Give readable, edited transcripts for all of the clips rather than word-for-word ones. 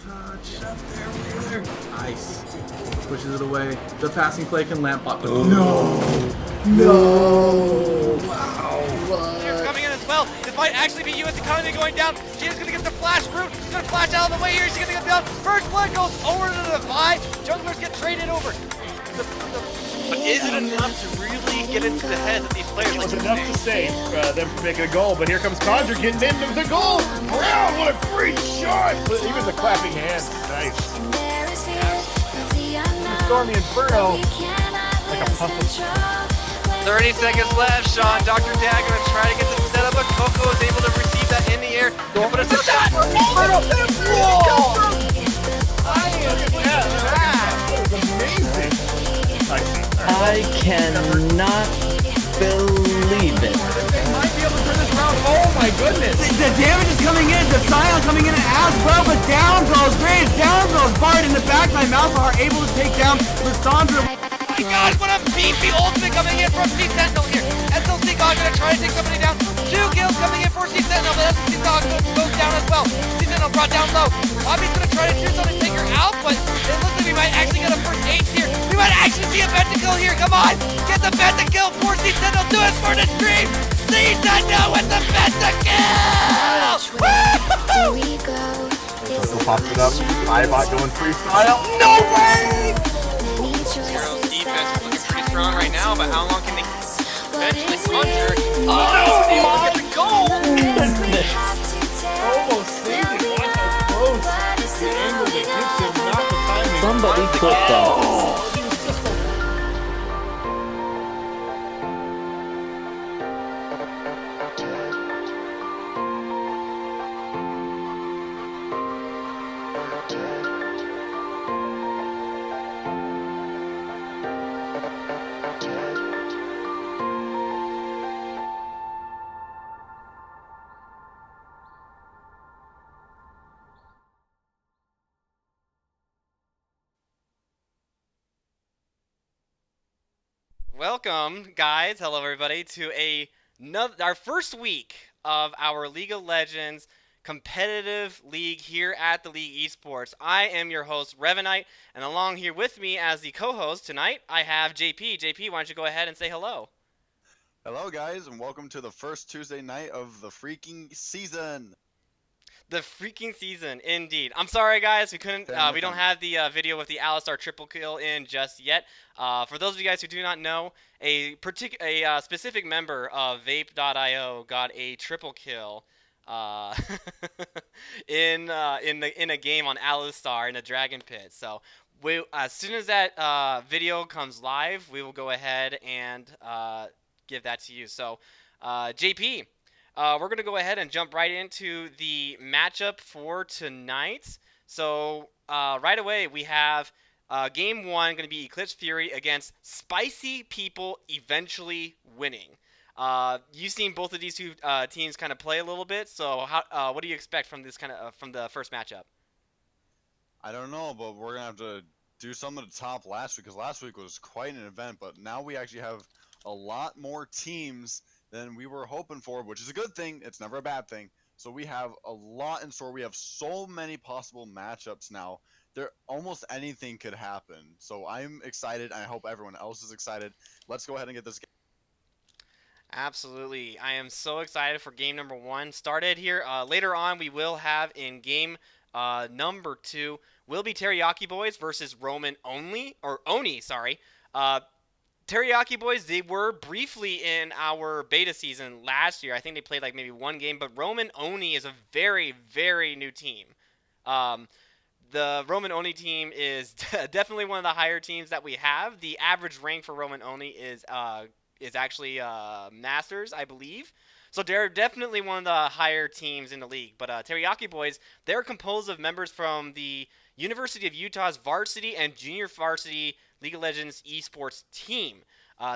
touch. Up there. Nice. Pushes it away. The passing play can lamp up. No. Wow. Here's coming in as well. This might actually be US Economy going down. She is going to get the flash route. She's going to flash out of the way here. She's going to get down. First blood goes over to the Divide. Junglers get traded over. But is it enough to really get into the heads of these players? It was enough to save them from making a goal, but here comes Conjure getting into the goal. Brown, what a great shot! But even the clapping hands, nice. Stormy Inferno, like a puzzle. 30 seconds left. Sean, Dr. Dag going to try to get this set up, but Coco is able to receive that in the air. Go put a shot. I cannot believe it. They might be able to turn this around. Oh my goodness. The damage is coming in, the Scion coming in as well, but down goes Graves, down goes Bard in the back by Malphite are able to take down Lissandra. Oh my god, what a beefy ultimate coming in from C Sentinel here. SLC God gonna try to take somebody down. 2 kills coming in for C Sentinel, but SLC God goes down as well. C Sentinel brought down low. Bobby's gonna try to shoot something to take her out, but it looks like we might actually get a first ace here. We might actually see a pentakill here, come on! Get the pentakill for C Sentinel, do it for the stream! C Sentinel with the pentakill! Woo! Coco pops it up. Ibot going freestyle. No way! Zero's defense is looking pretty strong right now, but how long can they eventually Conjure? Oh, no! Look at the goal! Almost saved it. Watch how close. The angle that hits him, not the timing. Somebody clip that. Welcome, guys. Hello, everybody, to our first week of our League of Legends competitive league here at the League Esports. I am your host, Revenite, and along here with me as the co-host tonight, I have JP. JP, why don't you go ahead and say hello? Hello, guys, and welcome to the first Tuesday night of the freaking season. The freaking season, indeed. I'm sorry, guys. We couldn't. We don't have the video with the Alistar triple kill in just yet. For those of you guys who do not know, a specific member of Vape.io got a triple kill in a game on Alistar in a Dragon Pit. So as soon as that video comes live, we will go ahead and give that to you. So, JP. We're going to go ahead and jump right into the matchup for tonight. So, right away, we have Game 1 going to be Eclipse Fury against Spicy People eventually winning. You've seen both of these two teams kind of play a little bit, so what do you expect from this from the first matchup? I don't know, but we're going to have to do something to top last week, because last week was quite an event, but now we actually have a lot more teams than we were hoping for, which is a good thing. It's never a bad thing. So we have a lot in store. We have so many possible matchups now. Almost anything could happen. So I'm excited. I hope everyone else is excited. Let's go ahead and get this game. Absolutely. I am so excited for game number 1 started here. Later on, we will have in game number 2 will be Teriyaki Boys versus Roman Oni, sorry. Teriyaki Boys, they were briefly in our beta season last year. I think they played like maybe one game, but Roman Oni is a very, very new team. The Roman Oni team is definitely one of the higher teams that we have. The average rank for Roman Oni is actually Masters, I believe. So they're definitely one of the higher teams in the league. But Teriyaki Boys, they're composed of members from the University of Utah's varsity and junior varsity League of Legends esports team.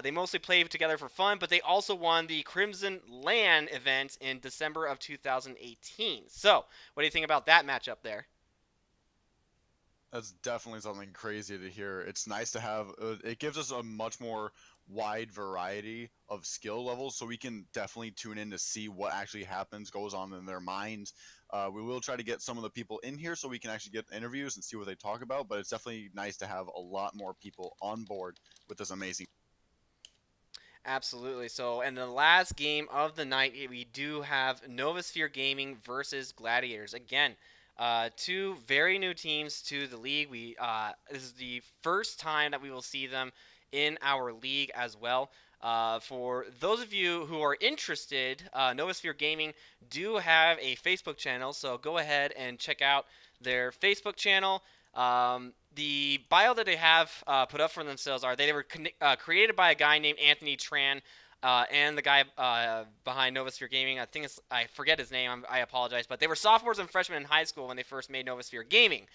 They mostly play together for fun, but they also won the Crimson LAN event in December of 2018. So, what do you think about that matchup there? That's definitely something crazy to hear. It's nice to have. It gives us a much more wide variety of skill levels, so we can definitely tune in to see what actually happens, goes on in their minds. We will try to get some of the people in here so we can actually get interviews and see what they talk about. But it's definitely nice to have a lot more people on board with this amazing. Absolutely. So, in the last game of the night, we do have Novasphere Gaming versus Gladiators. Again, two very new teams to the league. This is the first time that we will see them in our league as well. For those of you who are interested, Novasphere Gaming do have a Facebook channel, so go ahead and check out their Facebook channel. The bio that they have put up for themselves are they were created by a guy named Anthony Tran, and the guy behind Novasphere Gaming. I forget his name. I apologize, but they were sophomores and freshmen in high school when they first made Novasphere Gaming.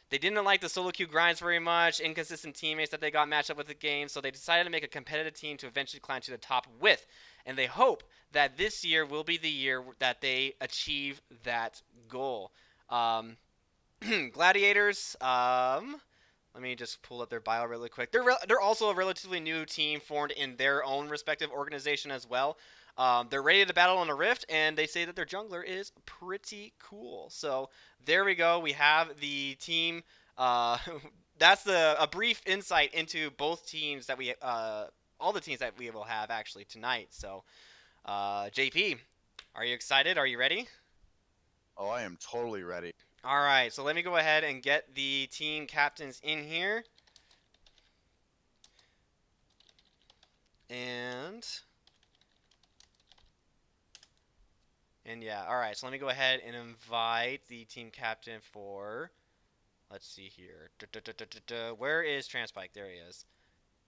They didn't like the solo queue grinds very much, inconsistent teammates that they got matched up with the game, so they decided to make a competitive team to eventually climb to the top with. And they hope that this year will be the year that they achieve that goal. Gladiators, let me just pull up their bio really quick. They're also a relatively new team formed in their own respective organization as well. They're ready to battle on a rift, and they say that their jungler is pretty cool. So there we go. We have the team. That's a brief insight into both teams that all the teams that we will have actually tonight. So, JP, are you excited? Are you ready? Oh, I am totally ready. All right, so let me go ahead and get the team captains in here. And yeah, all right, so let me go ahead and invite the team captain for, let's see here. Where is Transpike? There he is.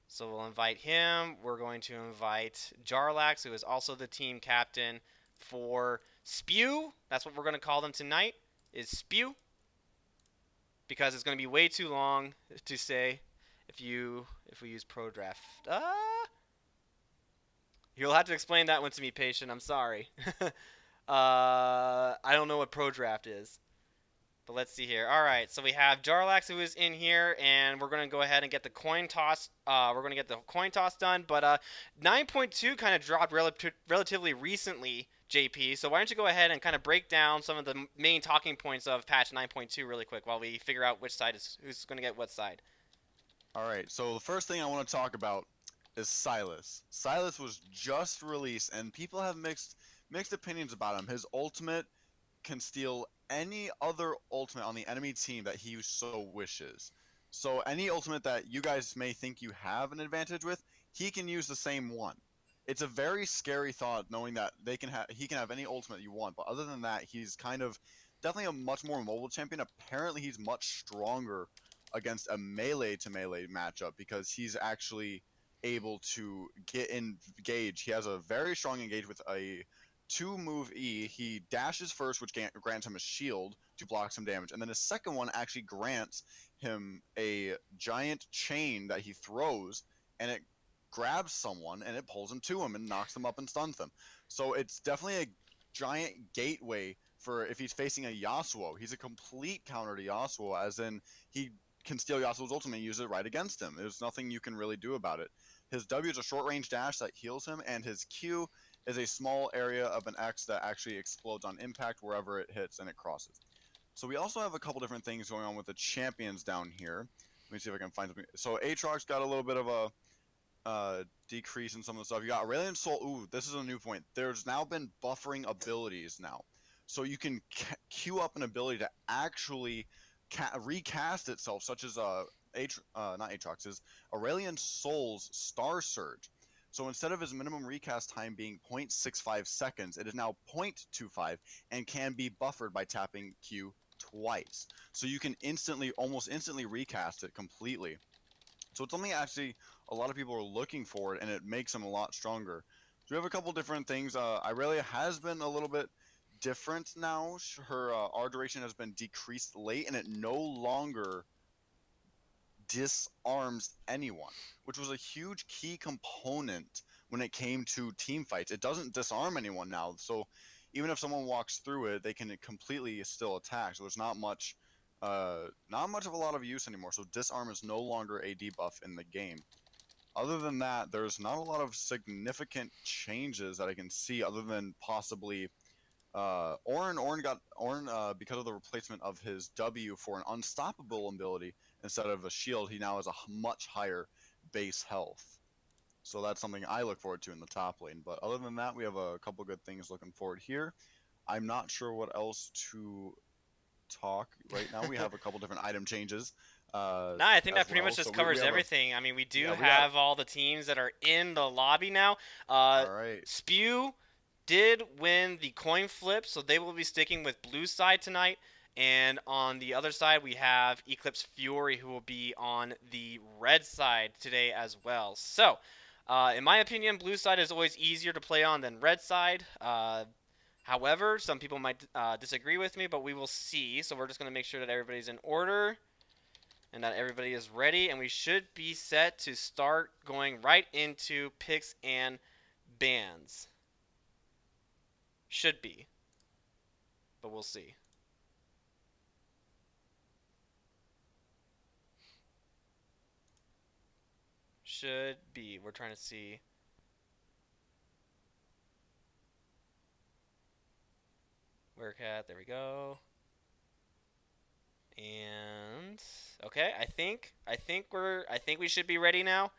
So we'll invite him. We're going to invite Jarlax, who is also the team captain for Spew. That's what we're going to call them tonight. Is Spew, because it's going to be way too long to say if we use Pro Draft. You'll have to explain that one to me, Patient. I'm sorry. I don't know what Pro Draft is. But let's see here. All right, so we have Jarlax, who is in here, and we're going to go ahead and get the coin toss. We're going to get the coin toss done. But 9.2 kind of dropped relatively recently, JP. So why don't you go ahead and kind of break down some of the main talking points of patch 9.2 really quick while we figure out which side who's going to get what side. All right, so the first thing I want to talk about is Sylas. Sylas was just released, and people have mixed opinions about him. His ultimate can steal any other ultimate on the enemy team that he so wishes. So any ultimate that you guys may think you have an advantage with, he can use the same one. It's a very scary thought knowing that he can have any ultimate you want, but other than that, he's kind of definitely a much more mobile champion. Apparently he's much stronger against a melee to melee matchup because he's actually able to get engage. He has a very strong engage with a 2-move E. He dashes first, which grants him a shield to block some damage, and then his second one actually grants him a giant chain that he throws, and it grabs someone and it pulls him to him and knocks them up and stuns them. So it's definitely a giant gateway for if he's facing a Yasuo. He's a complete counter to Yasuo, as in he can steal Yasuo's ultimate and use it right against him. There's nothing you can really do about it. His W is a short range dash that heals him, and his Q is a small area of an X that actually explodes on impact wherever it hits and it crosses. So we also have a couple different things going on with the champions down here. Let me see if I can find something. So Aatrox got a little bit of a decrease in some of the stuff. You got Aurelion Sol. Ooh, this is a new point. There's now been buffering abilities now. So you can queue up an ability to actually recast itself, such as not Aatrox's, Aurelion Sol's Star Surge. So instead of his minimum recast time being 0.65 seconds, it is now 0.25 and can be buffered by tapping Q twice. So you can almost instantly recast it completely. So it's something actually a lot of people are looking for, and it makes him a lot stronger. So we have a couple different things. Irelia has been a little bit different now. Her R duration has been decreased late, and it no longer disarms anyone, which was a huge key component when it came to team fights. It doesn't disarm anyone now, so even if someone walks through it, they can completely still attack. So there's not much not much of a lot of use anymore. So disarm is no longer a debuff in the game. Other than that, there's not a lot of significant changes that I can see, other than possibly Ornn because of the replacement of his W for an unstoppable ability instead of a shield. He now has a much higher base health. So that's something I look forward to in the top lane. But other than that, we have a couple good things looking forward here. I'm not sure what else to talk right now. We have a couple different item changes. No, I think as that pretty well. much just So we covers have everything. I mean, we do Yeah, we have all the teams that are in the lobby now. All right. Spew did win the coin flip, so they will be sticking with blue side tonight. And on the other side, we have Eclipse Fury, who will be on the red side today as well. So, in my opinion, blue side is always easier to play on than red side. However, some people might disagree with me, but we will see. So we're just going to make sure that everybody's in order and that everybody is ready. And we should be set to start going right into picks and bans. Should be. But we'll see. Should be. We're trying to see. Cat, there we go. And okay, I think we should be ready now.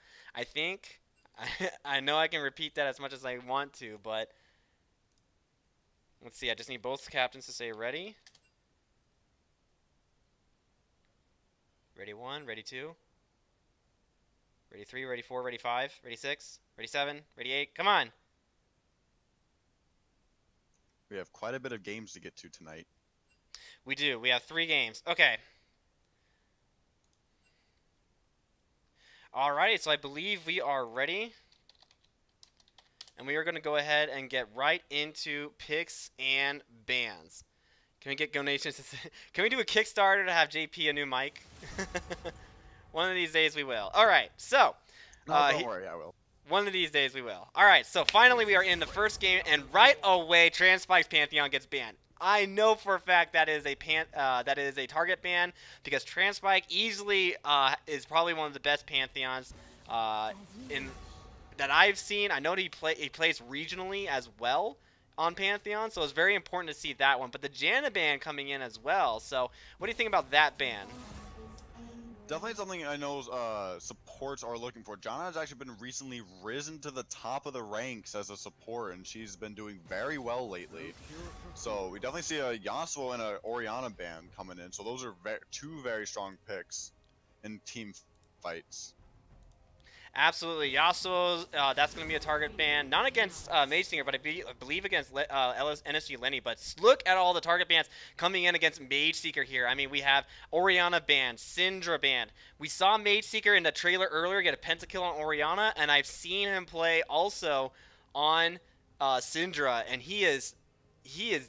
I know I can repeat that as much as I want to, but let's see. I just need both captains to say ready. Ready 1, ready 2. Ready 3, ready 4, ready 5, ready 6, ready 7, ready 8. Come on. We have quite a bit of games to get to tonight. We do. We have 3 games. Okay. Alrighty, so I believe we are ready. And we are going to go ahead and get right into picks and bans. Can we get donations? Can we do a Kickstarter to have JP a new mic? One of these days we will. Alright, so. No, don't worry, I will. One of these days we will. Alright, so finally we are in the first game, and right away Transpike's Pantheon gets banned. I know for a fact that is a target ban, because Transpike easily is probably one of the best Pantheons that I've seen. I know that he plays regionally as well on Pantheon, so it's very important to see that one. But the Janna ban coming in as well, so what do you think about that ban? Definitely something I know supports are looking for. Janna has actually been recently risen to the top of the ranks as a support, and she's been doing very well lately. So we definitely see a Yasuo and a Orianna ban coming in. So those are two very strong picks in team fights. Absolutely. Yasuo's, that's going to be a target ban. Not against Mage Singer, but I believe against NSG Lenny. But look at all the target bans coming in against Mage Seeker here. I mean, we have Orianna banned, Syndra banned. We saw Mage Seeker in the trailer earlier get a pentakill on Orianna, and I've seen him play also on Syndra, and he is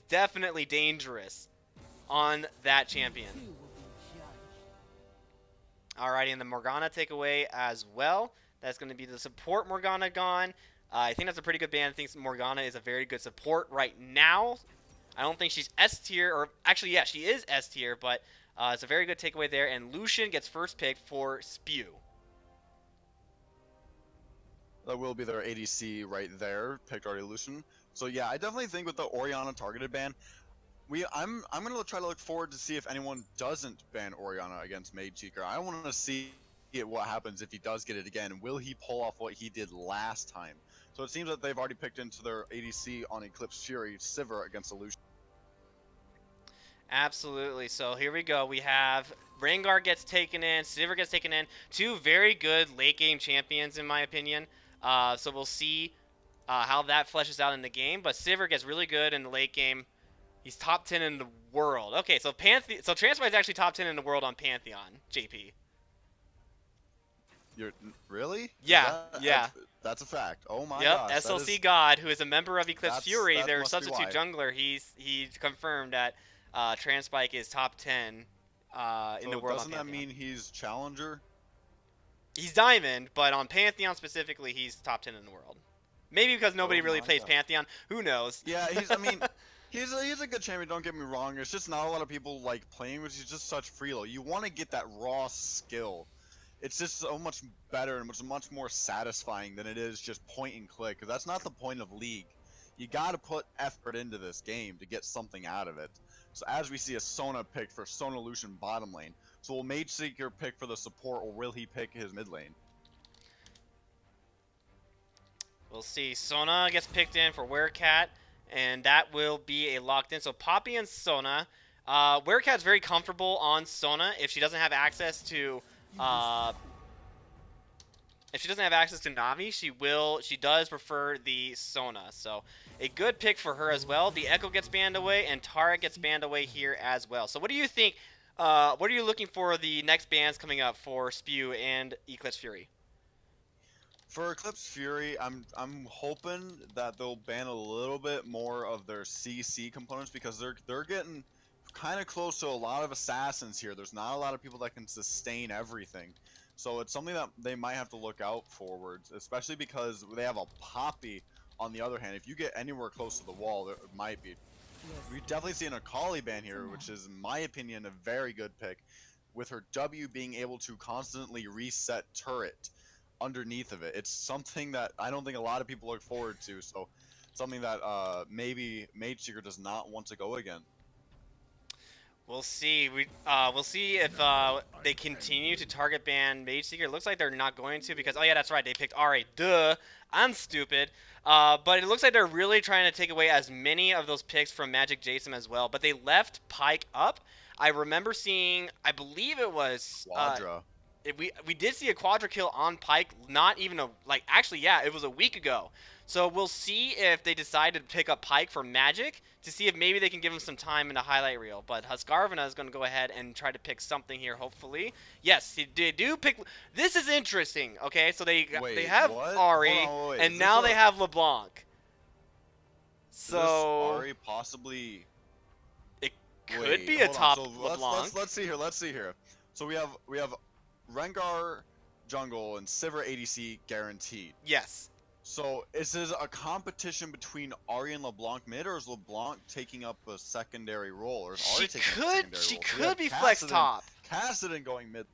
definitely dangerous on that champion. Alrighty, and the Morgana takeaway as well. That's going to be the support Morgana gone. I think that's a pretty good ban. I think Morgana is a very good support right now. I don't think she's S tier, or actually, yeah, she is S tier, but it's a very good takeaway there. And Lucian gets first pick for Spew. That will be their ADC right there, picked already Lucian. So yeah, I definitely think with the Orianna targeted ban, I'm gonna try to look forward to see if anyone doesn't ban Orianna against Mage Seeker. I want to see what happens if he does get it again. Will he pull off what he did last time? So it seems that they've already picked into their ADC on Eclipse Fury, Sivir against Illusion. Absolutely. So here we go. We have Rengar gets taken in, Sivir gets taken in. 2 very good late game champions in my opinion. So we'll see how that fleshes out in the game. But Sivir gets really good in the late game. He's top 10 in the world. Okay, so Transpike is actually top 10 in the world on Pantheon, JP. You're really? Yeah, yeah. That's a fact. Oh my yep, gosh. SLC God, who is a member of Eclipse Fury, that their must be substitute why. jungler, he's confirmed that Transpike is top 10 in the world on Doesn't that Pantheon. mean he's challenger? He's Diamond, but on Pantheon specifically, he's top 10 in the world. Maybe because nobody really plays God. Pantheon. Who knows? Yeah, He's a good champion, don't get me wrong. It's just not a lot of people like playing with. He's just such freelo. You want to get that raw skill. It's just so much better and much more satisfying than it is just point and click. Because that's not the point of League. You got to put effort into this game to get something out of it. So as we see a Sona picked for Sona Lucian bottom lane. So will Mage Seeker pick for the support, or will he pick his mid lane? We'll see. Sona gets picked in for Werecat, and that will be a locked in. So Poppy and Sona. Werecat's very comfortable on Sona if she doesn't have access to Na'Vi. She does prefer the Sona. So a good pick for her as well. The Echo gets banned away, and Tara gets banned away here as well. So what do you think? What are you looking for the next bans coming up for Spew and Eclipse Fury? For Eclipse Fury, I'm hoping that they'll ban a little bit more of their CC components, because they're getting kind of close to a lot of assassins here. There's not a lot of people that can sustain everything. So it's something that they might have to look out forwards, especially because they have a Poppy on the other hand. If you get anywhere close to the wall, there might be. We definitely see an Akali ban here, which is, in my opinion, a very good pick, with her W being able to constantly reset turret underneath of it. It's something that I don't think a lot of people look forward to, so something that maybe Mage Seeker does not want to go again. We'll see. We'll see if they continue to target ban Mage Seeker. It looks like they're not going to, because, oh yeah, that's right, they picked Ahri. Duh, I'm stupid. But it looks like they're really trying to take away as many of those picks from Magic Jason as well. But they left Pyke up. I remember seeing, I believe it was Quadra. We did see a Quadra kill on Pyke, not even actually, yeah, it was a week ago. So we'll see if they decide to pick up Pyke for Magic to see if maybe they can give him some time in the highlight reel. But Husqvarna is going to go ahead and try to pick something here, hopefully. Yes, they do pick. This is interesting, okay? So they have what? Ahri, Wait, and now they have LeBlanc. So Ahri possibly. It could be a top LeBlanc. Let's see here. Let's see here. So we have Rengar jungle and Sivir ADC guaranteed. Yes. So is this a competition between Ahri and LeBlanc mid, or is LeBlanc taking up a secondary role, or is Ahri taking up a secondary role? She So we could have be flex top. Kassadin going mid.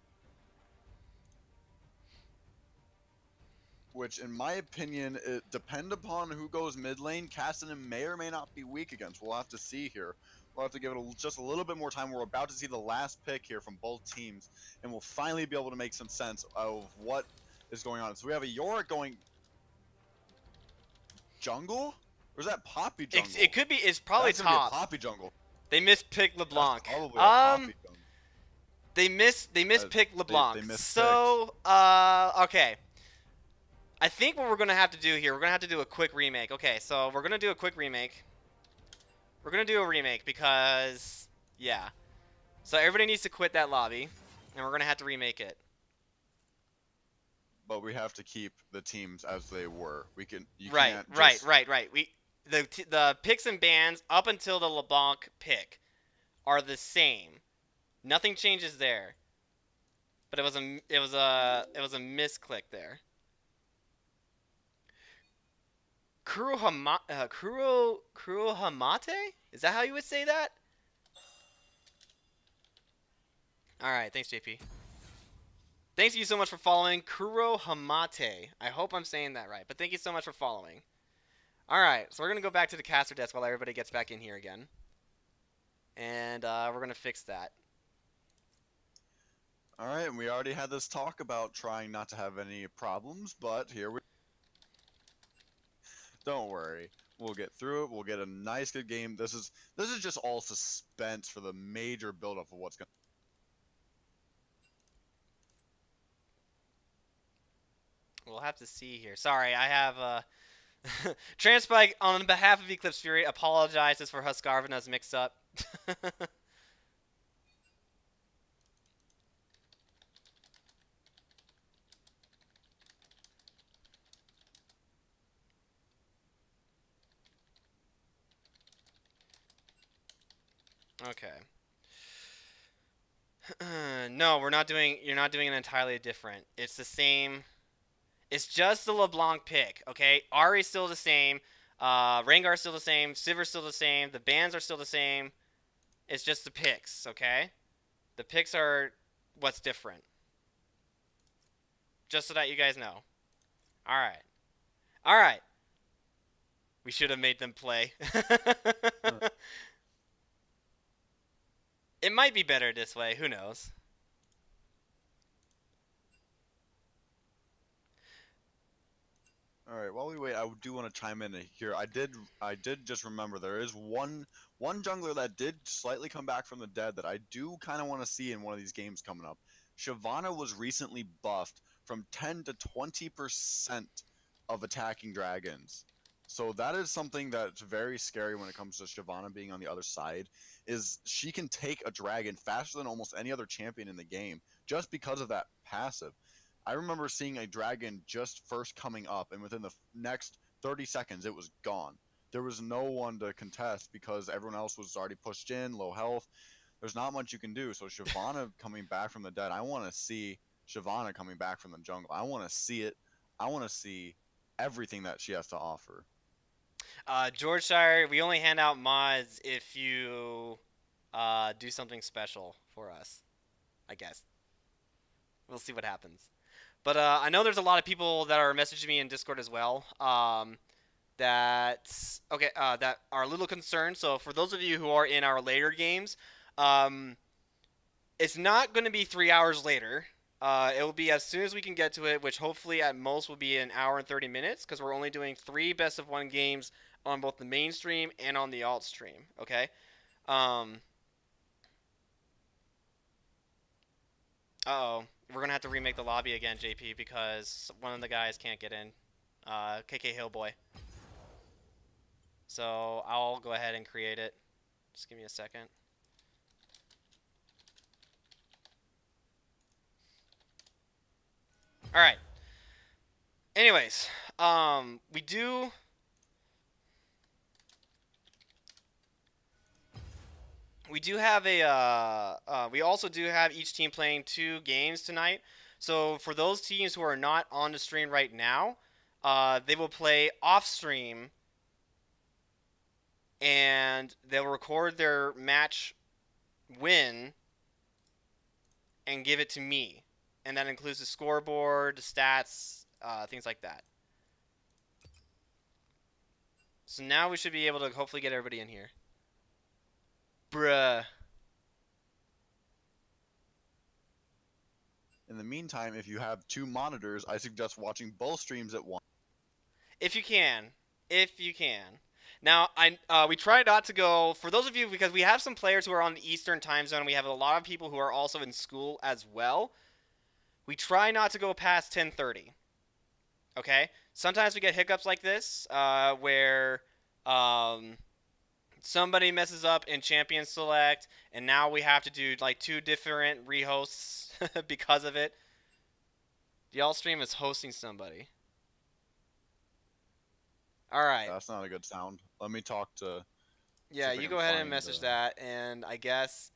Which, in my opinion, it depend upon who goes mid lane. Kassadin may or may not be weak against. We'll have to see here. We'll have to give it just a little bit more time. We're about to see the last pick here from both teams, and we'll finally be able to make some sense of what is going on. So we have a Yorick going jungle, or is that Poppy jungle? It could be. It's probably That's gonna top. be a Poppy jungle. They mispicked LeBlanc. That's probably a Poppy jungle. They mispicked LeBlanc. they mispicked. So okay. I think what we're gonna have to do here, we're gonna have to do a quick remake. Okay, so we're gonna do a quick remake. We're gonna do a remake because, yeah. So everybody needs to quit that lobby, and we're gonna have to remake it. But we have to keep the teams as they were. We can. Right. Can't just... The picks and bans up until the LeBlanc pick are the same. Nothing changes there. But it was a misclick there. Kurohamate? Is that how you would say that? Alright, thanks JP. Thanks you so much for following Kurohamate. I hope I'm saying that right, but thank you so much for following. Alright, so we're going to go back to the caster desk while everybody gets back in here again. And we're going to fix that. Alright, and we already had this talk about trying not to have any problems, but here we... Don't worry. We'll get through it. We'll get a nice, good game. This is just all suspense for the major buildup of what's going. We'll have to see here. Sorry, I have Transpike on behalf of Eclipse Fury apologizes for Husqvarna's mix-up. Okay. No, we're not doing. You're not doing it entirely different. It's the same. It's just the LeBlanc pick. Okay, Ahri's still the same. Rengar's still the same. Sivir's still the same. The bans are still the same. It's just the picks, okay? The picks are what's different. Just so that you guys know. Alright. Alright. We should have made them play. It might be better this way. Who knows? All right, while we wait, I do want to chime in here. I did just remember there is one jungler that did slightly come back from the dead that I do kind of want to see in one of these games coming up. Shyvana was recently buffed from 10 to 20% of attacking dragons. So that is something that's very scary when it comes to Shyvana being on the other side, is she can take a dragon faster than almost any other champion in the game just because of that passive. I remember seeing a dragon just first coming up, and within the next 30 seconds, it was gone. There was no one to contest because everyone else was already pushed in, low health. There's not much you can do. So Shyvana coming back from the dead, I want to see Shyvana coming back from the jungle. I want to see it. I want to see everything that she has to offer. George Shire, we only hand out mods if you do something special for us, I guess. We'll see what happens. But I know there's a lot of people that are messaging me in Discord as well that are a little concerned. So for those of you who are in our later games, it's not going to be 3 hours later. It will be as soon as we can get to it, which hopefully at most will be an hour and 30 minutes because we're only doing 3 best of 1 games on both the main stream and on the alt stream. Okay. Uh-oh. We're going to have to remake the lobby again, JP, because one of the guys can't get in. KK Hillboy. So I'll go ahead and create it. Just give me a second. Alright. Anyways, we do... We do have we also do have each team playing 2 games tonight. So for those teams who are not on the stream right now, they will play off stream and they'll record their match win and give it to me. And that includes the scoreboard, the stats, things like that. So now we should be able to hopefully get everybody in here. Bruh. In the meantime, if you have 2 monitors, I suggest watching both streams at once. If you can. If you can. Now, we try not to go, for those of you, because we have some players who are on the Eastern time zone, we have a lot of people who are also in school as well. We try not to go past 10:30. Okay? Sometimes we get hiccups like this, where somebody messes up in Champion Select, and now we have to do like 2 different rehosts because of it. The alt stream is hosting somebody. Alright. That's not a good sound. Let me talk to... Yeah, you go ahead and message that, and I guess,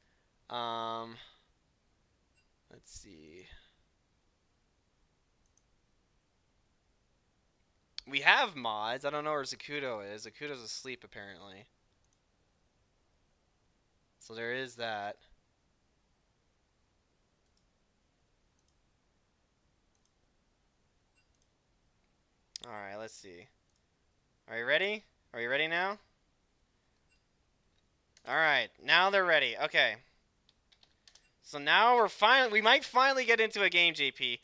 let's see. We have mods. I don't know where Zakuto is. Zakuto's asleep, apparently. So there is that. Alright, let's see. Are you ready? Are you ready now? Alright, now they're ready. Okay. So now we might finally get into a game, JP.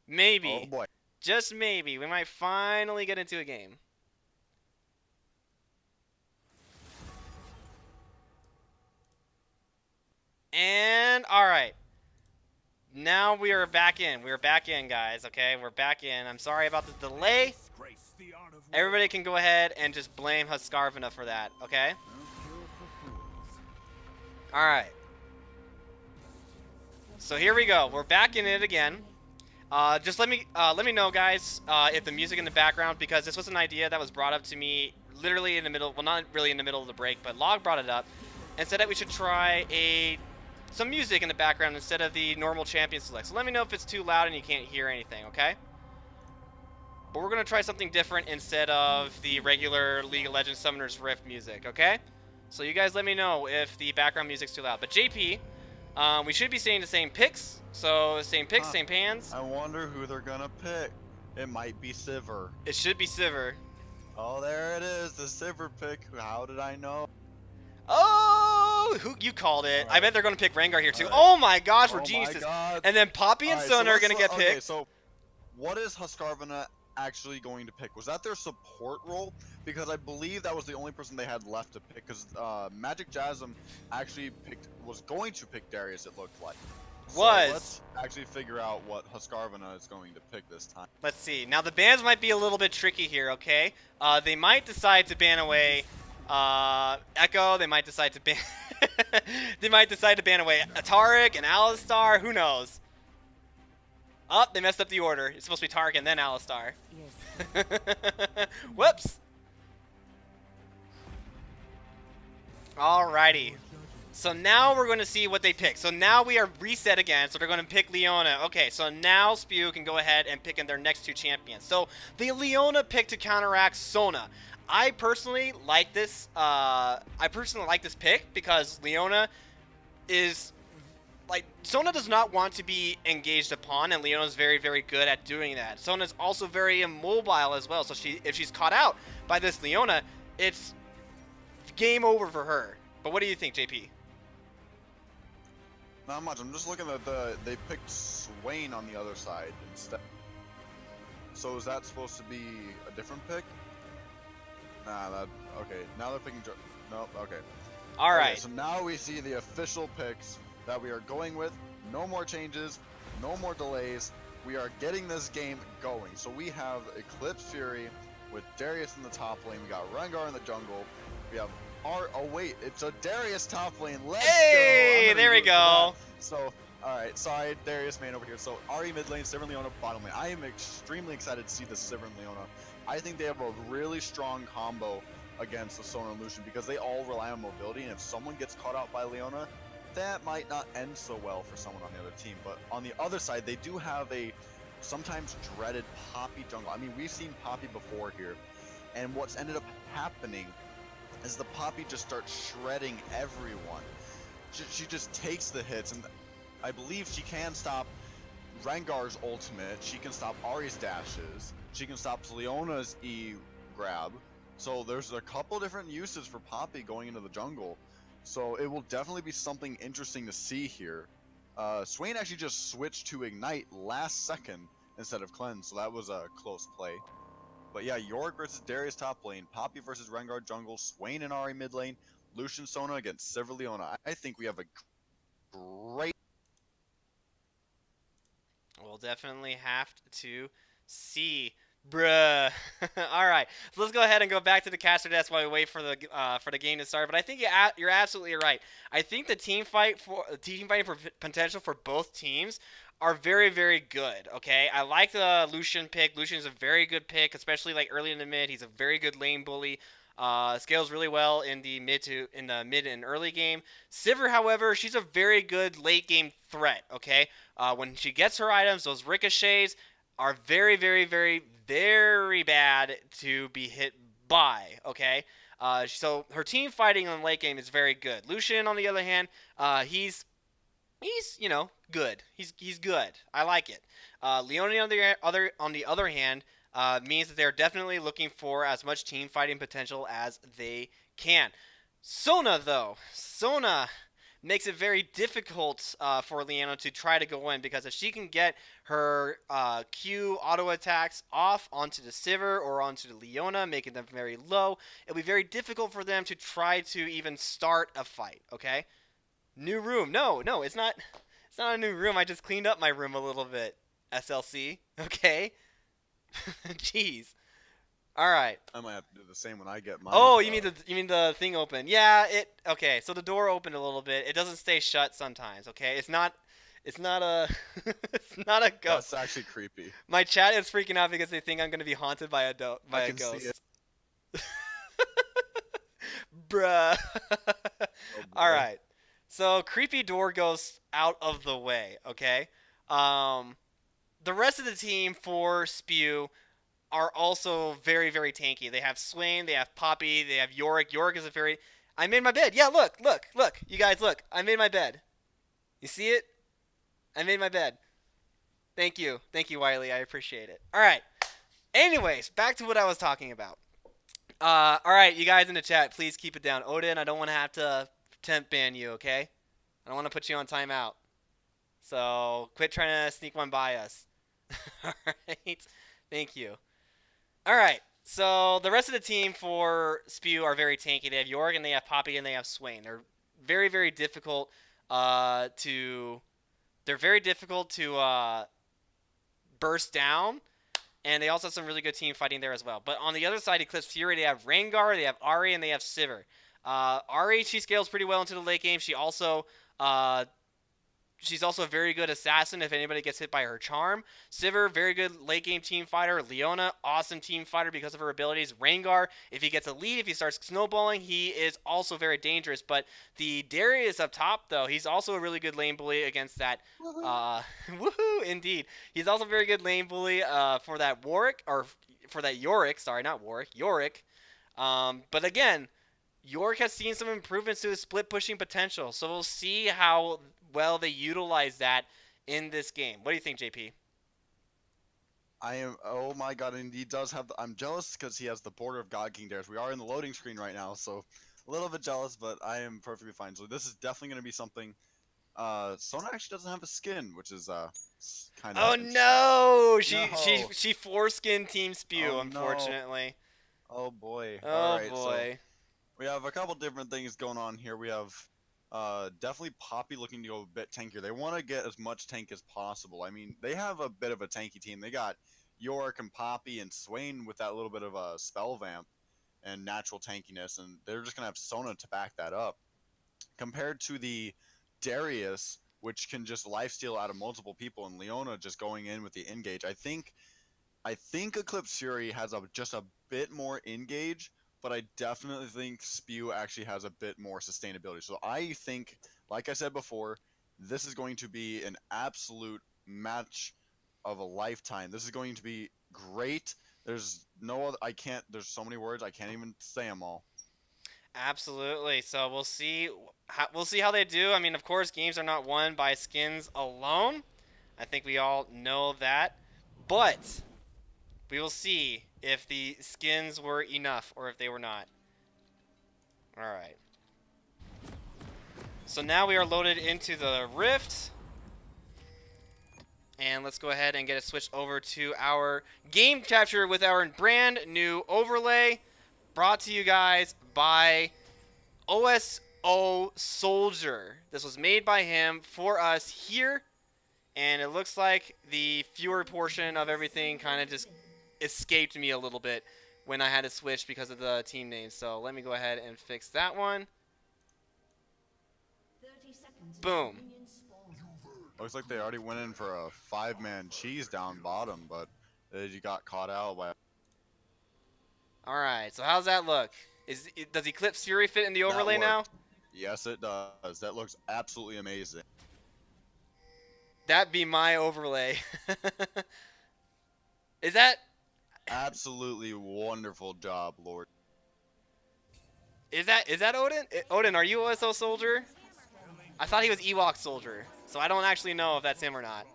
Maybe. Oh boy. Just maybe. We might finally get into a game. And, alright. Now we are back in. We're back in, guys, okay? We're back in. I'm sorry about the delay. Everybody can go ahead and just blame Husqvarna for that, okay? Alright. So here we go. We're back in it again. Just let me know, guys, if the music in the background, because this was an idea that was brought up to me literally in the middle, well, not really in the middle of the break, but Log brought it up and said that we should try some music in the background instead of the normal champion select. So let me know if it's too loud and you can't hear anything, okay? But but we're gonna try something different instead of the regular League of Legends Summoner's Rift music, okay? So you guys let me know if the background music's too loud. But JP, we should be seeing the same picks. So same picks, Huh. same pans. I wonder who they're gonna pick. It might be Sivir. It should be Sivir. Oh, there it is, the Sivir pick. How did I know? Oh, who you called it? I Alright. bet they're gonna pick Rengar here too. Alright. Oh my gosh, we're Oh my geniuses. God. And then Poppy and Alright, Sona are let's gonna look- get okay, picked. so what is Husqvarna actually going to pick? Was that their support role? Because I believe that was the only person they had left to pick. Because Magic Jasm actually was going to pick Darius. It looked like. So Was. let's actually figure out what Husqvarna is going to pick this time. Let's see. Now the bans might be a little bit tricky here, okay? They might decide to ban away Echo. They might decide to ban. They might decide to ban away Taric and Alistar. Who knows? Oh, they messed up the order. It's supposed to be Taric and then Alistar. Whoops. Alrighty. So now we're going to see what they pick. So now we are reset again. So they're going to pick Leona. Okay, so now Spew can go ahead and pick in their next two champions. So the Leona pick to counteract Sona. I personally like this. Pick because Leona is like Sona does not want to be engaged upon, and Leona's very, very good at doing that. Sona's also very immobile as well. So if she's caught out by this Leona, it's game over for her. But what do you think, JP? Not much. I'm just looking at they picked Swain on the other side instead. So is that supposed to be a different pick? Nah, okay. Now they're picking. Nope. Okay. All right. Okay, so now we see the official picks that we are going with. No more changes. No more delays. We are getting this game going. So we have Eclipse Fury with Darius in the top lane. We got Rengar in the jungle. We have oh wait, it's a Darius top lane. Let's Hey, go. I'm there we gonna root go. for that. So, alright, sorry, Darius main over here. So, Ahri mid lane, Sivir and Leona bottom lane. I am extremely excited to see the Sivir and Leona. I think they have a really strong combo against the Sona and Lucian because they all rely on mobility, and if someone gets caught out by Leona, that might not end so well for someone on the other team. But on the other side, they do have a sometimes dreaded Poppy jungle. I mean, we've seen Poppy before here, and what's ended up happening is the Poppy just starts shredding everyone. She just takes the hits, and I believe she can stop Rengar's ultimate. She can stop Ahri's dashes. She can stop Leona's E grab. So there's a couple different uses for Poppy going into the jungle. So it will definitely be something interesting to see here. Swain actually just switched to Ignite last second instead of Cleanse, so that was a close play. But yeah, Yorick versus Darius top lane, Poppy versus Rengar jungle, Swain and Ahri mid lane, Lucian Sona against Sivir Leona. I think we have a great. We'll definitely have to see, bruh. All right, so let's go ahead and go back to the caster desk while we wait for the game to start. But I think you're absolutely right. I think the team fighting for potential for both teams are very, very good. Okay, I like the Lucian pick. Lucian is a very good pick, especially like early in the mid. He's a very good lane bully. Scales really well in the mid and early game. Sivir, however, she's a very good late game threat. Okay, when she gets her items, those ricochets are very, very, very, very bad to be hit by. Okay, so her team fighting in the late game is very good. Lucian, on the other hand, he's good. He's good. I like it. Leona on the other hand means that they're definitely looking for as much team fighting potential as they can. Sona though, makes it very difficult for Leona to try to go in, because if she can get her Q auto attacks off onto the Sivir or onto the Leona, making them very low, it'll be very difficult for them to try to even start a fight. Okay. New room. No, it's not. It's not a new room. I just cleaned up my room a little bit. SLC. Okay. Jeez. All right. I might have to do the same when I get mine. Oh, you mean the thing open? Yeah. Okay. So the door opened a little bit. It doesn't stay shut sometimes. Okay. It's not a. It's not a ghost. That's actually creepy. My chat is freaking out because they think I'm gonna be haunted by a I can ghost. see it. Bruh. Oh, All boy. right. So creepy door goes out of the way, okay? The rest of the team for Spew are also very, very tanky. They have Swain, they have Poppy, they have Yorick. Yorick is a very... I made my bed. Yeah, look. You guys, look. I made my bed. You see it? I made my bed. Thank you. Thank you, Wiley. I appreciate it. All right. Anyways, back to what I was talking about. All right, you guys in the chat, please keep it down. Odin, I don't want to have to temp ban you, okay? I don't want to put you on timeout. So quit trying to sneak one by us. All right. Thank you. All right. So the rest of the team for Spew are very tanky. They have Yorick and they have Poppy and they have Swain. They're very, very difficult to burst down. And they also have some really good team fighting there as well. But on the other side, Eclipse Fury, they have Rengar, they have Ahri, and they have Sivir. Ahri, she scales pretty well into the late game. She's also a very good assassin if anybody gets hit by her charm. Sivir, very good late game team fighter. Leona, awesome team fighter because of her abilities. Rengar, if he gets a lead, if he starts snowballing, he is also very dangerous. But the Darius up top, though, he's also a really good lane bully against that. Woohoo, indeed. He's also a very good lane bully for that Warwick, or for that Yorick. Sorry, not Warwick. Yorick. But again, Yorick has seen some improvements to his split pushing potential. So we'll see how well they utilize that in this game. What do you think, JP? Oh my god, and he does have I'm jealous because he has the Border of God King Darius. We are in the loading screen right now, so a little bit jealous, but I am perfectly fine. So this is definitely going to be something. Sona actually doesn't have a skin, which is kind of... Oh no! No. She foreskin Team Spew, Oh, no. unfortunately. Oh boy. Oh Alright, boy. so we have a couple different things going on here. We have definitely Poppy looking to go a bit tankier. They want to get as much tank as possible. I mean, they have a bit of a tanky team. They got Yorick and Poppy and Swain with that little bit of a spell vamp and natural tankiness, and they're just going to have Sona to back that up. Compared to the Darius, which can just lifesteal out of multiple people, and Leona just going in with the engage. I think Eclipse Fury has just a bit more engage, but I definitely think Spew actually has a bit more sustainability. So I think, like I said before, this is going to be an absolute match of a lifetime. This is going to be great. There's no other, there's so many words, I can't even say them all. Absolutely. So we'll see how they do. I mean, of course, games are not won by skins alone. I think we all know that. But we will see if the skins were enough or if they were not. Alright. So now we are loaded into the Rift. And let's go ahead and get it switched over to our game capture with our brand new overlay. Brought to you guys by OSO Soldier. This was made by him for us here. And it looks like the fewer portion of everything kind of just escaped me a little bit when I had to switch because of the team name. So let me go ahead and fix that one. Boom. Looks like they already went in for a 5-man cheese down bottom, but you got caught out by... Alright, so how's that look? Does Eclipse Fury fit in the overlay now? Yes, it does. That looks absolutely amazing. That'd be my overlay. Is that... Absolutely wonderful job, Lord. Is that Odin? Odin, are you OSO Soldier? I thought he was Ewok Soldier, so I don't actually know if that's him or not.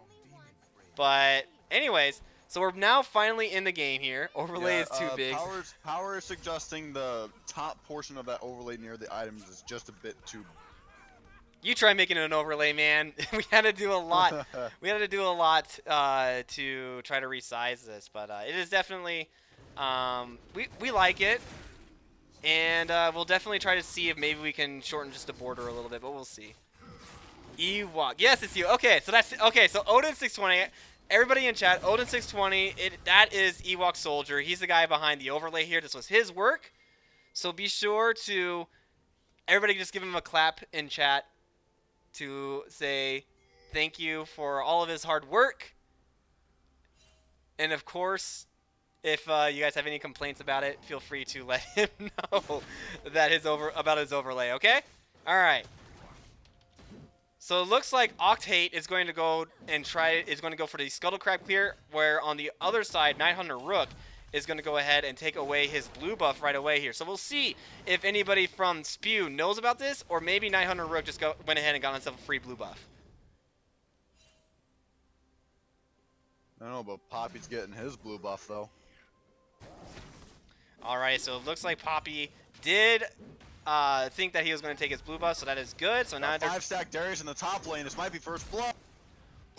But anyways, so we're now finally in the game here. Overlay is too big. Power is suggesting the top portion of that overlay near the items is just a bit too... You try making it an overlay, man. We had to do a lot. We had to do a lot to try to resize this, but it is definitely we like it, and we'll definitely try to see if maybe we can shorten just the border a little bit, but we'll see. Ewok, yes, it's you. Okay, so that's okay. So Odin 620. Everybody in chat, Odin 620. That is Ewok Soldier. He's the guy behind the overlay here. This was his work, so be sure to everybody just give him a clap in chat to say thank you for all of his hard work. And of course, if you guys have any complaints about it, feel free to let him know that about his overlay, okay? All right. So it looks like Octate is going to go and go for the Scuttle Crab clear, where on the other side, Nighthunter Rook is going to go ahead and take away his blue buff right away here. So we'll see if anybody from Spew knows about this, or maybe 900 Rook just went ahead and got himself a free blue buff. I don't know, but Poppy's getting his blue buff though. All right, so it looks like Poppy did think that he was going to take his blue buff, so that is good. So now they're 5-stack Darius in the top lane. This might be first blood.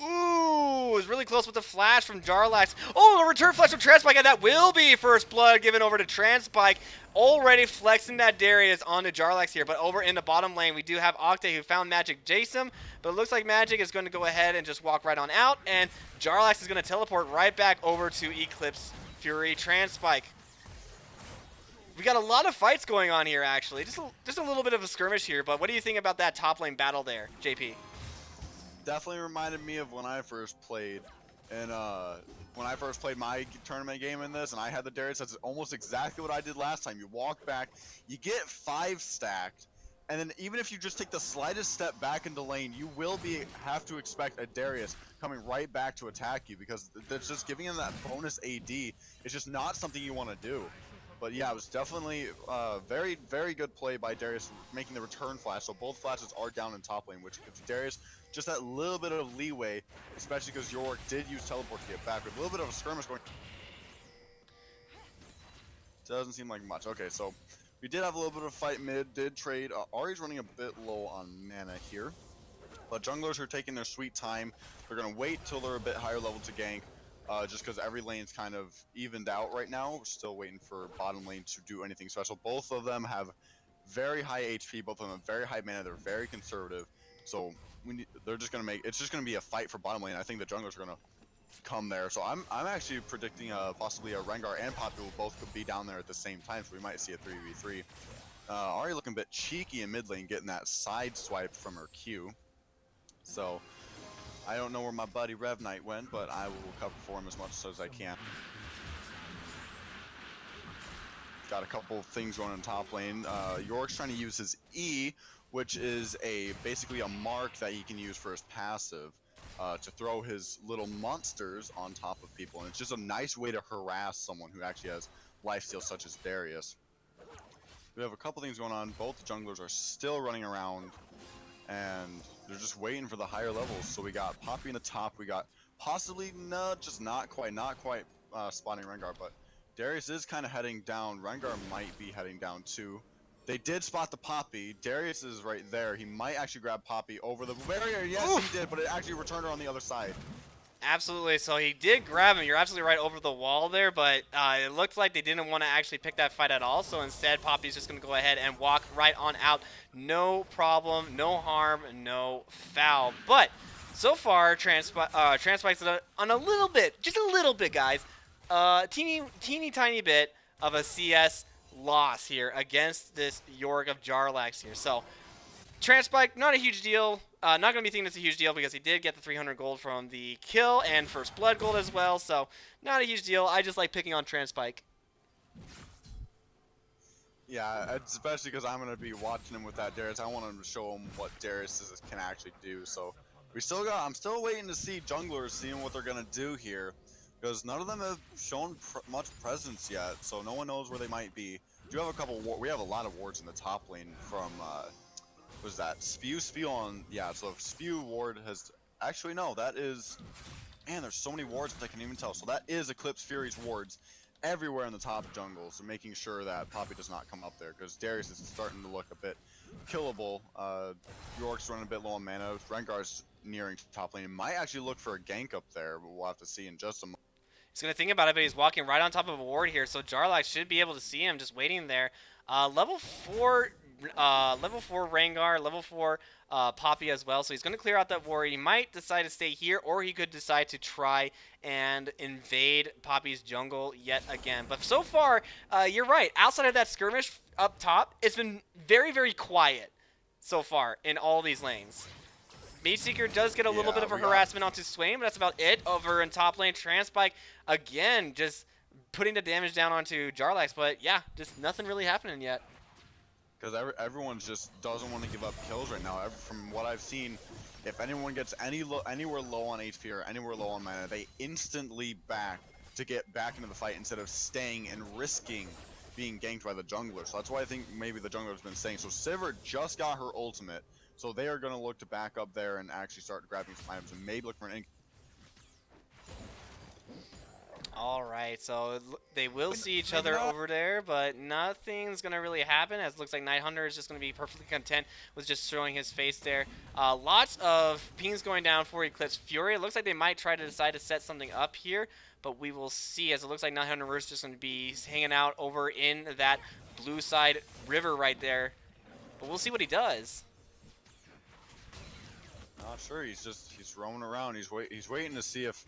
Ooh, it was really close with the flash from Jarlax. Oh, a return flash from Transpike, and that will be first blood given over to Transpike. Already flexing that Darius onto Jarlax here, but over in the bottom lane, we do have Octane who found Magic Jason, but it looks like Magic is going to go ahead and just walk right on out, and Jarlax is going to teleport right back over to Eclipse Fury Transpike. We got a lot of fights going on here, actually. Just a little bit of a skirmish here, but what do you think about that top lane battle there, JP? Definitely reminded me of when I first played, and when I first played my tournament game in this, and I had the Darius. That's almost exactly what I did last time. You walk back, you get 5-stacked, and then even if you just take the slightest step back into lane, you will have to expect a Darius coming right back to attack you, because that's just giving him that bonus AD. It's just not something you want to do. But yeah, it was definitely very, very good play by Darius, making the return flash. So both flashes are down in top lane, which gives Darius just that little bit of leeway, especially because Yorick did use teleport to get back. With a little bit of a skirmish going. Doesn't seem like much. Okay, so we did have a little bit of fight mid, did trade. Ahri's running a bit low on mana here. But junglers are taking their sweet time. They're going to wait till they're a bit higher level to gank. Just because every lane's kind of evened out right now. We're still waiting for bottom lane to do anything special. Both of them have very high HP. Both of them have very high mana. They're very conservative. So they're just gonna it's just gonna be a fight for bottom lane. I think the junglers are gonna come there. So I'm actually predicting possibly a Rengar and Poppy will both be down there at the same time. So we might see a 3v3. Ahri looking a bit cheeky in mid lane, getting that side swipe from her Q. So I don't know where my buddy Rev Knight went, but I will cover for him as much as I can. Got a couple things going in top lane. Yorick's trying to use his E, which is basically a mark that he can use for his passive to throw his little monsters on top of people. And it's just a nice way to harass someone who actually has lifesteal, such as Darius. We have a couple things going on. Both junglers are still running around, and they're just waiting for the higher levels. So we got Poppy in the top. We got possibly not quite spawning Rengar, but Darius is kind of heading down. Rengar might be heading down too. They did spot the Poppy. Darius is right there. He might actually grab Poppy over the barrier. Yes, oof, he did, but it actually returned her on the other side. Absolutely. So he did grab him. You're absolutely right over the wall there, but it looked like they didn't want to actually pick that fight at all. So instead, Poppy's just going to go ahead and walk right on out. No problem, no harm, no foul. But so far, Transpike's on a little bit, just a little bit, guys. Teeny tiny bit of a CS loss here against this Yorick of Jarlax here. So Transpike, not a huge deal. Not going to be thinking it's a huge deal because he did get the 300 gold from the kill and first blood gold as well. So not a huge deal. I just like picking on Transpike. Yeah, especially because I'm going to be watching him with that Darius. I want him to show him what Darius can actually do. So I'm still waiting to see junglers seeing what they're going to do here, because none of them have shown much presence yet. So no one knows where they might be. We have we have a lot of wards in the top lane from what is that? Spew on, yeah, so if Spew ward has, actually no, that is, man, there's so many wards that I can even tell. So that is Eclipse Fury's wards everywhere in the top jungle, so making sure that Poppy does not come up there, because Darius is starting to look a bit killable. Yorick's running a bit low on mana. Rengar's nearing top lane. Might actually look for a gank up there, but we'll have to see in just a moment. He's going to think about it, but he's walking right on top of a ward here, so Jarlax should be able to see him just waiting there. Level 4 Rengar, level 4 Poppy as well, so he's going to clear out that ward. He might decide to stay here, or he could decide to try and invade Poppy's jungle yet again. But so far, you're right. Outside of that skirmish up top, it's been very, very quiet so far in all these lanes. Mageseeker does get a little bit of a harassment onto Swain, but that's about it. Over in top lane, Transpike, again, just putting the damage down onto Jarlax, but yeah, just nothing really happening yet. Because everyone just doesn't want to give up kills right now. From what I've seen, if anyone gets anywhere low on HP or anywhere low on mana, they instantly back to get back into the fight instead of staying and risking being ganked by the jungler. So that's why I think maybe the jungler's been staying. So Sivir just got her ultimate, so they are going to look to back up there and actually start grabbing some items and maybe look for an ink. All right, so they will see each other over there, but nothing's going to really happen, as it looks like Nighthunter is just going to be perfectly content with just showing his face there. Lots of pings going down for Eclipse Fury. It looks like they might try to decide to set something up here, but we will see, as it looks like Nighthunter is just going to be hanging out over in that blue side river right there. But we'll see what he does. Not sure. He's roaming around. He's waiting to see if.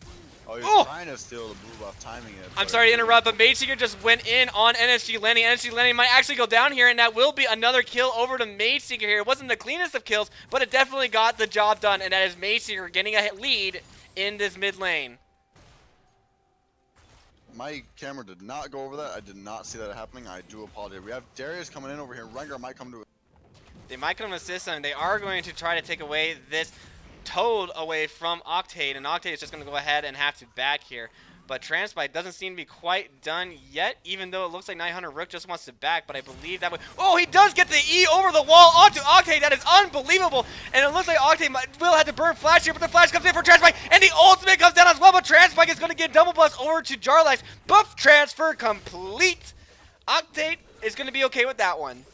Oh, he's Oh! trying to steal the blue buff, timing it. I'm but sorry to it- interrupt, but Mageseeker just went in on NSG Lenny. NSG Lenny might actually go down here, and that will be another kill over to Mageseeker here. It wasn't the cleanest of kills, but it definitely got the job done, and that is Mageseeker getting a lead in this mid lane. My camera did not go over that. I did not see that happening. I do apologize. We have Darius coming in over here. Rengar might come to. They might come to assist, and they are going to try to take away this Toad away from Octade, and Octade is just going to go ahead and have to back here. But Transpike doesn't seem to be quite done yet, even though it looks like Nighthunter Rook just wants to back, but I believe that would... Oh, he does get the E over the wall onto Octade. That is unbelievable, and it looks like Octade will have to burn Flash here, but the Flash comes in for Transpike, and the ultimate comes down as well, but Transpike is going to get double blast over to Jarlax. Buff transfer complete. Octade is going to be okay with that one.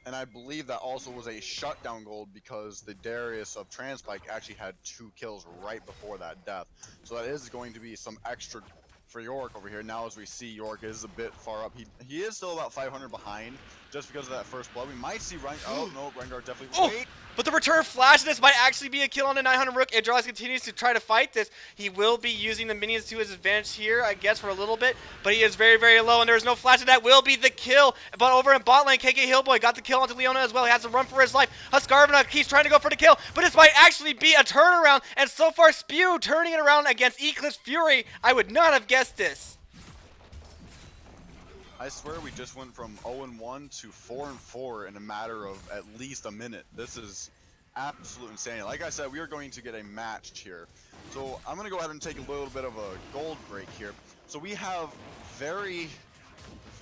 And I believe that also was a shutdown gold because the Darius of Transpike actually had 2 kills right before that death. So that is going to be some extra for York over here. Now as we see, York is a bit far up. He is still about 500 behind just because of that first blood. We might see Rengar. Oh, no, Rengar definitely. Oh, Wait. but the return flash of this might actually be a kill on the Nighthunter Rook. And Jarlax continues to try to fight this. He will be using the minions to his advantage here, I guess, for a little bit. But he is very, very low, and there is no flash, and that will be the kill. But over in bot lane, KK Hillboy got the kill onto Leona as well. He has to run for his life. Huskarvana keeps trying to go for the kill, but this might actually be a turnaround. And so far, Spew turning it around against Eclipse Fury. I would not have guessed this. I swear we just went from 0-1 to 4-4 in a matter of at least a minute. This is absolute insanity. Like I said, we are going to get a match here. So I'm going to go ahead and take a little bit of a gold break here. So we have very,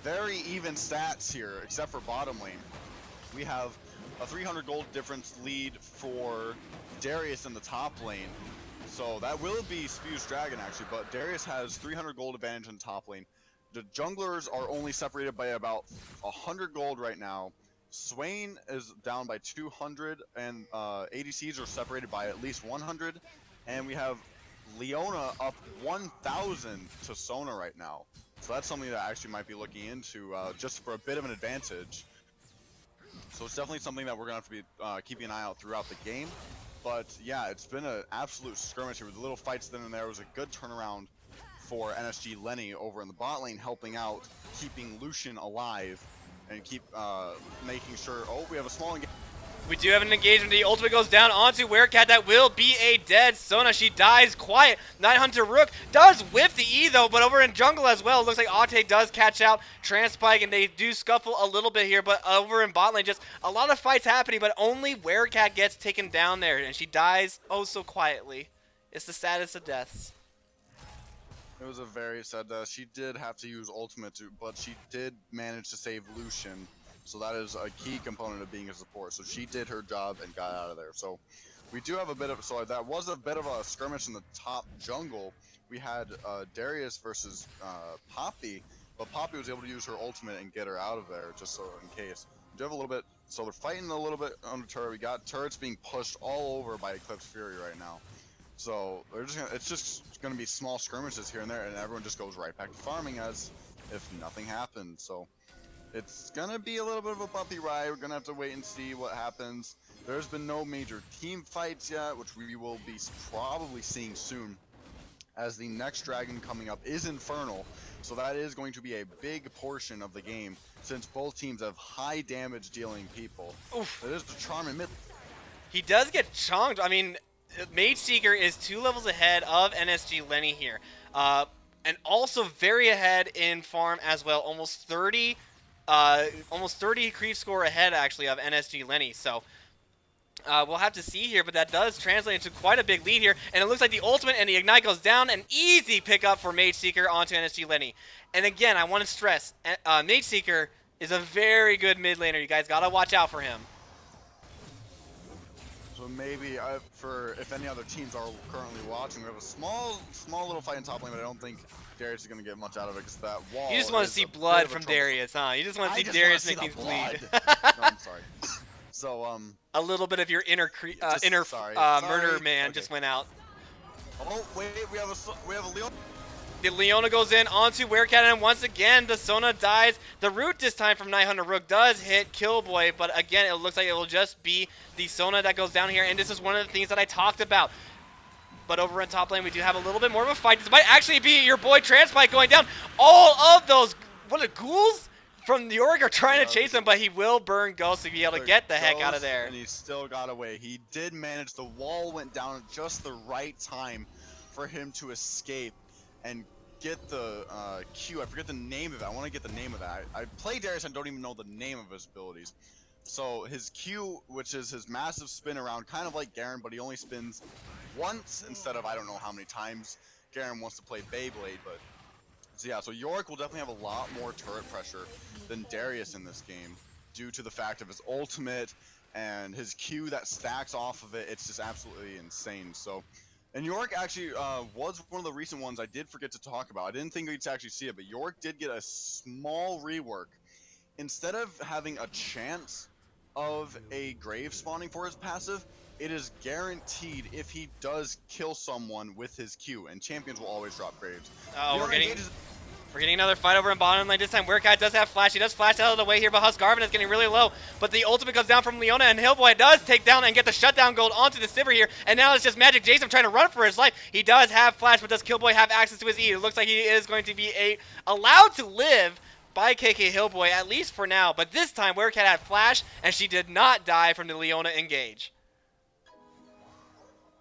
very even stats here, except for bottom lane. We have a 300 gold difference lead for Darius in the top lane. So that will be Spew's Dragon actually, but Darius has 300 gold advantage in top lane. The junglers are only separated by about 100 gold right now. Swain is down by 200, and ADCs are separated by at least 100. And we have Leona up 1,000 to Sona right now. So that's something that I actually might be looking into just for a bit of an advantage. So it's definitely something that we're going to have to be keeping an eye out throughout the game. But yeah, it's been an absolute skirmish here with little fights then and there. It was a good turnaround for NSG Lenny over in the bot lane, helping out, keeping Lucian alive, and keep making sure. Oh, we have a small engagement. We do have an engagement. The ultimate goes down onto Werecat. That will be a dead Sona. She dies quiet. Nighthunter Rook does whiff the E though, but over in jungle as well, it looks like Octade does catch out Transpike, and they do scuffle a little bit here, but over in bot lane, just a lot of fights happening, but only Werecat gets taken down there, and she dies oh so quietly. It's the saddest of deaths. It was a very sad death. She did have to use ultimate, but she did manage to save Lucian. So that is a key component of being a support. So she did her job and got out of there. So we do have a bit of, so that was a bit of a skirmish in the top jungle. We had Darius versus Poppy, but Poppy was able to use her ultimate and get her out of there, just so in case. We do have a little bit, so they're fighting a little bit on the turret. We got turrets being pushed all over by Eclipse Fury right now. So they're just it's just gonna be small skirmishes here and there, and everyone just goes right back to farming as if nothing happened. So it's gonna be a little bit of a bumpy ride. We're gonna have to wait and see what happens. There's been no major team fights yet, which we will be probably seeing soon, as the next dragon coming up is Infernal. So that is going to be a big portion of the game, since both teams have high damage dealing people. Oof. It is the charm in mid. He does get chonked. I mean, Mageseeker is 2 levels ahead of NSG Lenny here. And also very ahead in farm as well. Almost 30 creep score ahead actually of NSG Lenny. So We'll have to see here, but that does translate into quite a big lead here. And it looks like the ultimate and the Ignite goes down. An easy pickup for Mage Seeker onto NSG Lenny. And again, I want to stress, Mage Seeker is a very good mid laner. You guys got to watch out for him. So maybe for if any other teams are currently watching, we have a small little fight in top lane, but I don't think Darius is going to get much out of it because that wall. You just want to see blood from Darius, huh? You just want to see Darius make things bleed. No, I'm sorry. So a little bit of your inner sorry, murder man okay. just went out. Oh wait, we have a Leon. The Leona goes in onto Werecat, and once again, the Sona dies. The root this time from 900 Rook does hit Killboy, but again, it looks like it will just be the Sona that goes down here, and this is one of the things that I talked about. But over in top lane, we do have a little bit more of a fight. This might actually be your boy Transpike going down. All of those, ghouls from New York are trying to chase him, but he will burn Ghost to be able to get the heck out of there. And he still got away. He did manage. The wall went down at just the right time for him to escape and get the Q. I forget the name of it. I want to get the name of that. I play Darius and don't even know the name of his abilities. So his Q, which is his massive spin around, kind of like Garen, but he only spins once instead of I don't know how many times Garen wants to play Beyblade. But so yeah, so Yorick will definitely have a lot more turret pressure than Darius in this game due to the fact of his ultimate and his Q that stacks off of it. It's just absolutely insane. So. And Yorick actually was one of the recent ones I did forget to talk about. I didn't think we'd actually see it, but Yorick did get a small rework. Instead of having a chance of a grave spawning for his passive, it is guaranteed if he does kill someone with his Q, and champions will always drop graves. Oh, we're getting another fight over in bottom lane. This time, Werecat does have flash. He does flash out of the way here, but Husqvarna is getting really low. But the ultimate comes down from Leona, and Hillboy does take down and get the shutdown gold onto the Sivir here. And now it's just Magic Jason trying to run for his life. He does have flash, but does Killboy have access to his E? It looks like he is going to be allowed to live by KK Hillboy, at least for now. But this time, Werecat had flash, and she did not die from the Leona engage.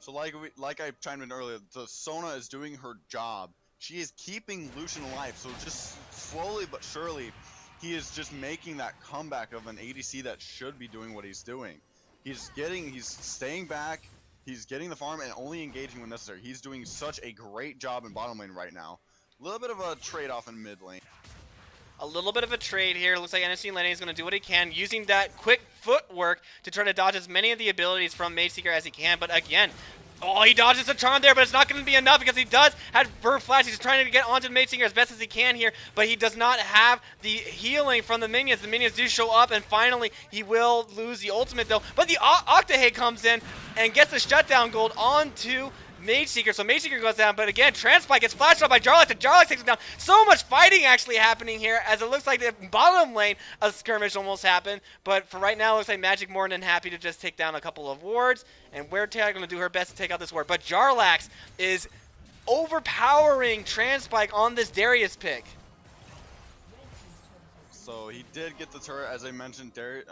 So like I chimed in earlier, the Sona is doing her job. She is keeping Lucian alive, so just slowly but surely, he is just making that comeback of an ADC that should be doing what he's doing. He's staying back, he's getting the farm and only engaging when necessary. He's doing such a great job in bottom lane right now. A little bit of a trade-off in mid lane. A little bit of a trade here. Looks like NSG Lenny is going to do what he can, using that quick footwork to try to dodge as many of the abilities from Mage Seeker as he can. But again, oh, he dodges the charm there, but it's not going to be enough because he does have Bird Flash. He's trying to get onto Mage Seeker as best as he can here, but he does not have the healing from the minions. The minions do show up, and finally he will lose the ultimate though. But the Octahate comes in and gets the shutdown gold onto Mage Seeker, so Mage Seeker goes down, but again, Transpike gets flashed out by Jarlax, and Jarlax takes him down. So much fighting actually happening here, as it looks like the bottom lane a skirmish almost happened, but for right now, it looks like Magic more than happy to just take down a couple of wards, and Werecat going to do her best to take out this ward, but Jarlax is overpowering Transpike on this Darius pick. So he did get the turret, as I mentioned. Darius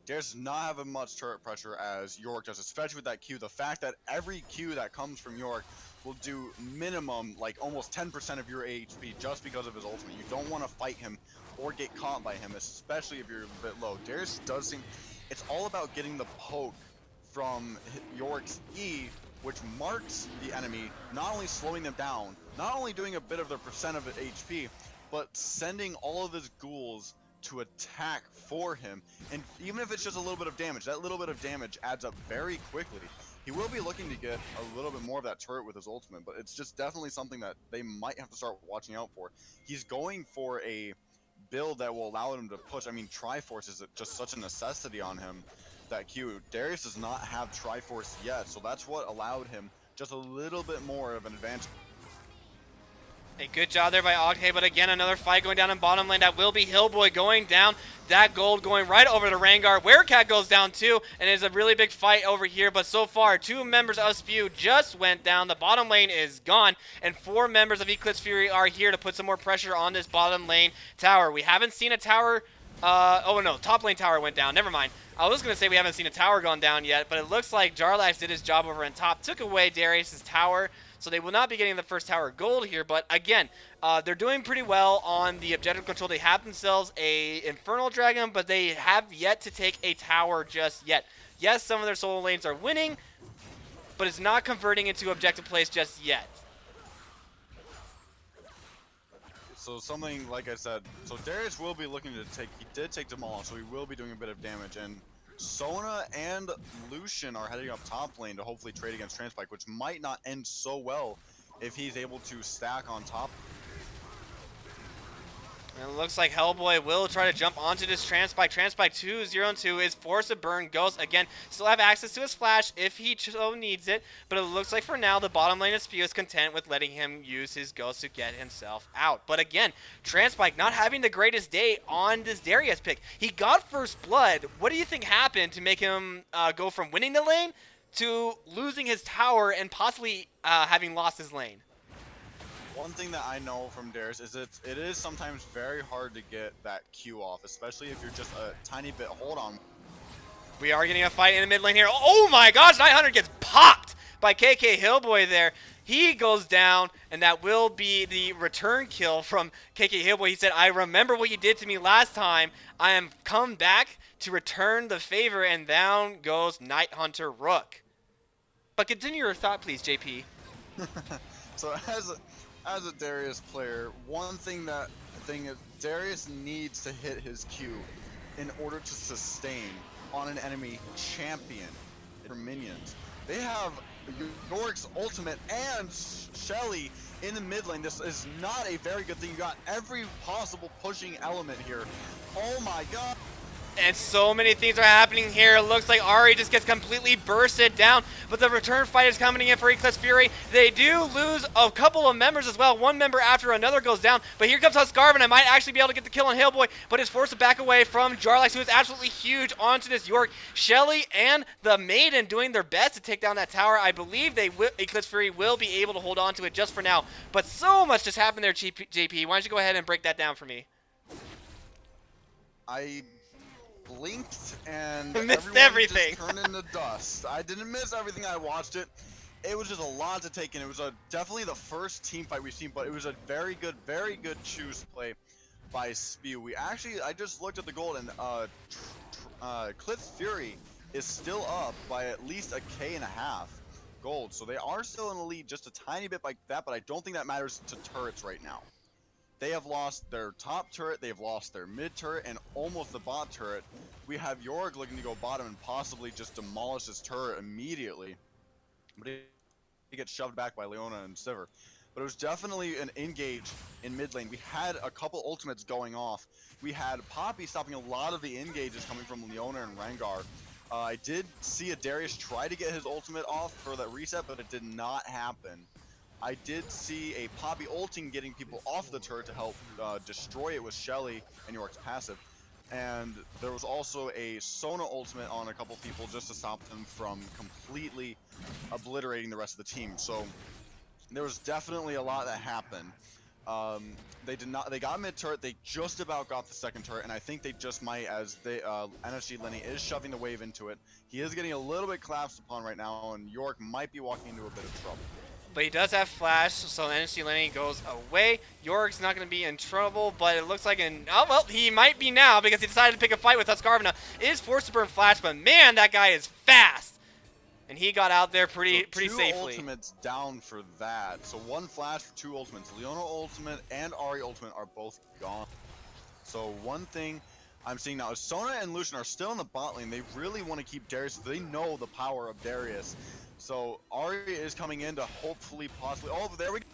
does not have as much turret pressure as Yorick does, especially with that Q. The fact that every Q that comes from Yorick will do minimum, like almost 10% of your HP just because of his ultimate. You don't want to fight him or get caught by him, especially if you're a bit low. Darius does seem, it's all about getting the poke from Yorick's E, which marks the enemy, not only slowing them down, not only doing a bit of their percent of HP, but sending all of his ghouls to attack for him. And even if it's just a little bit of damage, that little bit of damage adds up very quickly. He will be looking to get a little bit more of that turret with his ultimate, but it's just definitely something that they might have to start watching out for. He's going for a build that will allow him to push. I mean, Triforce is just such a necessity on him, that Q. Darius does not have Triforce yet, so that's what allowed him just a little bit more of an advantage. A good job there by Octahate, but again, another fight going down in bottom lane. That will be Hillboy going down. That gold going right over to Rengar. Werecat goes down too, and it's a really big fight over here. But so far, 2 members of Spew just went down. The bottom lane is gone, and 4 members of Eclipse Fury are here to put some more pressure on this bottom lane tower. We haven't seen a tower. Oh no, top lane tower went down. Never mind. I was going to say we haven't seen a tower gone down yet, but it looks like Jarlax did his job over on top, took away Darius' tower. so they will not be getting the first tower gold here. But again, they're doing pretty well on the objective control. They have themselves a Infernal Dragon, but they have yet to take a tower just yet. Yes, some of their solo lanes are winning, but it's not converting into objective plays just yet. So something, like I said, so Darius will be looking to take, he did take Demolish, so he will be doing a bit of damage, and Sona and Lucian are heading up top lane to hopefully trade against Transpike, which might not end so well if he's able to stack on top. And it looks like Hellboy will try to jump onto this Transpike. Transpike 2-0-2 is forced to burn. Ghost, again, still have access to his flash if he so needs it. But it looks like for now, the bottom lane of Spew is content with letting him use his Ghost to get himself out. But again, Transpike not having the greatest day on this Darius pick. He got first blood. What do you think happened to make him go from winning the lane to losing his tower and possibly having lost his lane? One thing that I know from Darius is it is sometimes very hard to get that Q off, especially if you're just a tiny bit hold on. We are getting a fight in the mid lane here. Oh my gosh, 900 gets popped by KK Hillboy there. He goes down, and that will be the return kill from KK Hillboy. He said, I remember what you did to me last time. I am come back to return the favor, and down goes Night Hunter Rook. But continue your thought, please, JP. So as a Darius player, one thing is Darius needs to hit his Q in order to sustain on an enemy champion for minions. They have Yorick's ultimate and Shelly in the mid lane. This is not a very good thing. You got every possible pushing element here. Oh my god. And so many things are happening here. It looks like Ahri just gets completely bursted down, but the return fight is coming in for Eclipse Fury. They do lose a couple of members as well. One member after another goes down, but here comes Huskarvan. I might actually be able to get the kill on Hillboy, but is forced to back away from Jarlaxle, who is absolutely huge onto this York. Shelly and the Maiden doing their best to take down that tower. I believe Eclipse Fury will be able to hold on to it just for now, but so much just happened there, JP. Why don't you go ahead and break that down for me? I blinked and missed everything. Just turned into dust. I didn't miss everything. I watched it. It was just a lot to take in. It was definitely the first team fight we've seen, but it was a very good choose play by Spew. I just looked at the gold, and Eclipse Fury is still up by at least 1.5 K gold, so they are still in the lead just a tiny bit like that, but I don't think that matters to turrets right now. They have lost their top turret, they've lost their mid turret, and almost the bot turret. We have Yorick looking to go bottom and possibly just demolish his turret immediately. But he gets shoved back by Leona and Sivir. But it was definitely an engage in mid lane. We had a couple ultimates going off. We had Poppy stopping a lot of the engages coming from Leona and Rengar. I did see a Darius try to get his ultimate off for that reset, but it did not happen. I did see a Poppy ulting getting people off the turret to help destroy it with Shelly and Yorick's passive. And there was also a Sona ultimate on a couple people just to stop them from completely obliterating the rest of the team. So there was definitely a lot that happened. They got mid turret, they just about got the second turret, and I think they just might, as they NSG Lenny is shoving the wave into it. He is getting a little bit collapsed upon right now, and Yorick might be walking into a bit of trouble. But he does have flash, so NSG Lenny goes away. Yorick's not going to be in trouble, but it looks like oh well, he might be now because he decided to pick a fight with Huskarvan. It is forced to burn flash, but man, that guy is fast. And he got out there pretty safely. Two ultimates down for that. So one flash for two ultimates. Leona ultimate and Ahri ultimate are both gone. So one thing I'm seeing now is Sona and Lucian are still in the bot lane. They really want to keep Darius. They know the power of Darius. So Ahri is coming in to hopefully, possibly. Oh, there we go.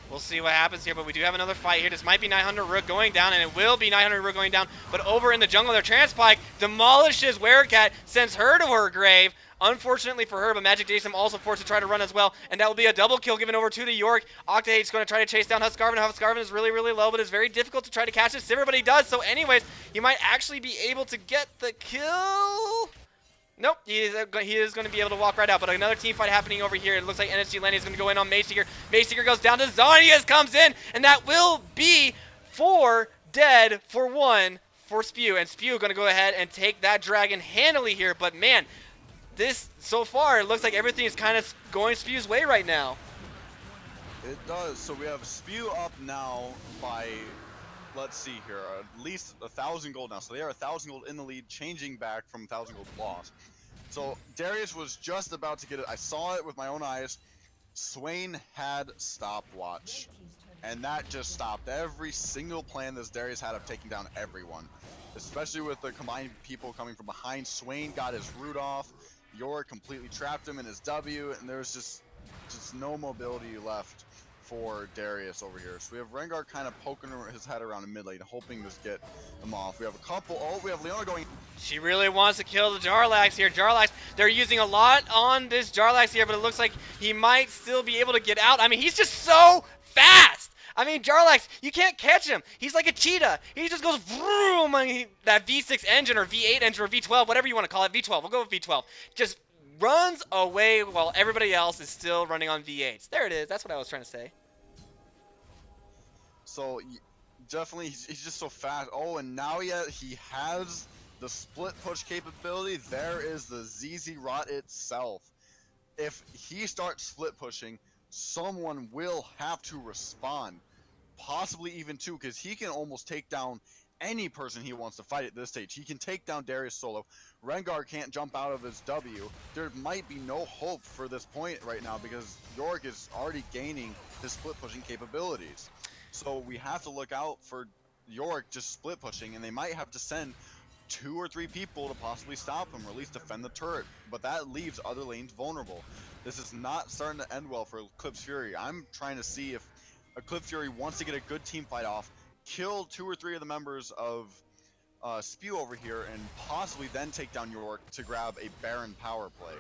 We'll see what happens here, but we do have another fight here. This might be 900 Rook going down, and it will be 900 Rook going down. But over in the jungle there, Transpike demolishes Werecat, sends her to her grave. Unfortunately for her, but Magic Jason also forced to try to run as well, and that will be a double kill given over to the Yorick. Octahate's going to try to chase down Huskarvan. Huskarvan is really low, but it's very difficult to try to catch this Sivir, but he does. So anyways, he might actually be able to get the kill. Nope, he is going to be able to walk right out. But another team fight happening over here. It looks like NSG Lenny is going to go in on Mageseeker. Mageseeker goes down to Zhonya's, comes in, and that will be 4 dead for 1 for Spew. And Spew going to go ahead and take that dragon handily here. But man, this, so far, it looks like everything is kind of going Spew's way right now. It does. So we have Spew up now by, let's see here, at least 1,000 gold now. So they are 1,000 gold in the lead, changing back from 1,000 gold lost. So Darius was just about to get it. I saw it with my own eyes. Swain had stopwatch, and that just stopped every single plan that Darius had of taking down everyone, especially with the combined people coming from behind. Swain got his root off. York completely trapped him in his W, and there's just no mobility left for Darius over here. So we have Rengar kind of poking his head around in mid lane, hoping to get him off. We have a couple. Oh, we have Leona going. She really wants to kill the Jarlax here. Jarlax, they're using a lot on this Jarlax here, but it looks like he might still be able to get out. I mean, he's just so fast. I mean, Jarlax, you can't catch him. He's like a cheetah. He just goes vroom. I mean, that V6 engine or V8 engine or V12, whatever you want to call it, V12. We'll go with V12. Just runs away while everybody else is still running on V8s. There it is. That's what I was trying to say. So definitely, he's just so fast. Oh, and now he has the split push capability. There is the ZZ Rot itself. If he starts split pushing, someone will have to respond. Possibly even two, because he can almost take down any person he wants to fight at this stage. He can take down Darius solo. Rengar can't jump out of his W. There might be no hope for this point right now because York is already gaining his split pushing capabilities. So we have to look out for York just split pushing, and they might have to send 2 or 3 people to possibly stop him or at least defend the turret. But that leaves other lanes vulnerable. This is not starting to end well for Eclipse Fury. I'm trying to see if Eclipse Fury wants to get a good team fight off, kill 2 or 3 of the members of Spew over here, and possibly then take down York to grab a Baron power play.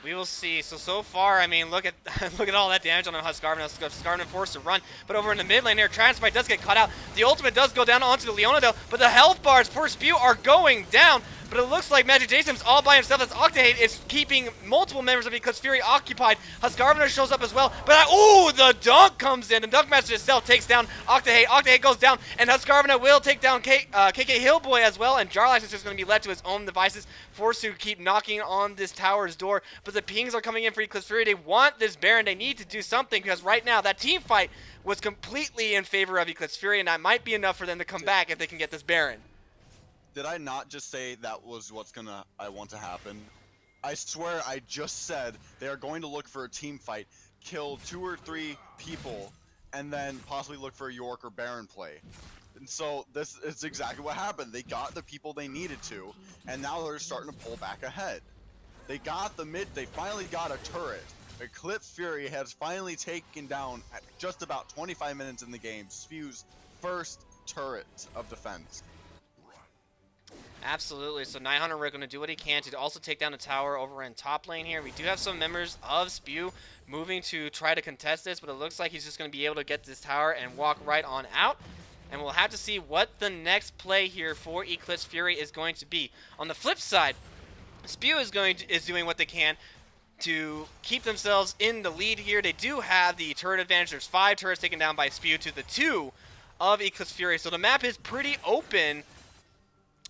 We will see. So far, I mean, look at look at all that damage on Huskarvin. Huskarvin forced to run, but over in the mid lane here, Transpike does get caught out. The ultimate does go down onto the Leona though, but the health bars for Spew are going down. But it looks like Magic Jason's all by himself. As Octahate is keeping multiple members of Eclipse Fury occupied. Huskarvin shows up as well. But ooh, the dunk comes in. The dunk master itself takes down Octahate. Octahate goes down, and Huskarvin will take down KK Hillboy as well. And Jarlax is just going to be led to his own devices, forced to keep knocking on this tower's door. But the pings are coming in for Eclipse Fury. They want this Baron. They need to do something because right now that team fight was completely in favor of Eclipse Fury, and that might be enough for them to come back if they can get this Baron. Did I not just say that was what's I want to happen? I swear I just said they are going to look for a team fight, kill 2 or 3 people, and then possibly look for a York or Baron play. And so this is exactly what happened. They got the people they needed to, and now they're starting to pull back ahead. They got the mid, they finally got a turret. Eclipse Fury has finally taken down, at just about 25 minutes in the game, Spew's first turret of defense. Absolutely. So 900 Rick going to do what he can to also take down the tower over in top lane here. We do have some members of Spew moving to try to contest this, but it looks like he's just going to be able to get this tower and walk right on out. And we'll have to see what the next play here for Eclipse Fury is going to be. On the flip side, Spew is doing what they can to keep themselves in the lead here. They do have the turret advantage. There's 5 turrets taken down by Spew to the 2 of Eclipse Fury. So the map is pretty open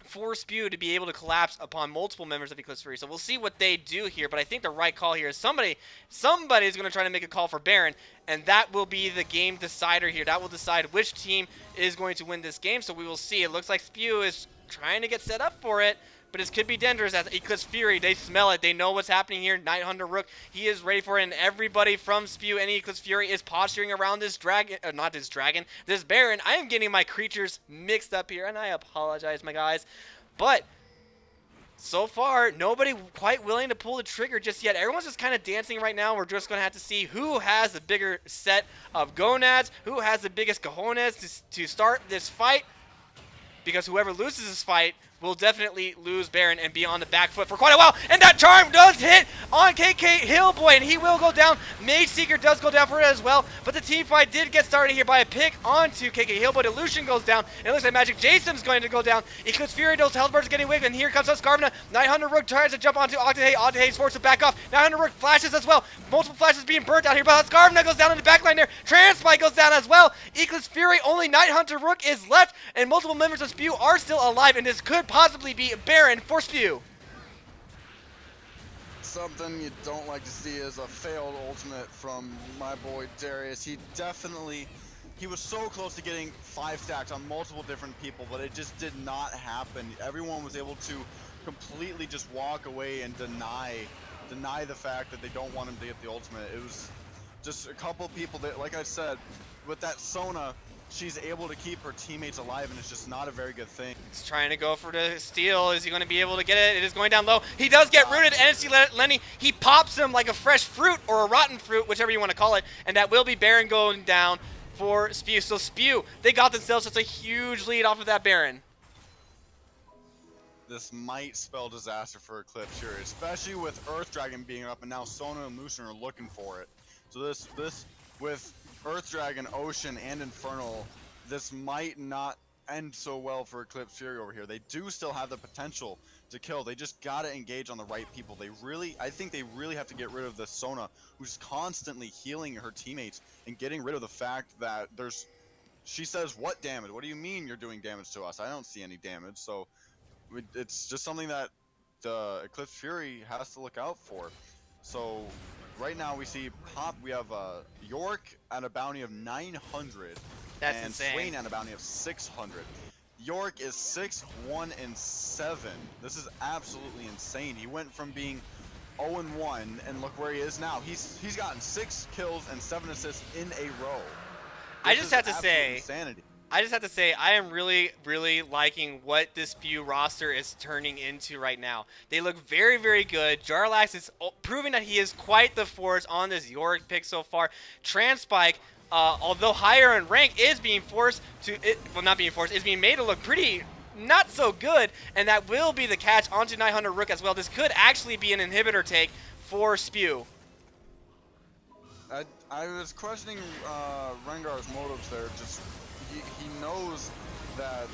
for Spew to be able to collapse upon multiple members of Eclipse Fury. So we'll see what they do here, but I think the right call here is somebody is going to try to make a call for Baron, and that will be the game decider here. That will decide which team is going to win this game, so we will see. It looks like Spew is trying to get set up for it, but it could be dangerous as Eclipse Fury, they smell it. They know what's happening here. Nighthunter Rook, he is ready for it, and everybody from Spew and Eclipse Fury is posturing around this dragon, this Baron. I am getting my creatures mixed up here, and I apologize, my guys. But so far, nobody quite willing to pull the trigger just yet. Everyone's just kind of dancing right now. We're just going to have to see who has the bigger set of gonads, who has the biggest cojones to start this fight. Because whoever loses this fight will definitely lose Baron and be on the back foot for quite a while. And that charm does hit on KK Hillboy, and he will go down. Mage Seeker does go down for it as well. But the team fight did get started here by a pick onto KK Hillboy. Illusion goes down. It looks like Magic Jason's going to go down. Eclipse Fury, those Hellbirds are getting wigged, and here comes Huskarvin. 900 Rook tries to jump onto Octahate. Octahate's forced to back off. 900 Rook flashes as well. Multiple flashes being burnt out here, but Huskarvin goes down in the backline there. Transpike goes down as well. Eclipse Fury, only Nighthunter Rook is left, and multiple members of Spew are still alive, and this could possibly be Baron for Spew. something you don't like to see is a failed ultimate from my boy Darius. He was so close to getting 5 stacks on multiple different people, but it just did not happen. Everyone was able to completely just walk away and deny the fact that they don't want him to get the ultimate. It was just a couple people that, like I said, with that Sona, she's able to keep her teammates alive, and it's just not a very good thing. He's trying to go for the steal. Is he going to be able to get it? It is going down low. He does get rooted. NSC Lenny, he pops him like a fresh fruit or a rotten fruit, whichever you want to call it, and that will be Baron going down for Spew. So Spew, they got themselves such a huge lead off of that Baron. This might spell disaster for Eclipse Fury, especially with Earth Dragon being up, and now Sona and Lucian are looking for it. So this with Earth Dragon, Ocean, and Infernal, this might not end so well for Eclipse Fury over here. They do still have the potential to kill. They just gotta engage on the right people. I think they really have to get rid of the Sona, who's constantly healing her teammates and getting rid of the fact that she says, what damage? What do you mean you're doing damage to us? I don't see any damage. So it's just something that the Eclipse Fury has to look out for. So right now we see we have York at a bounty of 900. That's and insane. Swain at a bounty of 600. York is 6-1-7. This is absolutely insane. He went from being 0-1, and look where he is now. He's gotten 6 kills and 7 assists in a row. I just have to say, insanity. I am really, really liking what this Spew roster is turning into right now. They look very, very good. Jarlaxle is proving that he is quite the force on this York pick so far. Transpike, although higher in rank, is being is being made to look pretty not so good, and that will be the catch onto 900 Rook as well. This could actually be an inhibitor take for Spew. I was questioning Rengar's motives there. Just he knows that.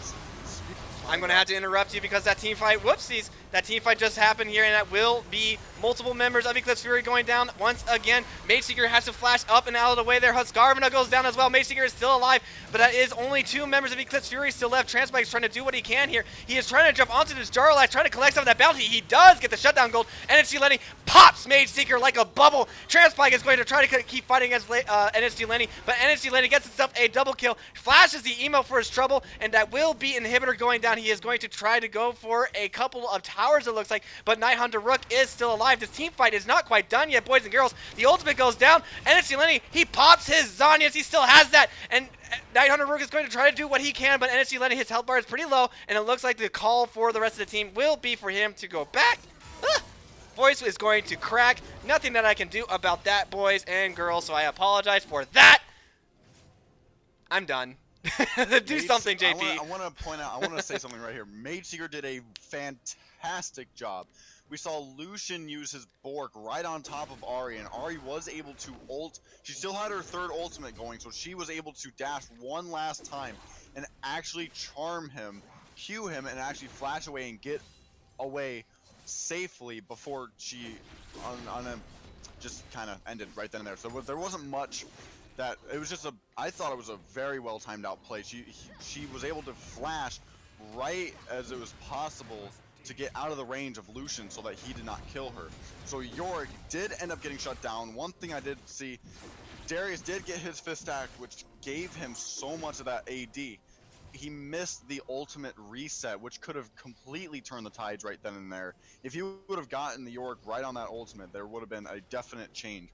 I'm going to have to interrupt you because that team fight, whoopsies, that team fight just happened here, and that will be multiple members of Eclipse Fury going down once again. Mageseeker has to flash up and out of the way there. Husqvarna goes down as well. Mageseeker is still alive, but that is only 2 members of Eclipse Fury still left. Transpike is trying to do what he can here. He is trying to jump onto this Jarlaxle, trying to collect some of that bounty. He does get the shutdown gold. NSG Lenny pops Mageseeker like a bubble. Transpike is going to try to keep fighting against NSG Lenny, but NSG Lenny gets himself a double kill, flashes the email for his trouble, and that will be inhibitor going down. He is going to try to go for a couple of towers, it looks like, but 900 Rook is still alive. This team fight is not quite done yet, boys and girls. The ultimate goes down. NSG Lenny, he pops his Zhonya's. He still has that, and 900 Rook is going to try to do what he can, but NSG Lenny, his health bar is pretty low, and it looks like the call for the rest of the team will be for him to go back. Voice is going to crack. Nothing that I can do about that, boys and girls, so I apologize for that. I'm done. Do something, JP. I want to point out, I want to say something right here. Mageseeker did a fantastic job. We saw Lucian use his Bork right on top of Ahri, and Ahri was able to ult. She still had her 3rd ultimate going, so she was able to dash one last time and actually charm him, Q him, and actually flash away and get away safely before she just kind of ended right then and there. So there wasn't much. That it was just I thought it was a very well timed out play. She was able to flash right as it was possible to get out of the range of Lucian so that he did not kill her. So Yorick did end up getting shut down. One thing I did see, Darius did get his 5th stack, which gave him so much of that AD. He missed the ultimate reset, which could have completely turned the tides right then and there. If he would have gotten the Yorick right on that ultimate, there would have been a definite change.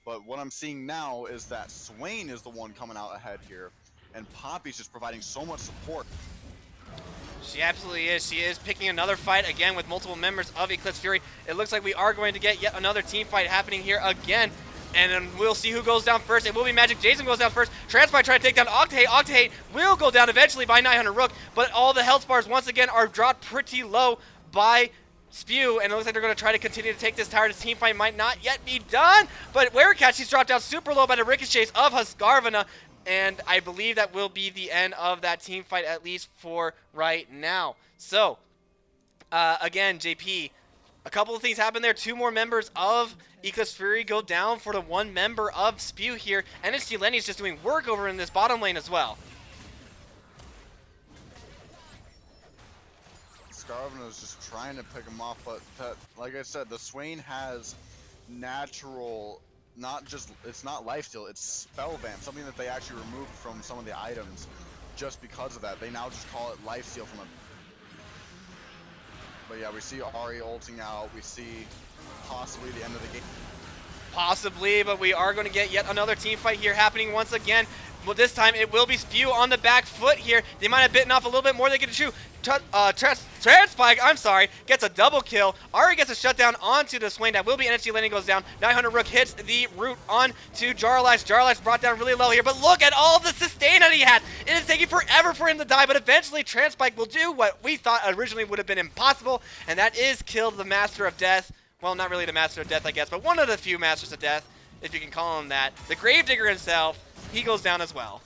But what I'm seeing now is that Swain is the one coming out ahead here, and Poppy's just providing so much support. She absolutely is. She is picking another fight again with multiple members of Eclipse Fury. It looks like we are going to get yet another team fight happening here again. And then we'll see who goes down first. It will be Magic Jason goes down first. Transpike trying to take down Octahate. Octahate will go down eventually by 900 Rook, but all the health bars once again are dropped pretty low by Spew, and it looks like they're going to try to continue to take this tower. This team fight might not yet be done, but Werecat, she's dropped down super low by the ricochets of Husqvarna, and I believe that will be the end of that team fight, at least for right now. So, again, JP, a couple of things happen there. 2 more members of Eclipse Fury go down for the 1 member of Spew here. NSG Lenny is just doing work over in this bottom lane as well. Scarvin is just trying to pick him off, but like I said, the Swain has natural, it's not lifesteal, it's spell vamp, something that they actually removed from some of the items just because of that. They now just call it lifesteal from a. But yeah, we see Ari ulting out. We see possibly the end of the game. Possibly, but we are going to get yet another team fight here happening once again. But this time it will be Spew on the back foot here. They might have bitten off a little bit more. They get to shoot. Transpike, I'm sorry, gets a double kill. Ari gets a shutdown onto the Swain. That will be NXT landing, goes down. 900 Rook hits the root onto Jarlax. Jarlax brought down really low here, but look at all the sustain that he has. It is taking forever for him to die, but eventually Transpike will do what we thought originally would have been impossible, and that is kill the Master of Death. Well, not really the Master of Death, I guess, but one of the few Masters of Death, if you can call him that. The Gravedigger himself, he goes down as well.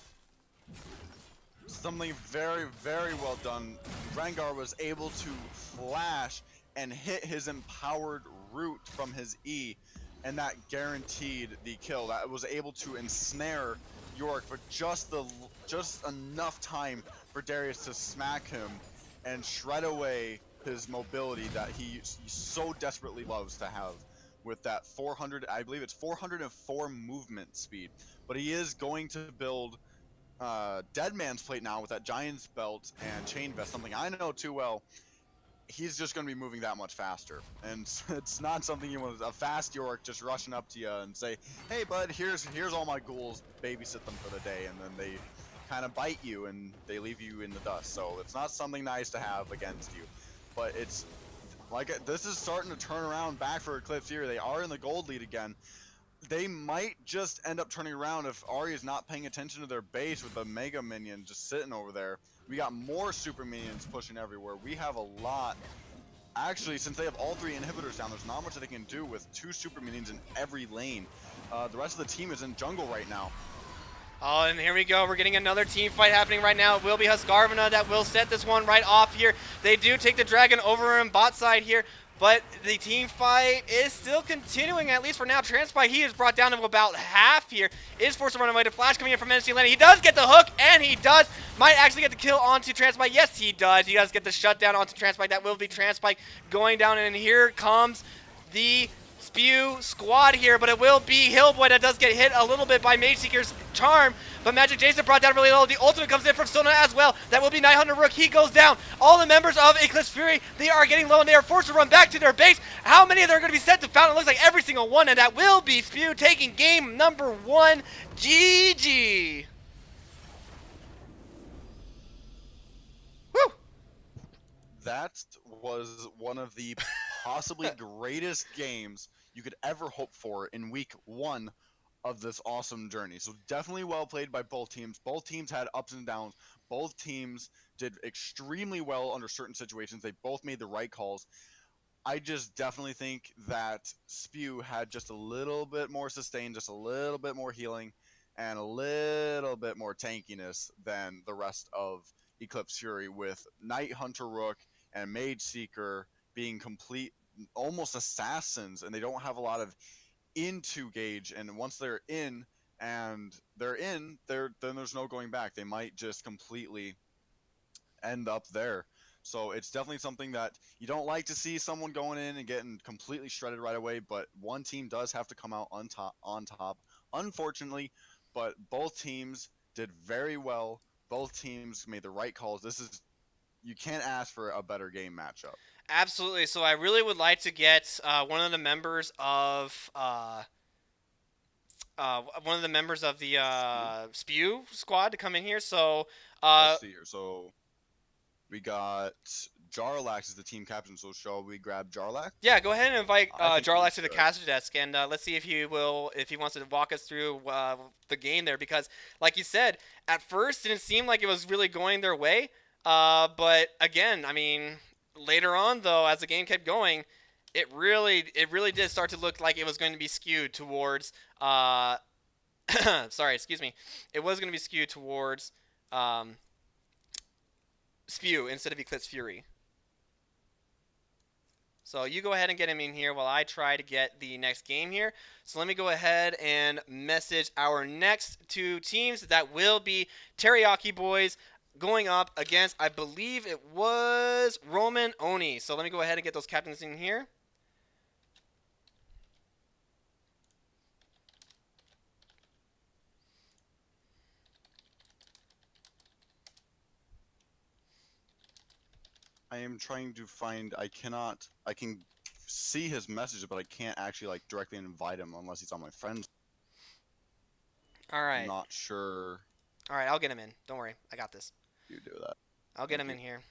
Something very, very well done. Rengar was able to flash and hit his empowered root from his E, and that guaranteed the kill. That was able to ensnare Yorick for just enough time for Darius to smack him and shred away his mobility that he so desperately loves to have with that 400, I believe it's 404 movement speed. But he is going to build Dead Man's Plate now with that Giant's Belt and Chain Vest, something I know too well. He's just going to be moving that much faster, and it's not something you want. A fast Yorick just rushing up to you and say, "Hey, bud, here's all my ghouls. Babysit them for the day," and then they kind of bite you and they leave you in the dust. So it's not something nice to have against you, but it's like this is starting to turn around back for Eclipse here. They are in the gold lead again. They might just end up turning around if Ari is not paying attention to their base with the Mega Minion just sitting over there. We got more Super Minions pushing everywhere. We have a lot. Actually, since they have all 3 inhibitors down, there's not much that they can do with 2 Super Minions in every lane. The rest of the team is in jungle right now. Oh, and here we go. We're getting another team fight happening right now. It will be Husqvarna that will set this one right off here. They do take the dragon over on bot side here, but the team fight is still continuing, at least for now. Transpike, he is brought down to about half here. Is forced to run away to Flash coming in from NXT landing. He does get the hook, and he does. Might actually get the kill onto Transpike. Yes, he does. He does get the shutdown onto Transpike. That will be Transpike going down, and here comes the Spew squad here, but it will be Hillboy that does get hit a little bit by Mage Seeker's charm, but Magic Jason brought down really low. The ultimate comes in from Sona as well. That will be 900 Rook. He goes down. All the members of Eclipse Fury, they are getting low, and they are forced to run back to their base. How many of them are going to be sent to Fountain? It looks like every single one, and that will be Spew taking game number 1. GG. Woo! That was one of the possibly greatest games you could ever hope for in week 1 of this awesome journey. So definitely well played by both teams. Both teams had ups and downs. Both teams did extremely well under certain situations. They both made the right calls. I just definitely think that Spew had just a little bit more sustain, just a little bit more healing, and a little bit more tankiness than the rest of Eclipse Fury, with Night Hunter Rook and Mage Seeker being complete almost assassins, and they don't have a lot of into gauge, and once they're in, then there's no going back. They might just completely end up there. So it's definitely something that you don't like to see, someone going in and getting completely shredded right away, but one team does have to come out on top, unfortunately. But both teams did very well. Both teams made the right calls. You can't ask for a better game matchup. Absolutely. So I really would like to get one of the members of the Spew squad to come in here. So let's see here. So we got Jarlax as the team captain. So shall we grab Jarlax? Yeah, go ahead and invite Jarlax to the good. caster desk, and let's see if he wants to walk us through the game there. Because, like you said, at first it didn't seem like it was really going their way. But again, I mean, later on though, as the game kept going, it really did start to look like it was going to be skewed towards sorry, excuse me. It was going to be skewed towards Spew instead of Eclipse Fury. So you go ahead and get him in here while I try to get the next game here. So let me go ahead and message our next 2 teams. That will be Teriyaki Boys going up against, I believe it was Roman Oni. So let me go ahead and get those captains in here. I am trying to find. I can see his message, but I can't actually like directly invite him unless he's on my friends. All right. I'm not sure All right, I'll get him in. Don't worry. I got this. you do that. I'll get him in here.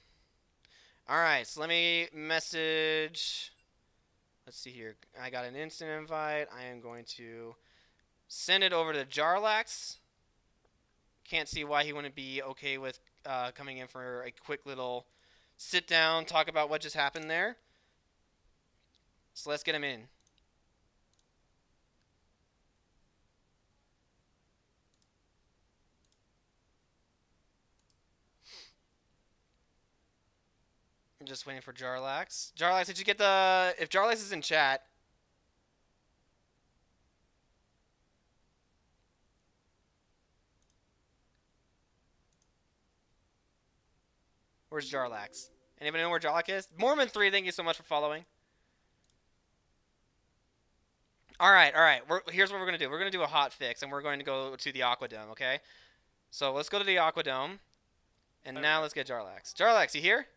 All right, so let me message. Let's see here. I got an instant invite. I am going to send it over to Jarlax. Can't see why he wouldn't be okay with coming in for a quick little sit down, talk about what just happened there. So let's get him in. I'm just waiting for Jarlax. Jarlax, did you get the... If Jarlax is in chat... Where's Jarlax? Anybody know where Jarlax is? Mormon3, thank you so much for following. All right. Here's what we're going to do. We're going to do a hot fix, and we're going to go to the Aquadome, okay? So let's go to the Aquadome, and now let's get Jarlax. Jarlax, you here?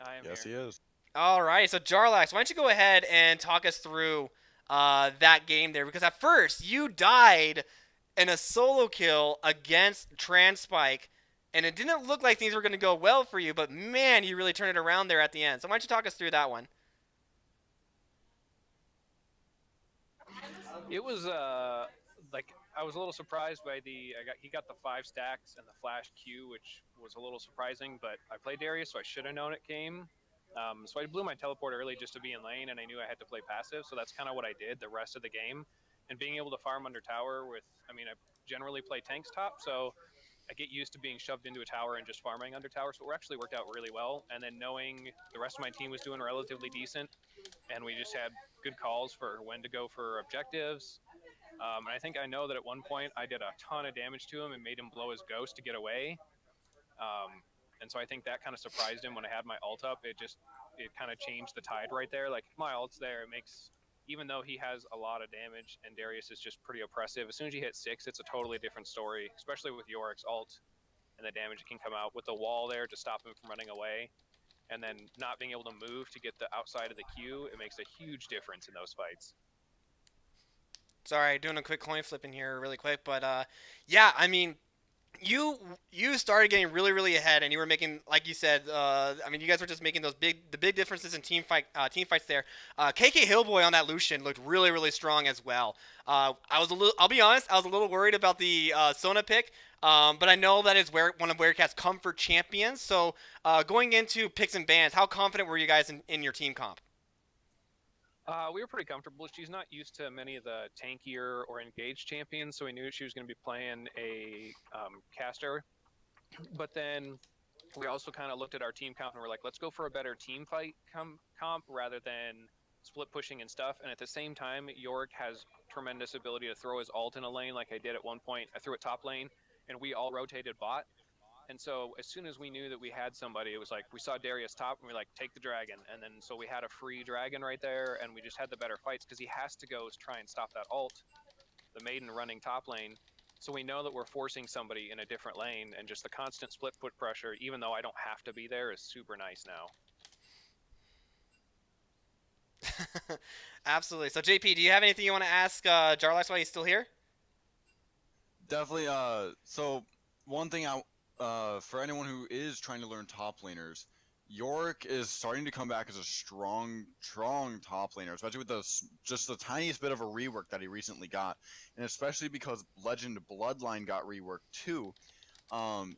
I am Yes, here. he is. All right, so Jarlax, why don't you go ahead and talk us through that game there? Because at first, you died in a solo kill against Transpike, and it didn't look like things were going to go well for you, but man, you really turned it around there at the end. So why don't you talk us through that one? It was like I was a little surprised by he got the 5 stacks and the flash Q, which was a little surprising, but I played Darius, so I should have known it came. So I blew my teleport early just to be in lane, and I knew I had to play passive, so that's kind of what I did the rest of the game. And being able to farm under tower I generally play tanks top, so I get used to being shoved into a tower and just farming under tower, so it actually worked out really well. And then knowing the rest of my team was doing relatively decent, and we just had good calls for when to go for objectives. And I think I know that at one point I did a ton of damage to him and made him blow his ghost to get away. And so I think that kind of surprised him when I had my ult up. It kind of changed the tide right there. Like, my ult's there, it makes, even though he has a lot of damage and Darius is just pretty oppressive, as soon as you hit 6, it's a totally different story, especially with Yorick's ult and the damage that can come out with the wall there to stop him from running away. And then not being able to move to get the outside of the queue, it makes a huge difference in those fights. Sorry, doing a quick coin flip in here really quick, but yeah, I mean, you started getting really ahead, and you were making, like you said, you guys were just making the big differences in team fights there. KK Hillboy on that Lucian looked really strong as well. I'll be honest, I was a little worried about the Sona pick, but I know that is one of Werecasts' comfort champions. So going into picks and bans, how confident were you guys in your team comp? We were pretty comfortable. She's not used to many of the tankier or engaged champions, so we knew she was going to be playing a caster. But then we also kind of looked at our team comp and we're like, let's go for a better team fight comp rather than split pushing and stuff. And at the same time, Yorick has tremendous ability to throw his ult in a lane like I did at one point. I threw it top lane, and we all rotated bot. And so as soon as we knew that we had somebody, it was like we saw Darius top and we were like, take the dragon. And then so we had a free dragon right there, and we just had the better fights because he has to go try and stop that ult, the Maiden running top lane. So we know that we're forcing somebody in a different lane, and just the constant split put pressure, even though I don't have to be there, is super nice now. Absolutely. So JP, do you have anything you want to ask Jarlax while he's still here? Definitely. So one thing for anyone who is trying to learn top laners, Yorick is starting to come back as a strong top laner, especially with just the tiniest bit of a rework that he recently got, and especially because Legend Bloodline got reworked too.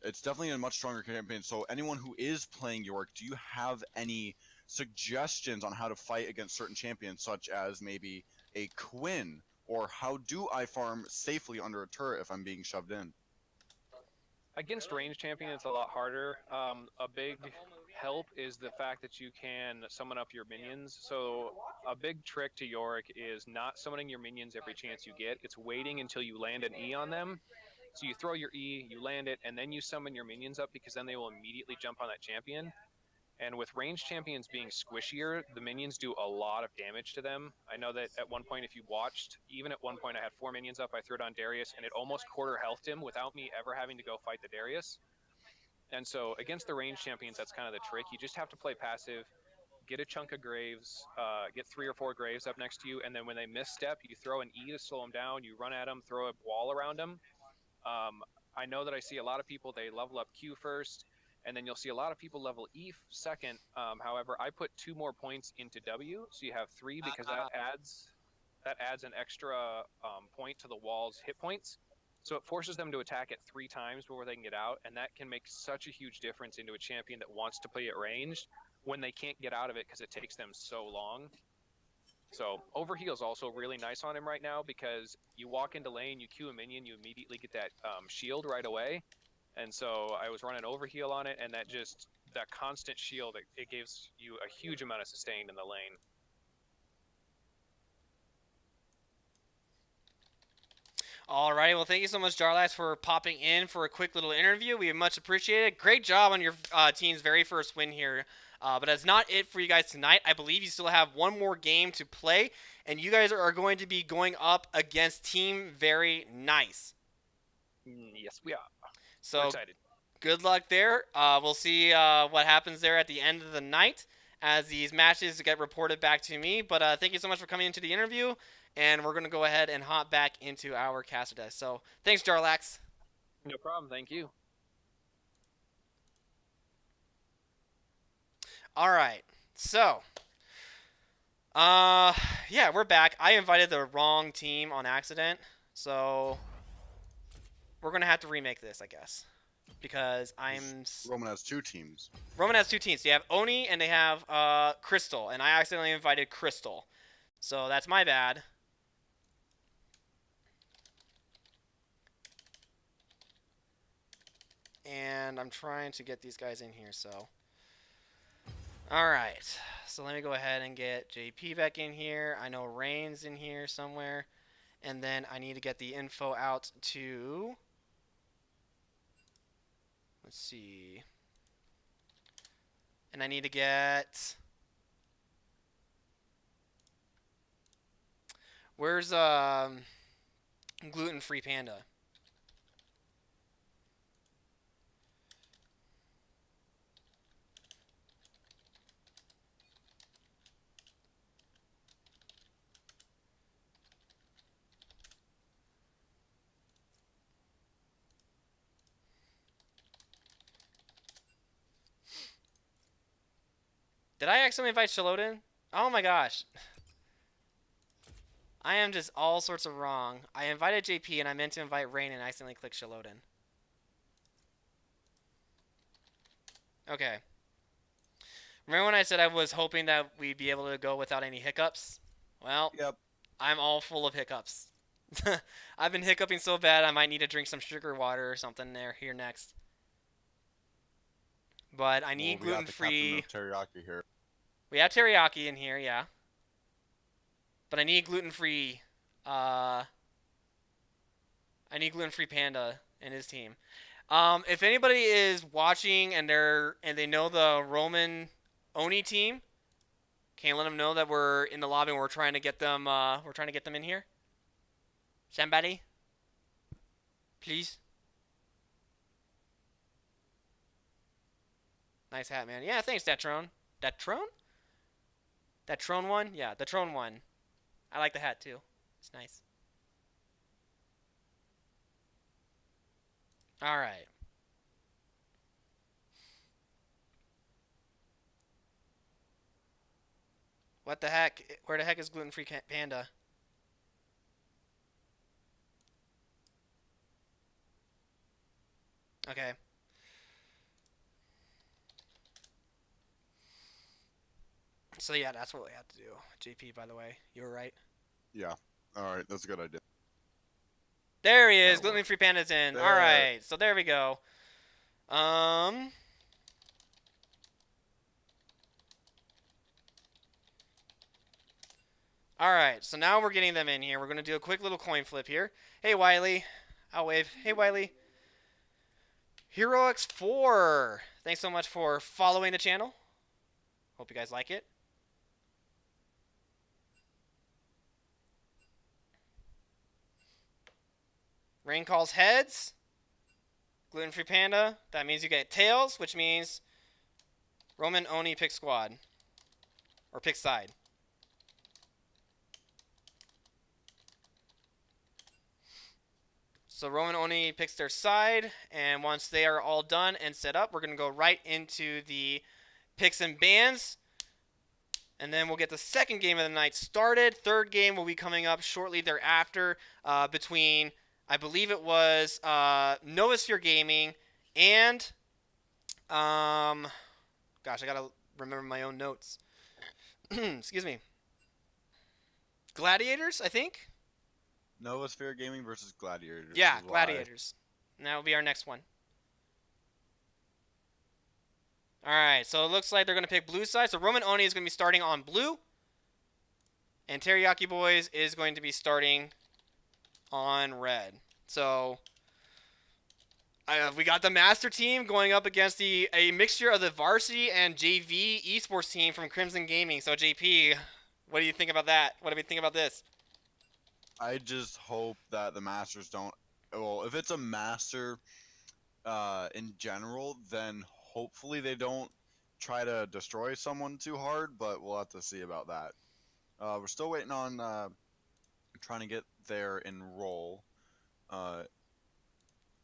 It's definitely a much stronger campaign. So anyone who is playing Yorick, do you have any suggestions on how to fight against certain champions, such as maybe a Quinn, or how do I farm safely under a turret if I'm being shoved in? Against ranged champion, it's a lot harder. A big help is the fact that you can summon up your minions. So a big trick to Yorick is not summoning your minions every chance you get. It's waiting until you land an E on them So you throw your E, you land it, and then you summon your minions up because then they will immediately jump on that champion. And with ranged champions being squishier, the minions do a lot of damage to them. I know that at one point, if you watched, even at one point I had 4 minions up, I threw it on Darius, and it almost quarter healthed him without me ever having to go fight the Darius. And so against the ranged champions, that's kind of the trick. You just have to play passive, get a chunk of Graves, get 3 or 4 Graves up next to you, and then when they misstep, you throw an E to slow them down, you run at them, throw a wall around them. I know that I see a lot of people, they level up Q first, and then you'll see a lot of people level E second. However, I put 2 more points into W, so you have 3 because that adds an extra point to the wall's hit points. So it forces them to attack it 3 times before they can get out, and that can make such a huge difference into a champion that wants to play at ranged when they can't get out of it because it takes them so long. So overheal is also really nice on him right now because you walk into lane, you Q a minion, you immediately get that shield right away. And so I was running overheal on it, and that constant shield, it gives you a huge amount of sustain in the lane. All right, well, thank you so much, Jarlax, for popping in for a quick little interview. We much appreciate it. Great job on your team's very first win here. But that's not it for you guys tonight. I believe you still have one more game to play, and you guys are going to be going up against Team Very Nice. Yes, we are. So we're excited. Good luck there. We'll see what happens there at the end of the night as these matches get reported back to me. But thank you so much for coming into the interview, and we're going to go ahead and hop back into our caster desk. So thanks, Jarlax. No problem. Thank you. All right, so, yeah, we're back. I invited the wrong team on accident, so we're going to have to remake this, I guess, because Roman has 2 teams. Roman has 2 teams. They have Oni and they have Crystal, and I accidentally invited Crystal, so that's my bad. And I'm trying to get these guys in here, so... Alright, so let me go ahead and get JP back in here. I know Rain's in here somewhere. And then I need to get the info out to... Let's see. And I need to get... Where's Gluten-Free Panda? Did I accidentally invite Shalodin? Oh my gosh. I am just all sorts of wrong. I invited JP and I meant to invite Rain and I accidentally clicked Shalodin. Okay. Remember when I said I was hoping that we'd be able to go without any hiccups? Well, Yep. I'm all full of hiccups. I've been hiccuping so bad I might need to drink some sugar water or something here next. But I need gluten-free. Teriyaki here. We have teriyaki in here, yeah. But I need gluten-free. I need gluten-free Panda and his team. If anybody is watching and they know the Roman Oni team, can you let them know that we're in the lobby and we're trying to get them? We're trying to get them in here. Somebody, please. Nice hat, man. Yeah, thanks, Detrone. Detrone? Detrone one? Yeah, Detrone one. I like the hat, too. It's nice. Alright. What the heck? Where the heck is Gluten-Free Panda? Okay. So yeah, that's what we have to do. JP, by the way, you were right. Yeah. All right, that's a good idea. There he is. Gluten-Free Panda's in. There. All right, so there we go. All right, so now we're getting them in here. We're gonna do a quick little coin flip here. Hey Wiley, I'll wave. Hey, Wiley. Heroics 4. Thanks so much for following the channel. Hope you guys like it. Rain calls heads. Gluten-free Panda. That means you get tails, which means Roman Oni pick squad. Or pick side. So Roman Oni picks their side, and once they are all done and set up, we're going to go right into the picks and bans. And then we'll get the second game of the night started. Third game will be coming up shortly thereafter between, I believe it was Novasphere Gaming and, gosh, I got to remember my own notes. Excuse me. Gladiators, I think? Novasphere Gaming versus Gladiators. Yeah, is live. Gladiators. And that will be our next one. Alright, so it looks like they're going to pick blue side. So Roman Oni is going to be starting on blue. And Teriyaki Boys is going to be starting on red. So we got the master team going up against a mixture of the varsity and JV esports team from Crimson Gaming. So JP, what do you think about that? What do we think about this? I just hope that the masters don't. Well, if it's a master in general, then hopefully they don't try to destroy someone too hard. But we'll have to see about that. We're still waiting on trying to get their enroll. We're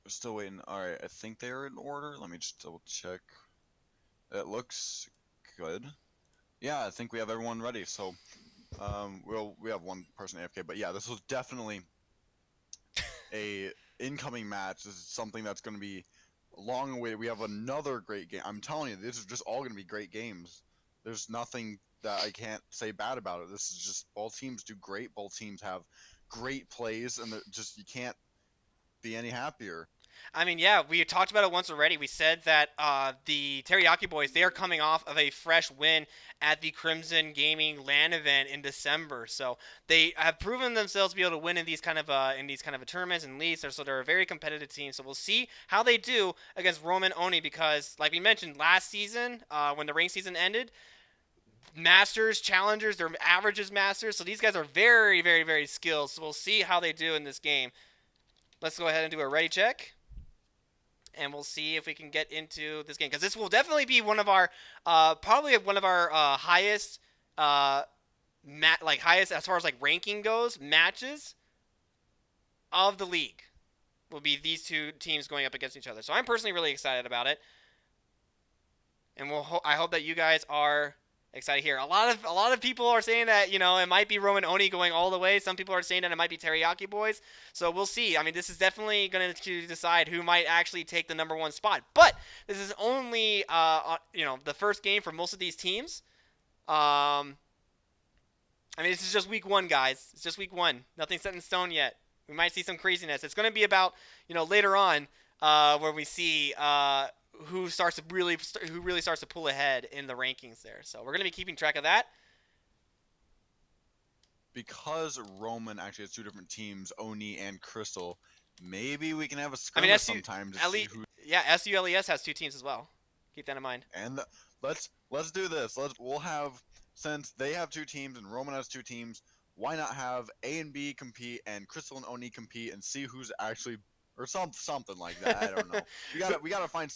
still waiting. All right, I think they're in order. Let me just double check. It looks good. Yeah, I think we have everyone ready. So. We have one person AFK, but yeah, this was definitely a incoming match. This is something that's going to be long awaited. We have another great game. I'm telling you, this is just all going to be great games. There's nothing that I can't say bad about it. This is just both teams do great. Both teams have great plays, and just you can't be any happier. I mean, yeah, we talked about it once already. We said that the Teriyaki Boys, they are coming off of a fresh win at the Crimson Gaming LAN event in December. So they have proven themselves to be able to win in these kind of tournaments and leagues. So they're a very competitive team. So we'll see how they do against Roman Oni because, like we mentioned last season, when the rank season ended, Masters, Challengers, their averages Masters. So these guys are very, very, very skilled. So we'll see how they do in this game. Let's go ahead and do a ready check. And we'll see if we can get into this game because this will definitely be one of our, probably one of our highest, highest as far as like ranking goes, matches of the league. Will be these two teams going up against each other. So I'm personally really excited about it, and I hope that you guys are excited here. A lot of people are saying that, you know, it might be Roman Oni going all the way. Some people are saying that it might be Teriyaki Boys. So we'll see. I mean, this is definitely going to decide who might actually take the #1 spot. But this is only, the first game for most of these teams. I mean, this is just week 1, guys. It's just week 1. Nothing's set in stone yet. We might see some craziness. It's going to be about, later on where we see who really starts to pull ahead in the rankings there. So we're going to be keeping track of that. Because Roman actually has 2 different teams, Oni and Crystal, maybe we can have a scrimmage sometime to see who. Yeah, SULES has 2 teams as well. Keep that in mind. And let's do this. We'll have, since they have 2 teams and Roman has 2 teams, why not have A and B compete and Crystal and Oni compete and see who's actually, or something like that. I don't know. We gotta find.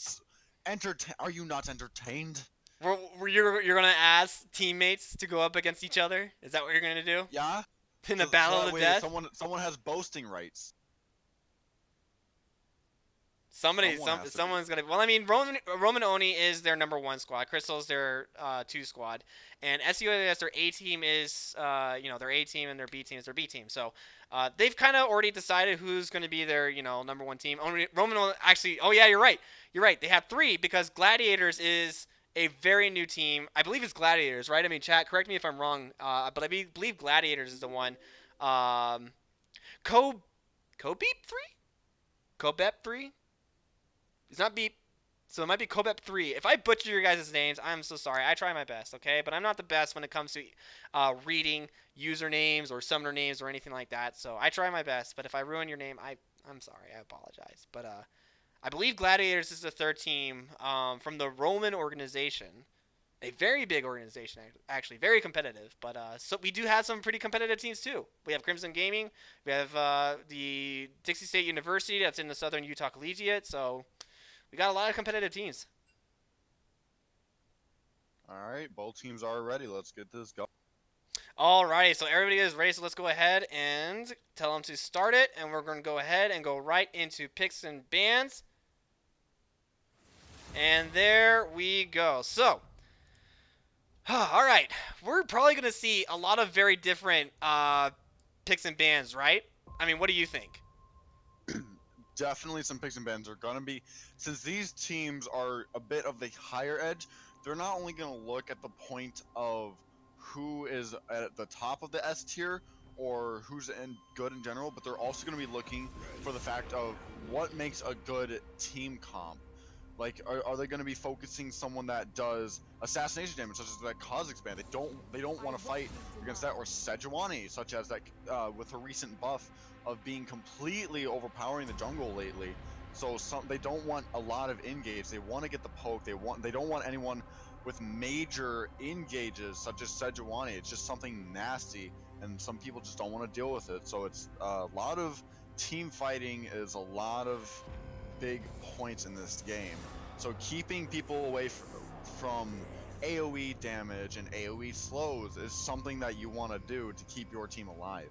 Are you not entertained? You're gonna ask teammates to go up against each other? Is that what you're gonna do? Yeah. In the battle of the death? Someone has boasting rights. Someone's gonna. Well, I mean, Roman Oni is their #1 squad. Crystal's their 2 squad, and SULES their A team is their A team, and their B team is their B team. So they've kind of already decided who's going to be their #1 team. Roman actually. Oh yeah, you're right. You're right. They have 3 because Gladiators is a very new team. I believe it's Gladiators, right? I mean, chat, correct me if I'm wrong, but I believe Gladiators is the one. Kobep 3. It's not Beep. So it might be Kobep 3. If I butcher your guys' names, I'm so sorry. I try my best, okay? But I'm not the best when it comes to reading usernames or summoner names or anything like that. So I try my best. But if I ruin your name, I'm sorry, I apologize. But I believe Gladiators is the third team from the Roman organization. A very big organization, actually, very competitive. But so we do have some pretty competitive teams too. We have Crimson Gaming, we have the Dixie State University that's in the Southern Utah Collegiate. So we got a lot of competitive teams. All right, both teams are ready. Let's get this going. Alrighty, so everybody is ready, so let's go ahead and tell them to start it, and we're going to go ahead and go right into picks and bans. And there we go. So, alright, we're probably going to see a lot of very different picks and bans, right? I mean, what do you think? Definitely some picks and bans are going to be, since these teams are a bit of the higher edge, they're not only going to look at the point of who is at the top of the S tier or who's good in general, but they're also going to be looking for the fact of what makes a good team comp. Like, are they going to be focusing someone that does assassination damage, such as that Kha'Zix band? They don't want to fight against that, or Sejuani, such as that with her recent buff of being completely overpowering the jungle lately. So they don't want a lot of engage. They want to get the poke. They don't want anyone with major engages such as Sejuani. It's just something nasty, and some people just don't want to deal with it. So it's a lot of team fighting is a lot of big points in this game. So keeping people away from AoE damage and AoE slows is something that you want to do to keep your team alive.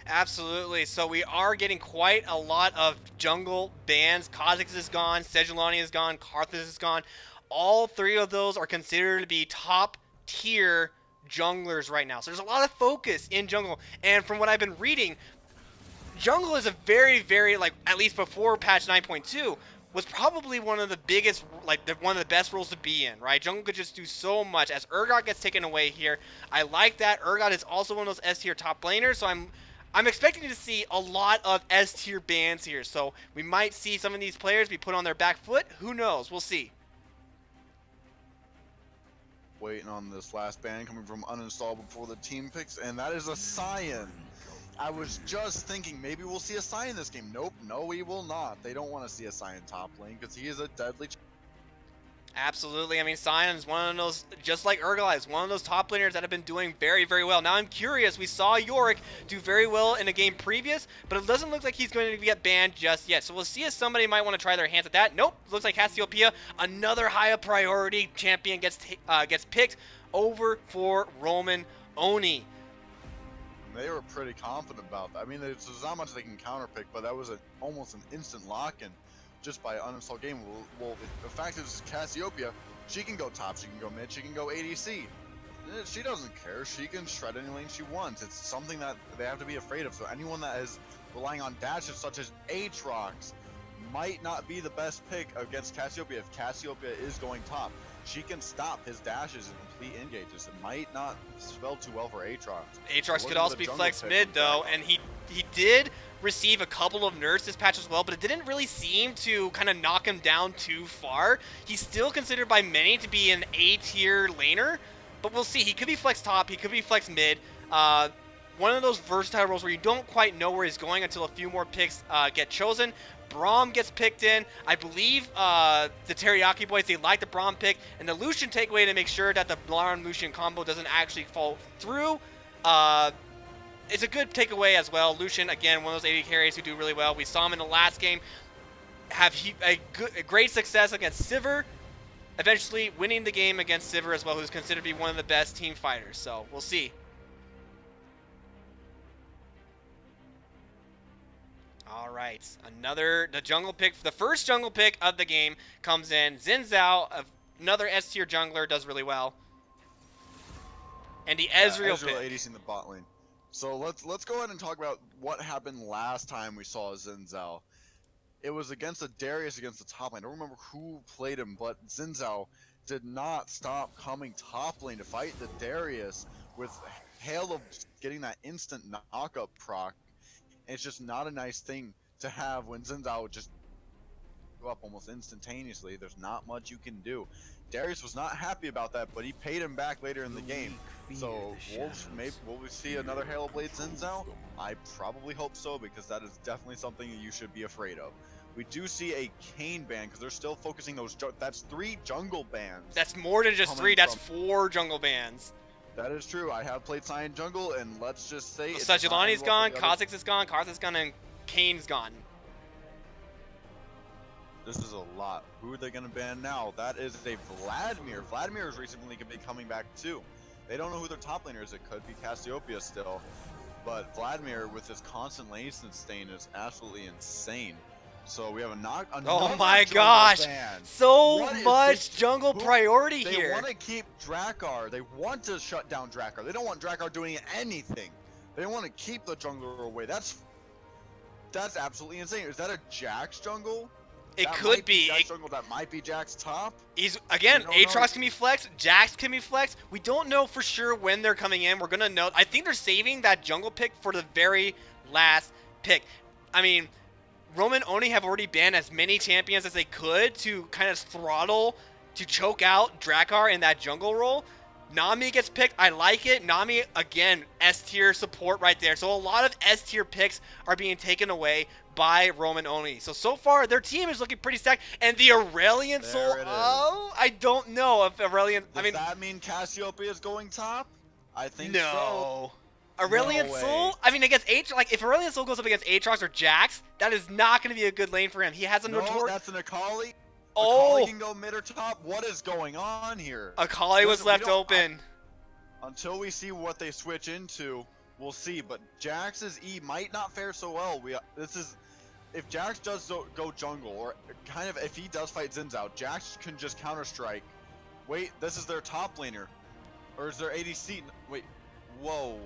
Absolutely. So we are getting quite a lot of jungle bans. Kha'Zix is gone, Sejuani is gone, Karthus is gone. All three of those are considered to be top tier junglers right now. So there's a lot of focus in jungle. And from what I've been reading, jungle is a very, very, like, at least before patch 9.2, was probably one of the biggest, like, one of the best roles to be in, right? Jungle could just do so much. As Urgot gets taken away here, I like that. Urgot is also one of those S tier top laners, so I'm expecting to see a lot of S tier bans here. So we might see some of these players be put on their back foot. Who knows? We'll see. Waiting on this last ban coming from uninstall before the team picks, and that is a Sion. I was just thinking maybe we'll see a Sion this game. Nope, no, we will not. They don't want to see a Sion top lane because he is a deadly. Absolutely. I mean, Sion is one of those, just like Urgot, is one of those top laners that have been doing very, very well. Now, I'm curious. We saw Yorick do very well in a game previous, but it doesn't look like he's going to get banned just yet. So we'll see if somebody might want to try their hands at that. Nope. Looks like Cassiopeia, another high priority champion, gets picked over for Roman Oni. They were pretty confident about that. I mean, there's not much they can counterpick, but that was almost an instant lock-in just by uninstall game. Well, the fact is Cassiopeia, she can go top, she can go mid, she can go ADC. She doesn't care. She can shred any lane she wants. It's something that they have to be afraid of. So anyone that is relying on dashes such as Aatrox might not be the best pick against Cassiopeia. If Cassiopeia is going top, she can stop his dashes and complete engages. It might not spell too well for Aatrox. Aatrox could also be flex mid though, and he did receive a couple of nerfs this patch as well, but it didn't really seem to kind of knock him down too far. He's still considered by many to be an A tier laner, but we'll see. He could be flex top, he could be flex mid. One of those versatile roles where you don't quite know where he's going until a few more picks get chosen. Braum gets picked in. I believe the Teriyaki boys, they like the Braum pick, and the Lucian takeaway to make sure that the Blarn-Lucian combo doesn't actually fall through. It's a good takeaway as well. Lucian, again, one of those AD carries who do really well. We saw him in the last game have a great success against Sivir, eventually winning the game against Sivir as well, who's considered to be one of the best team fighters. So we'll see. All right, the jungle pick, the first jungle pick of the game comes in. Xin Zhao, another S tier jungler, does really well. And the Ezreal pick. ADC in the bot lane. So let's go ahead and talk about what happened last time we saw Xin Zhao. It was against a Darius against the top lane. I don't remember who played him, but Xin Zhao did not stop coming top lane to fight the Darius with Hail of getting that instant knockup proc. And it's just not a nice thing to have when Xin Zhao just up almost instantaneously. There's not much you can do. Darius was not happy about that, but he paid him back later in the game. So will we see another Halo Blade Zinzao? I probably hope so, because that is definitely something that you should be afraid of. We do see a Kayn ban, because they're still focusing those. That's 3 jungle bans. That's more than just coming 3. That's from- 4 jungle bans. That is true. I have played Cyan jungle, and let's just say Sajilani's gone, Kha'Zix is gone, Karthus is gone, and Kayn's gone. This is a lot. Who are they going to ban now? That is a Vladimir. Vladimir is recently going to be coming back too. They don't know who their top laner is. It could be Cassiopeia still. But Vladimir, with his constant lane sustain, is absolutely insane. So we have another Oh my jungle gosh! ban. So What is much this? jungle Who- priority They here. want to keep Drakkar. They want to shut down Drakkar. They don't want Drakkar doing anything. They want to keep the jungler away. That's absolutely insane. Is that a Jax jungle? It That could might be. Jax jungle. That might be Jax top. He's again. We don't know. Aatrox can be flexed. Jax can be flexed. We don't know for sure when they're coming in. We're gonna know. I think they're saving that jungle pick for the very last pick. I mean, Roman Oni have already banned as many champions as they could to kind of throttle, to choke out Drakkar in that jungle role. Nami gets picked. I like it. Nami, again, S-tier support right there. So a lot of S-tier picks are being taken away by Roman Oni. So far, their team is looking pretty stacked. And the Aurelion Soul, There it is. oh, I don't know if Aurelion, Does that mean Cassiopeia is going top? I think so. no. Aurelion No way. Soul, I mean, against Aatrox, like, if Aurelion Soul goes up against Aatrox or Jax, that is not going to be a good lane for him. He has a No, notorious... that's an Akali. Oh, Akali can go mid or top. What is going on here? Akali was Listen, we left don't- open. Until we see what they switch into, we'll see. But Jax's E might not fare so well. If Jax does go jungle, or kind of if he does fight Zinzao, Jax can just counter strike. Wait, this is their top laner, or is their ADC? Wait, whoa.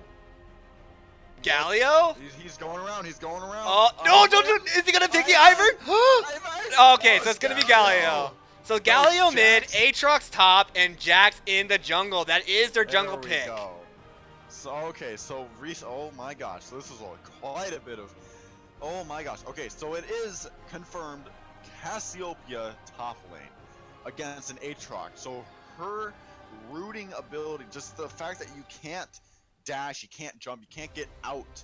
Galio? He's going around. He's going around. Oh, no, don't, is he going to pick the Ivern? Okay, so it's going to be Galio. So Galio mid, Aatrox top, and Jax in the jungle. That is their jungle There we pick. go. So okay, so oh my gosh, so this is quite a bit of. Oh my gosh. Okay, so it is confirmed Cassiopeia top lane against an Aatrox. So her rooting ability, just the fact that you can't dash, you can't jump, you can't get out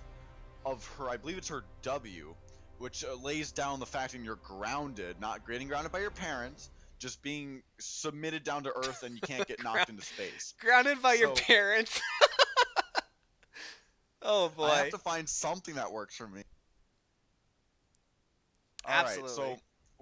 of her, I believe it's her W, which lays down the fact that you're grounded, not getting grounded by your parents, just being submitted down to earth and you can't get knocked into space. Grounded by your So- parents. Oh boy. I have to find something that works for me. Alright, Absolutely. so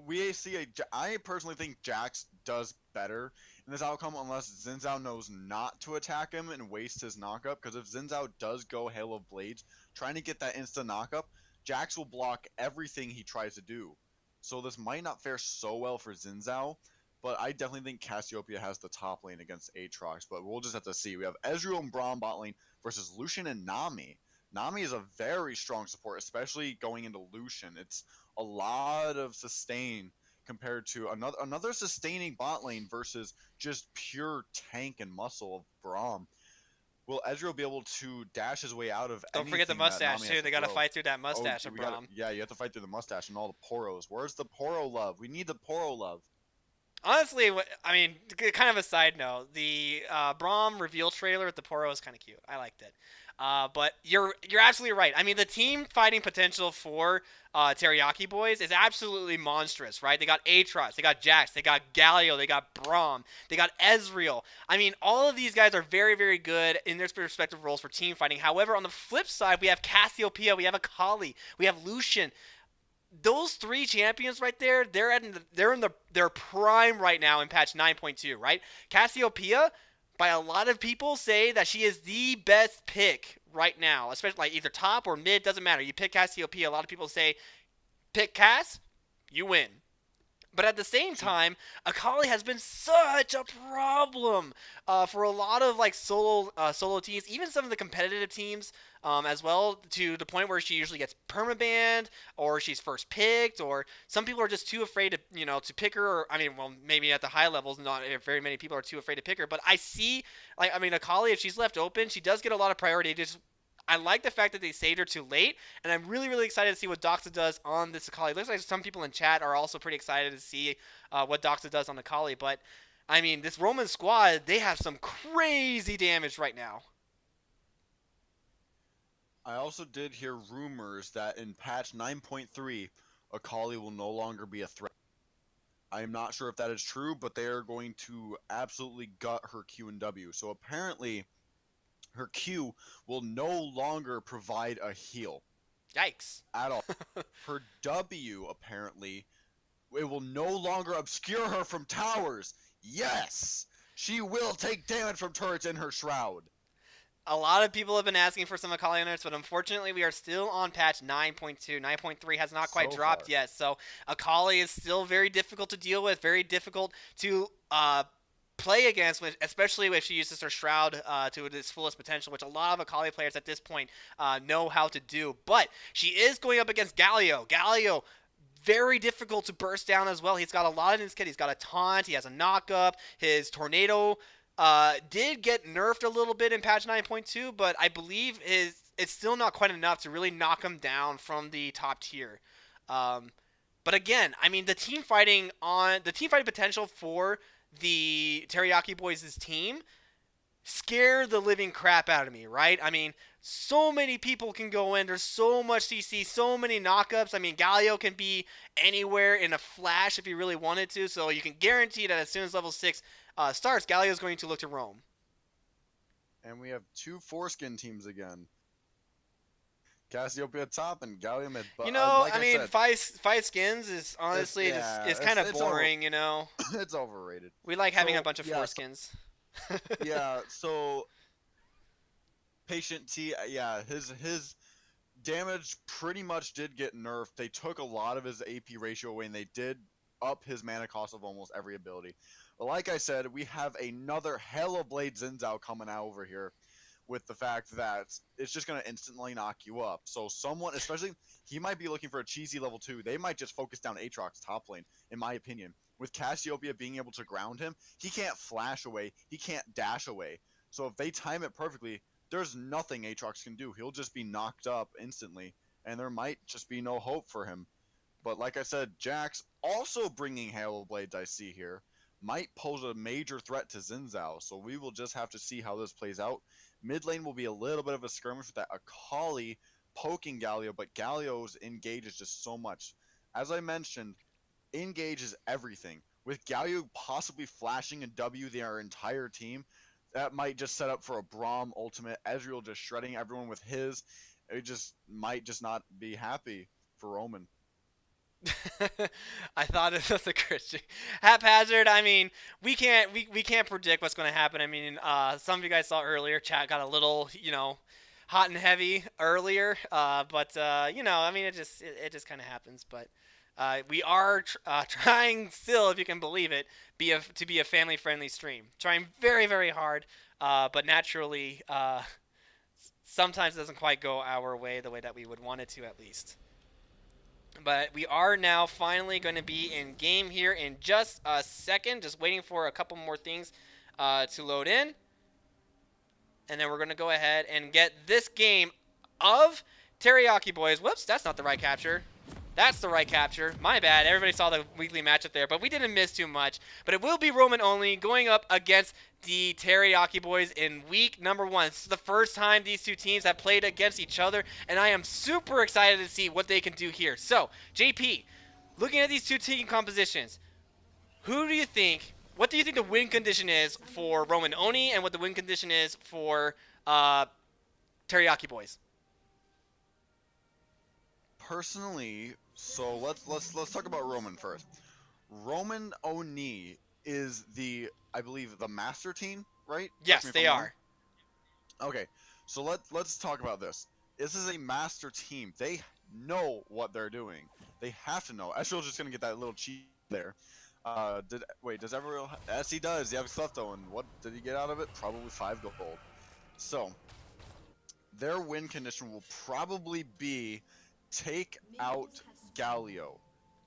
we see I personally think Jax does better in this outcome unless Zinzao knows not to attack him and waste his knockup, because if Zinzao does go Halo Blades, trying to get that instant knockup, Jax will block everything he tries to do. So this might not fare so well for Zinzao, but I definitely think Cassiopeia has the top lane against Aatrox, but we'll just have to see. We have Ezreal and Braum bot lane versus Lucian and Nami. Nami is a very strong support, especially going into Lucian. It's a lot of sustain compared to another sustaining bot lane versus just pure tank and muscle of Braum. Will Ezreal be able to dash his way out of Don't forget the anything that mustache Nami too. has They to got to throw? fight through that mustache of we gotta- Braum. Yeah, you have to fight through the mustache and all the poros. Where's the poro love? We need the poro love. Honestly, I mean, kind of a side note, the Braum reveal trailer with the Poro is kind of cute. I liked it. But you're absolutely right. I mean, the team fighting potential for Teriyaki Boys is absolutely monstrous, right? They got Aatrox, they got Jax, they got Galio, they got Braum, they got Ezreal. I mean, all of these guys are very, very good in their respective roles for team fighting. However, on the flip side, we have Cassiopeia, we have Akali, we have Lucian. Those 3 champions right there, they're in their prime right now in patch 9.2, right? Cassiopeia, by a lot of people, say that she is the best pick right now, especially like either top or mid, doesn't matter. You pick Cassiopeia, a lot of people say pick Cass, you win. But at the same time, Akali has been such a problem for a lot of like solo teams, even some of the competitive teams as well, to the point where she usually gets permabanned or she's first picked, or some people are just too afraid to to pick her. Or, I mean, well, maybe at the high levels, not very many people are too afraid to pick her. But I see, Akali, if she's left open, she does get a lot of priority. I like the fact that they saved her too late, and I'm really, really excited to see what Doxa does on this Akali. It looks like some people in chat are also pretty excited to see what Doxa does on Akali, but I mean, this Roman squad, they have some crazy damage right now. I also did hear rumors that in patch 9.3, Akali will no longer be a threat. I am not sure if that is true, but they are going to absolutely gut her Q and W. So apparently, her Q will no longer provide a heal Yikes. at all. Her W, apparently, it will no longer obscure her from towers. Yes! She will take damage from turrets in her shroud. A lot of people have been asking for some Akali alerts, but unfortunately we are still on patch 9.2. 9.3 has not quite So dropped far. yet, so Akali is still very difficult to deal with, very difficult to play against, especially if she uses her Shroud to its fullest potential, which a lot of Akali players at this point know how to do. But she is going up against Galio. Galio, very difficult to burst down as well. He's got a lot in his kit. He's got a taunt. He has a knock-up. His tornado did get nerfed a little bit in patch 9.2, but I believe it's still not quite enough to really knock him down from the top tier. But again, I mean, the team fighting potential for the Teriyaki Boys' team scare the living crap out of me, right? I mean, so many people can go in. There's so much CC, so many knockups. I mean, Galio can be anywhere in a flash if he really wanted to, so you can guarantee that as soon as level 6 starts, Galio is going to look to roam. And we have two foreskin teams again. Cassiopeia top and Galio mid. But, You know, like I mean, said, five skins is honestly it's kind of it's boring, you know. it's overrated. We like having So, a bunch of yeah, foreskins. Yeah, so Patient T, yeah, his damage pretty much did get nerfed. They took a lot of his AP ratio away, and they did up his mana cost of almost every ability. But like I said, we have another Halo Blade Zinzao coming out over here with the fact that it's just going to instantly knock you up. So someone, especially, he might be looking for a cheesy level 2. They might just focus down Aatrox top lane, in my opinion. With Cassiopeia being able to ground him, he can't flash away, he can't dash away. So if they time it perfectly, there's nothing Aatrox can do. He'll just be knocked up instantly, and there might just be no hope for him. But like I said, Jax, also bringing Halo Blades I see here, might pose a major threat to Zinzao, so we will just have to see how this plays out. Mid lane will be a little bit of a skirmish with that Akali poking Galio, but Galio's engage is just so much. As I mentioned, engage is everything. With Galio possibly flashing a W their entire team, that might just set up for a Braum ultimate. Ezreal just shredding everyone with his. It just might just not be happy for Roman. I thought it was a Christian haphazard. I mean, we can't predict what's going to happen. I mean, some of you guys saw earlier, chat got a little, hot and heavy earlier. But you know, I mean, it just kind of happens. But we are trying still, if you can believe it, to be a family-friendly stream. Trying very, very hard, but naturally, sometimes it doesn't quite go our way, the way that we would want it to, at least. But we are now finally going to be in game here in just a second. Just waiting for a couple more things to load in. And then we're going to go ahead and get this game of Teriyaki Boys. Whoops, that's not the right capture. That's the right capture. My bad. Everybody saw the weekly matchup there, but we didn't miss too much. But it will be Roman only going up against the Teriyaki Boys in week number 1. This is the first time these two teams have played against each other, and I am super excited to see what they can do here. So, JP, looking at these two team compositions, what do you think the win condition is for Roman Oni, and what the win condition is for Teriyaki Boys? Personally, so let's talk about Roman first. Roman Oni is I believe the master team, right? Yes, they are. Okay, so let's talk about this. This is a master team. They know what they're doing. They have to know. Ezreal's just gonna get that little cheat there. Does Ezreal? Yes, he does. He has Slefto, and what did he get out of it? Probably 5 gold. So their win condition will probably be take out Galio.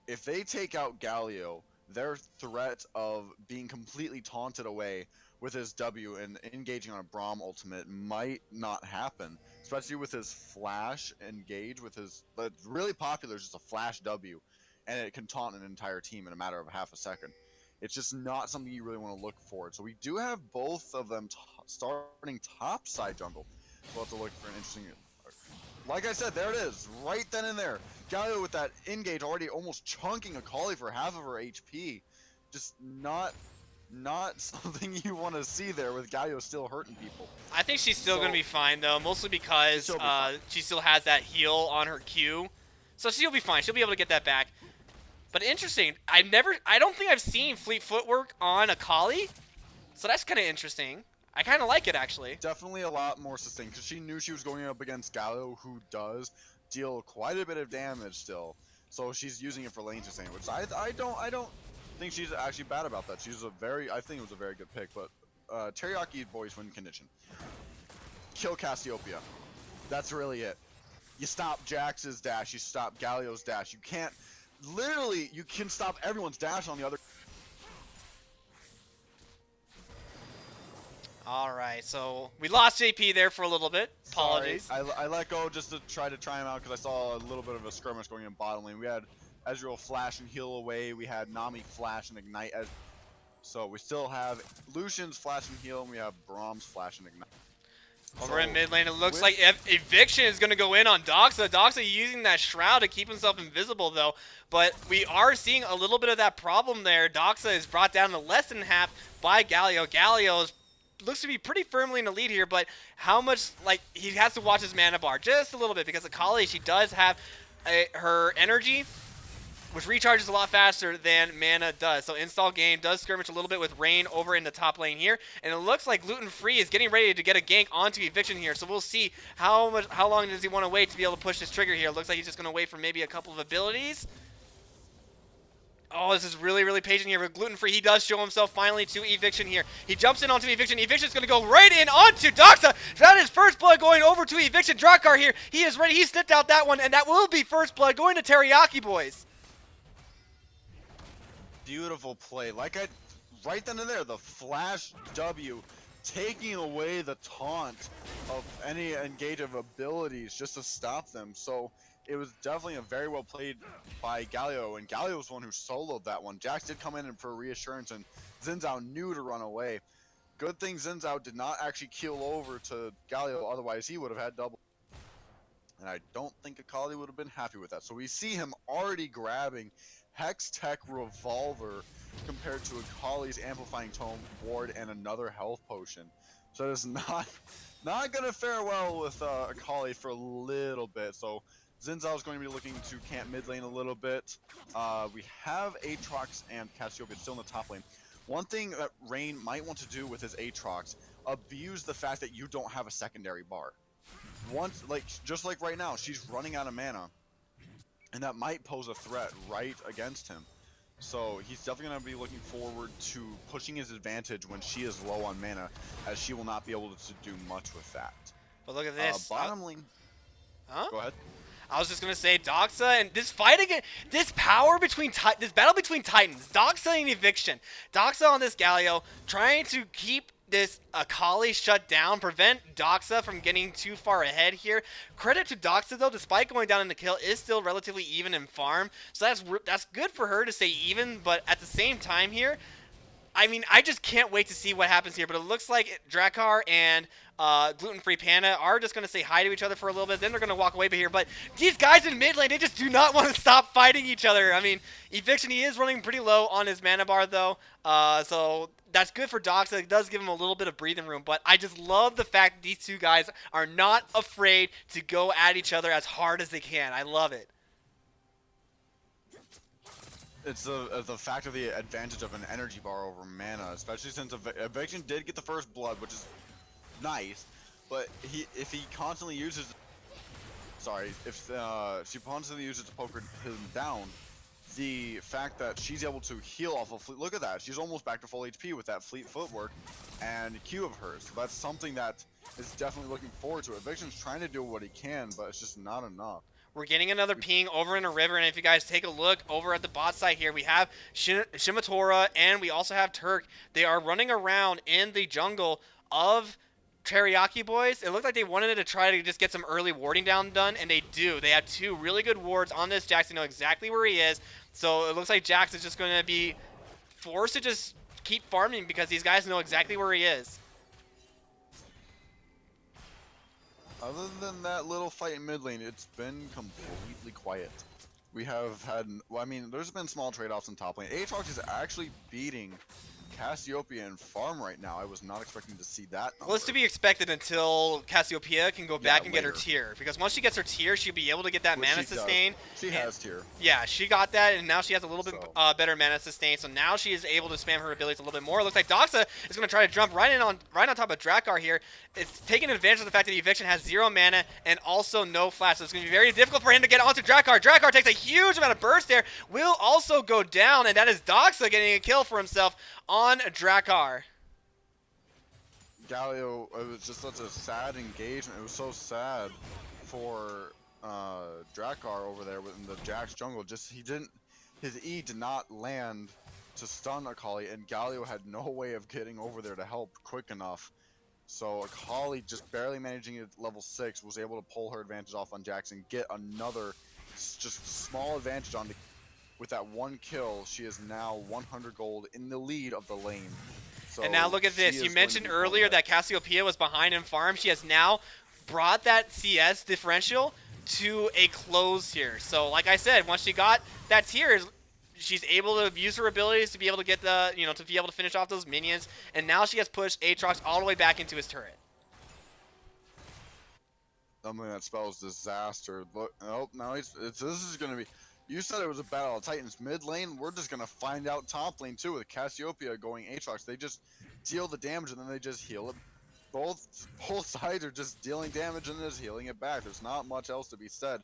If they take out Galio, their threat of being completely taunted away with his W and engaging on a Braum ultimate might not happen, especially with his flash engage with his really popular is just a flash W, and it can taunt an entire team in a matter of half a second. It's just not something you really want to look for. So we do have both of them starting top side jungle. We'll have to look for an interesting. Like I said, there it is, right then and there. Galio with that engage already almost chunking Akali for half of her HP. Just not something you want to see there with Galio still hurting people. I think she's still gonna be fine though, mostly because she still has that heal on her Q, so she'll be fine. She'll be able to get that back. But interesting, I don't think I've seen fleet footwork on Akali, so that's kind of interesting. I kind of like it actually. Definitely a lot more sustained because she knew she was going up against Galio, who does deal quite a bit of damage still. So she's using it for lane sustain, which I don't think she's actually bad about that. She's I think it was a very good pick. But Teriyaki boys win condition. Kill Cassiopeia. That's really it. You stop Jax's dash. You stop Galio's dash. You can't. Literally, you can stop everyone's dash on the other. All right, so we lost JP there for a little bit. Apologies. Sorry, I let go just to try him out because I saw a little bit of a skirmish going in bottom lane. We had Ezreal flash and heal away. We had Nami flash and ignite. So we still have Lucian's flash and heal, and we have Braum's flash and ignite. Over in mid lane, it looks like Eviction is going to go in on Doxa. Doxa using that Shroud to keep himself invisible, though. But we are seeing a little bit of that problem there. Doxa is brought down to less than half by Galio. Galio looks to be pretty firmly in the lead here, but how much, like, he has to watch his mana bar just a little bit because Akali, she does have her energy, which recharges a lot faster than mana does. So Install Game does skirmish a little bit with Rain over in the top lane here, and it looks like Gluten Free is getting ready to get a gank onto Eviction here. So we'll see how long does he want to wait to be able to push this trigger here. It looks like he's just going to wait for maybe a couple of abilities. Oh, this is really, really patient here with Gluten Free. He does show himself finally to Eviction here. He jumps in onto Eviction. Eviction's going to go right in onto Doxa. That is first blood going over to Eviction. Drakkar here. He is ready. He snipped out that one, and that will be first blood going to Teriyaki boys. Beautiful play. Right then and there, the flash W taking away the taunt of any engage of abilities just to stop them. So it was definitely a very well played by Galio, and Galio was the one who soloed that one. Jax did come in for reassurance, and Xin Zhao knew to run away. Good thing Xin Zhao did not actually keel over to Galio, otherwise he would have had double. And I don't think Akali would have been happy with that. So we see him already grabbing Hex Tech Revolver compared to Akali's Amplifying Tome Ward and another health potion. So it's not gonna fare well with Akali for a little bit. So Xin Zhao is going to be looking to camp mid lane a little bit. We have Aatrox and Cassiopeia still in the top lane. One thing that Rain might want to do with his Aatrox, abuse the fact that you don't have a secondary bar. Just like right now, she's running out of mana, and that might pose a threat right against him. So he's definitely going to be looking forward to pushing his advantage when she is low on mana, as she will not be able to do much with that. But look at this. Bottom lane. Huh? Go ahead. I was just gonna say Doxa and this fight again, this battle between Titans, Doxa and Eviction. Doxa on this Galio trying to keep this Akali shut down, prevent Doxa from getting too far ahead here. Credit to Doxa though, despite going down in the kill, is still relatively even in farm. So that's good for her to stay even, but at the same time here, I mean, I just can't wait to see what happens here. But it looks like Drakkar and Gluten Free Panda are just going to say hi to each other for a little bit. Then they're going to walk away here. But these guys in mid lane, they just do not want to stop fighting each other. I mean, Eviction, he is running pretty low on his mana bar, though. So that's good for Doxa. It does give him a little bit of breathing room. But I just love the fact that these two guys are not afraid to go at each other as hard as they can. I love it. It's the fact of the advantage of an energy bar over mana, especially since Eviction did get the first blood, which is nice. But if she constantly uses to poke him down, the fact that she's able to heal off of fleet, look at that, she's almost back to full HP with that fleet footwork and Q of hers. So that's something that is definitely looking forward to. Eviction's trying to do what he can, but it's just not enough. We're getting another ping over in the river, and if you guys take a look over at the bot side here, we have Shimotora and we also have Turk. They are running around in the jungle of Teriyaki Boys. It looked like they wanted to try to just get some early warding down done, and they do. They have 2 really good wards on this Jax. They know exactly where he is, so it looks like Jax is just going to be forced to just keep farming because these guys know exactly where he is. Other than that little fight in mid lane, it's been completely quiet. We have had, well, I mean, there's been small trade-offs in top lane. Aatrox is actually beating Cassiopeia in farm right now. I was not expecting to see that number. Well, it's to be expected until Cassiopeia can go back and get her later. tier. Because once she gets her tier, she'll be able to get that Which mana she does. sustain. She has tier. Yeah, she got that, and now she has a little bit So. better mana sustain. So now she is able to spam her abilities a little bit more. It looks like Doxa is going to try to jump right on top of Drakkar here. It's taking advantage of the fact that Eviction has 0 mana and also no flash. So it's going to be very difficult for him to get onto Drakkar. Drakkar takes a huge amount of burst there. Will also go down, and that is Doxa getting a kill for himself on Drakkar. Galio, it was just such a sad engagement. It was so sad for Drakkar over there in the Jax jungle. Just his E did not land to stun Akali, and Galio had no way of getting over there to help quick enough. So Akali, just barely managing at level 6, was able to pull her advantage off on Jax and get another just small advantage on. With that 1 kill, she is now 100 gold in the lead of the lane. So and now look at this. she You is mentioned going to be earlier pulling that Cassiopeia was behind in farm. She has now brought that CS differential to a close here. So like I said, once she got that tier, she's able to use her abilities to be able to get the, to be able to finish off those minions. And now she has pushed Aatrox all the way back into his turret. Something that spells disaster. Look, nope, now this is going to be... You said it was a battle of Titans mid lane. We're just going to find out top lane too with Cassiopeia going Aatrox. They just deal the damage and then they just heal it. Both sides are just dealing damage and just healing it back. There's not much else to be said.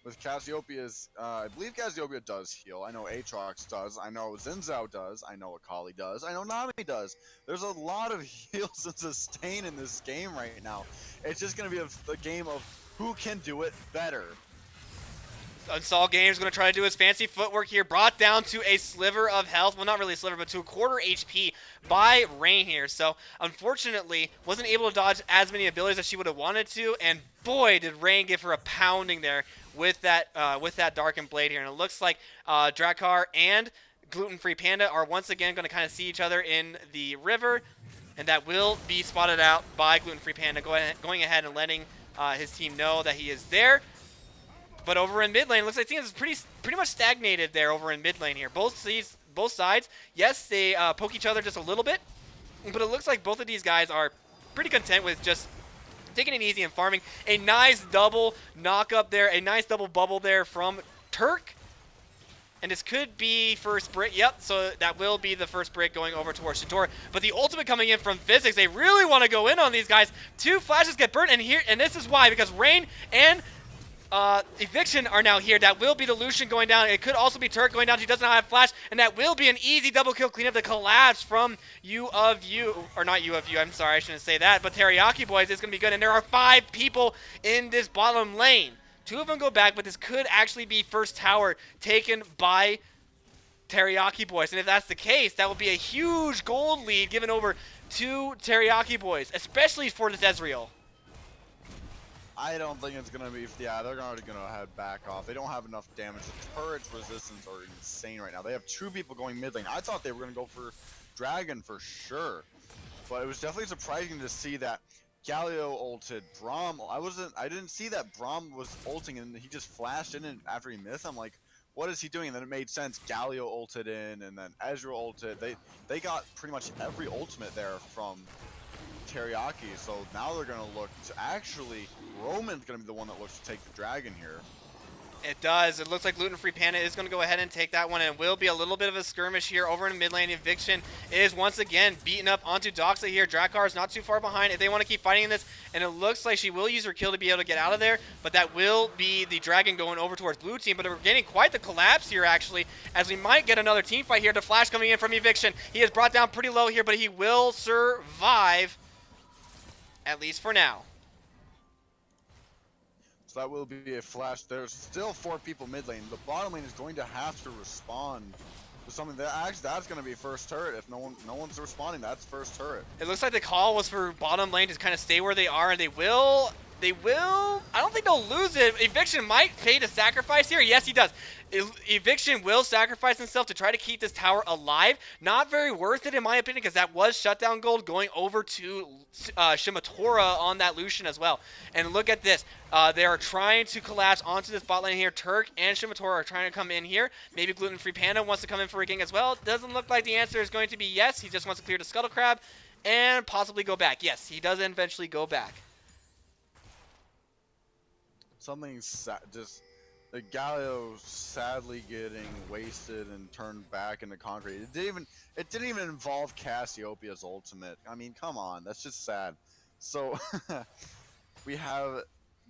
With Cassiopeia's, I believe Cassiopeia does heal. I know Aatrox does. I know Xin Zhao does. I know Akali does. I know Nami does. There's a lot of heals and sustain in this game right now. It's just going to be a game of who can do it better. Unsol Games going to try to do his fancy footwork here, brought down to a sliver of health. Well, not really a sliver, but to a quarter HP by Rain here. So, unfortunately, wasn't able to dodge as many abilities as she would have wanted to. And boy, did Rain give her a pounding there with that Darkened Blade here. And it looks like Drakkar and Gluten-Free Panda are once again going to kind of see each other in the river. And that will be spotted out by Gluten-Free Panda, going ahead and letting his team know that he is there. But over in mid lane, it looks like things is pretty much stagnated there over in mid lane here. Both sides, yes, they poke each other just a little bit, but it looks like both of these guys are pretty content with just taking it easy and farming. A nice double knock up there, a nice double bubble there from Turk. And this could be first brick. Yep, so that will be the first brick going over towards Shador. But the ultimate coming in from Physics, they really want to go in on these guys. 2 flashes get burnt, and this is why, because Rain and Eviction are now here. That will be the Lucian going down. It could also be Turk going down. She does not have flash, and that will be an easy double kill cleanup. The collapse from U of U, or not U of U, I'm sorry, I shouldn't say that, but Teriyaki Boys is going to be good, and there are 5 people in this bottom lane. 2 of them go back, but this could actually be first tower taken by Teriyaki Boys, and if that's the case, that will be a huge gold lead given over to Teriyaki Boys, especially for this Ezreal. I don't think it's gonna be. Yeah, they're already gonna head back off. They don't have enough damage. The turret's resistance are insane right now. They have 2 people going mid lane. I thought they were gonna go for Dragon for sure, but it was definitely surprising to see that Galio ulted Braum. I didn't see that Braum was ulting and he just flashed in and after he missed. I'm like, what is he doing? And then it made sense. Galio ulted in, and then Ezreal ulted. They got pretty much every ultimate there from Teriyaki, so now they're going to look to actually, Roman's going to be the one that looks to take the dragon here. It does. It looks like Gluten-Free Panda is going to go ahead and take that one, and it will be a little bit of a skirmish here over in mid lane. Eviction is once again beaten up onto Doxa here. Drakkar is not too far behind if they want to keep fighting in this, and it looks like she will use her kill to be able to get out of there, but that will be the dragon going over towards blue team. But we're getting quite the collapse here, actually, as we might get another team fight here. The flash coming in from Eviction. He is brought down pretty low here, but he will survive, at least for now. So that will be a flash. There's still 4 people mid lane. The bottom lane is going to have to respond to something that actually that's going to be first turret. If no one's responding, that's first turret. It looks like the call was for bottom lane to kind of stay where they are, and they will. I don't think they'll lose it. Eviction might pay to sacrifice here. Yes, he does. Eviction will sacrifice himself to try to keep this tower alive. Not very worth it, in my opinion, because that was shutdown gold going over to Shimotora on that Lucian as well. And look at this. They are trying to collapse onto this bot lane here. Turk and Shimotora are trying to come in here. Maybe Gluten Free Panda wants to come in for a gang as well. Doesn't look like the answer is going to be yes. He just wants to clear the Scuttle Crab and possibly go back. Yes, he does eventually go back. Something just the Galio sadly getting wasted and turned back into concrete. It didn't even involve Cassiopeia's ultimate. I mean, come on, that's just sad. So we have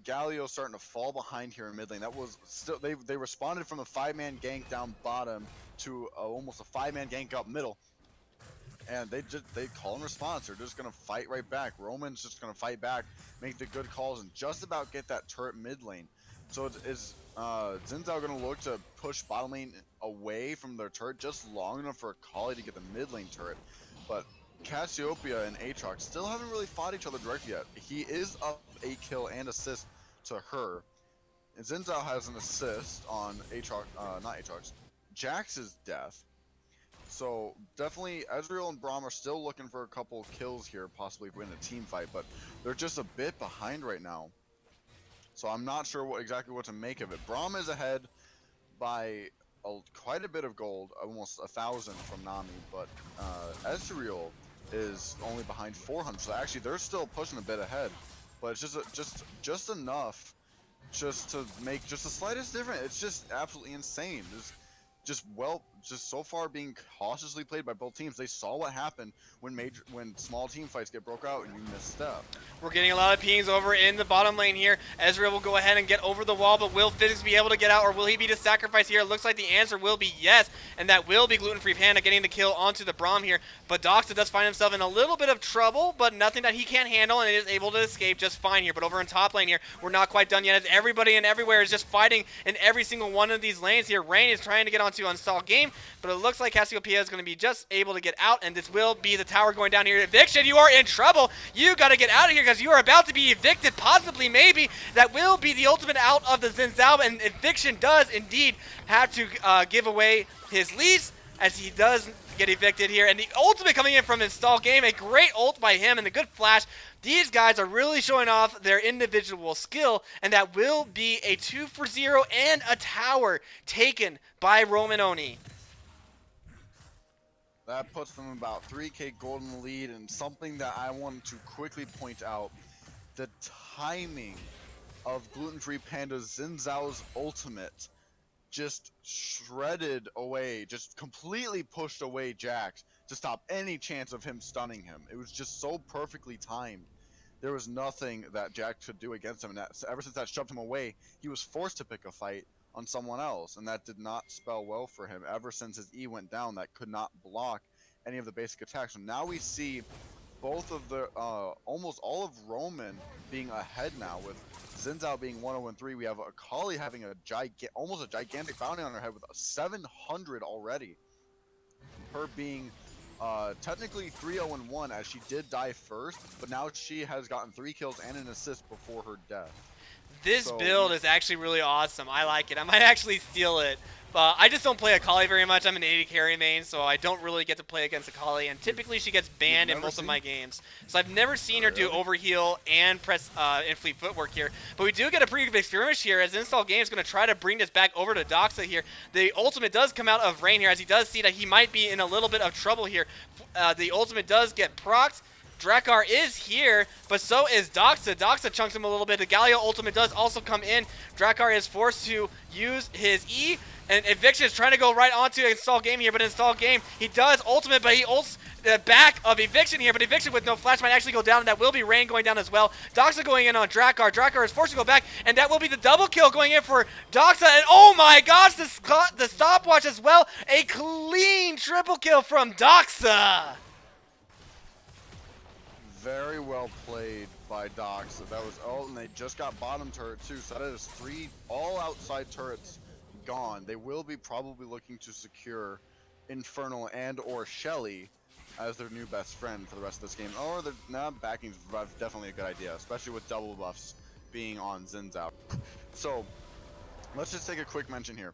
Galio starting to fall behind here in mid lane. That was still they responded from a 5-man gank down bottom to almost a 5-man gank up middle. And they call and response. They're just gonna fight right back. Roman's just gonna fight back, make the good calls, and just about get that turret mid lane. So is Xin Zhao gonna look to push bottom lane away from their turret just long enough for Akali to get the mid lane turret? But Cassiopeia and Aatrox still haven't really fought each other directly yet. He is up a kill and assist to her. And Xin Zhao has an assist on Aatrox, not Aatrox, Jax's death. So definitely Ezreal and Braum are still looking for a couple kills here, possibly win a team fight, but they're just a bit behind right now. So I'm not sure exactly what to make of it. Braum is ahead by quite a bit of gold, almost 1,000 from Nami, but Ezreal is only behind 400. So actually they're still pushing a bit ahead, but it's just enough just to make just the slightest difference. It's just absolutely insane. Just so far being cautiously played by both teams. They saw what happened when small team fights get broke out and you misstep. We're getting a lot of pings over in the bottom lane here. Ezreal will go ahead and get over the wall, but will Physics be able to get out, or will he be the sacrifice here? It looks like the answer will be yes, and that will be Gluten Free Panda getting the kill onto the Braum here. But Doxa does find himself in a little bit of trouble, but nothing that he can't handle, and is able to escape just fine here. But over in top lane here, we're not quite done yet, as everybody and everywhere is just fighting in every single one of these lanes here. Rain is trying to get onto Unstall Game, but it looks like Cassiopeia is going to be just able to get out, and this will be the tower going down here. Eviction, you are in trouble. You got to get out of here because you are about to be evicted, possibly, maybe. That will be the ultimate out of the Xin Zhao, and Eviction does indeed have to give away his lease as he does get evicted here. And the ultimate coming in from Install Game, a great ult by him and the good flash. These guys are really showing off their individual skill, and that will be a 2-for-0 and a tower taken by Roman Oni. That puts them about 3k gold in the lead, and something that I wanted to quickly point out, the timing of Gluten Free Panda's Xin Zhao's ultimate just shredded away, just completely pushed away Jax to stop any chance of him stunning him. It was just so perfectly timed. There was nothing that Jax could do against him, and ever since that shoved him away, he was forced to pick a fight on someone else, and that did not spell well for him. Ever since his E went down, that could not block any of the basic attacks. So now we see both of the almost all of Roman being ahead now, with Xin Zhao being 1-0-3. We have Akali having almost a gigantic bounty on her head with 700 already. Her being technically 3-0-1, as she did die first, but now she has gotten 3 kills and an assist before her death. This build is actually really awesome. I like it. I might actually steal it. I just don't play Akali very much. I'm an AD carry main, so I don't really get to play against Akali, and typically she gets banned in most of my games. So I've never seen her do overheal and press and fleet footwork here. But we do get a pretty big skirmish here, as Install Game is going to try to bring this back over to Doxa here. The ultimate does come out of Rain here, as he does see that he might be in a little bit of trouble here. The ultimate does get procced. Drakkar is here, but so is Doxa. Doxa chunks him a little bit. The Galio ultimate does also come in. Drakkar is forced to use his E, and Eviction is trying to go right onto Install Game here, but Install Game, he does ultimate, but he ults the back of Eviction here, but Eviction with no flash might actually go down, and that will be Rain going down as well. Doxa going in on Drakkar. Drakkar is forced to go back, and that will be the double kill going in for Doxa, and oh my gosh, the stopwatch as well. A clean triple kill from Doxa. very well played by Docs. That was and they just got bottom turret too, so that is 3 all outside turrets gone. They will be probably looking to secure Infernal and or Shelly as their new best friend for the rest of this game. Or backing's definitely a good idea, especially with double buffs being on Xin Zhao. So let's just take a quick mention here.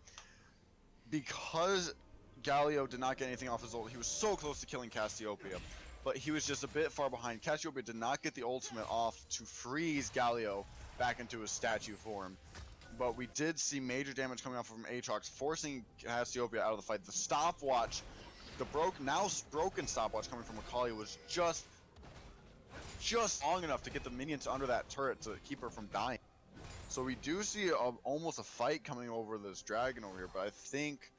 Because Galio did not get anything off his ult, he was so close to killing Cassiopeia, but he was just a bit far behind. Cassiopeia did not get the ultimate off to freeze Galio back into his statue form. But we did see major damage coming off from Aatrox, forcing Cassiopeia out of the fight. The stopwatch, now broken stopwatch coming from Akali was just long enough to get the minions under that turret to keep her from dying. So we do see almost a fight coming over this dragon over here, but I think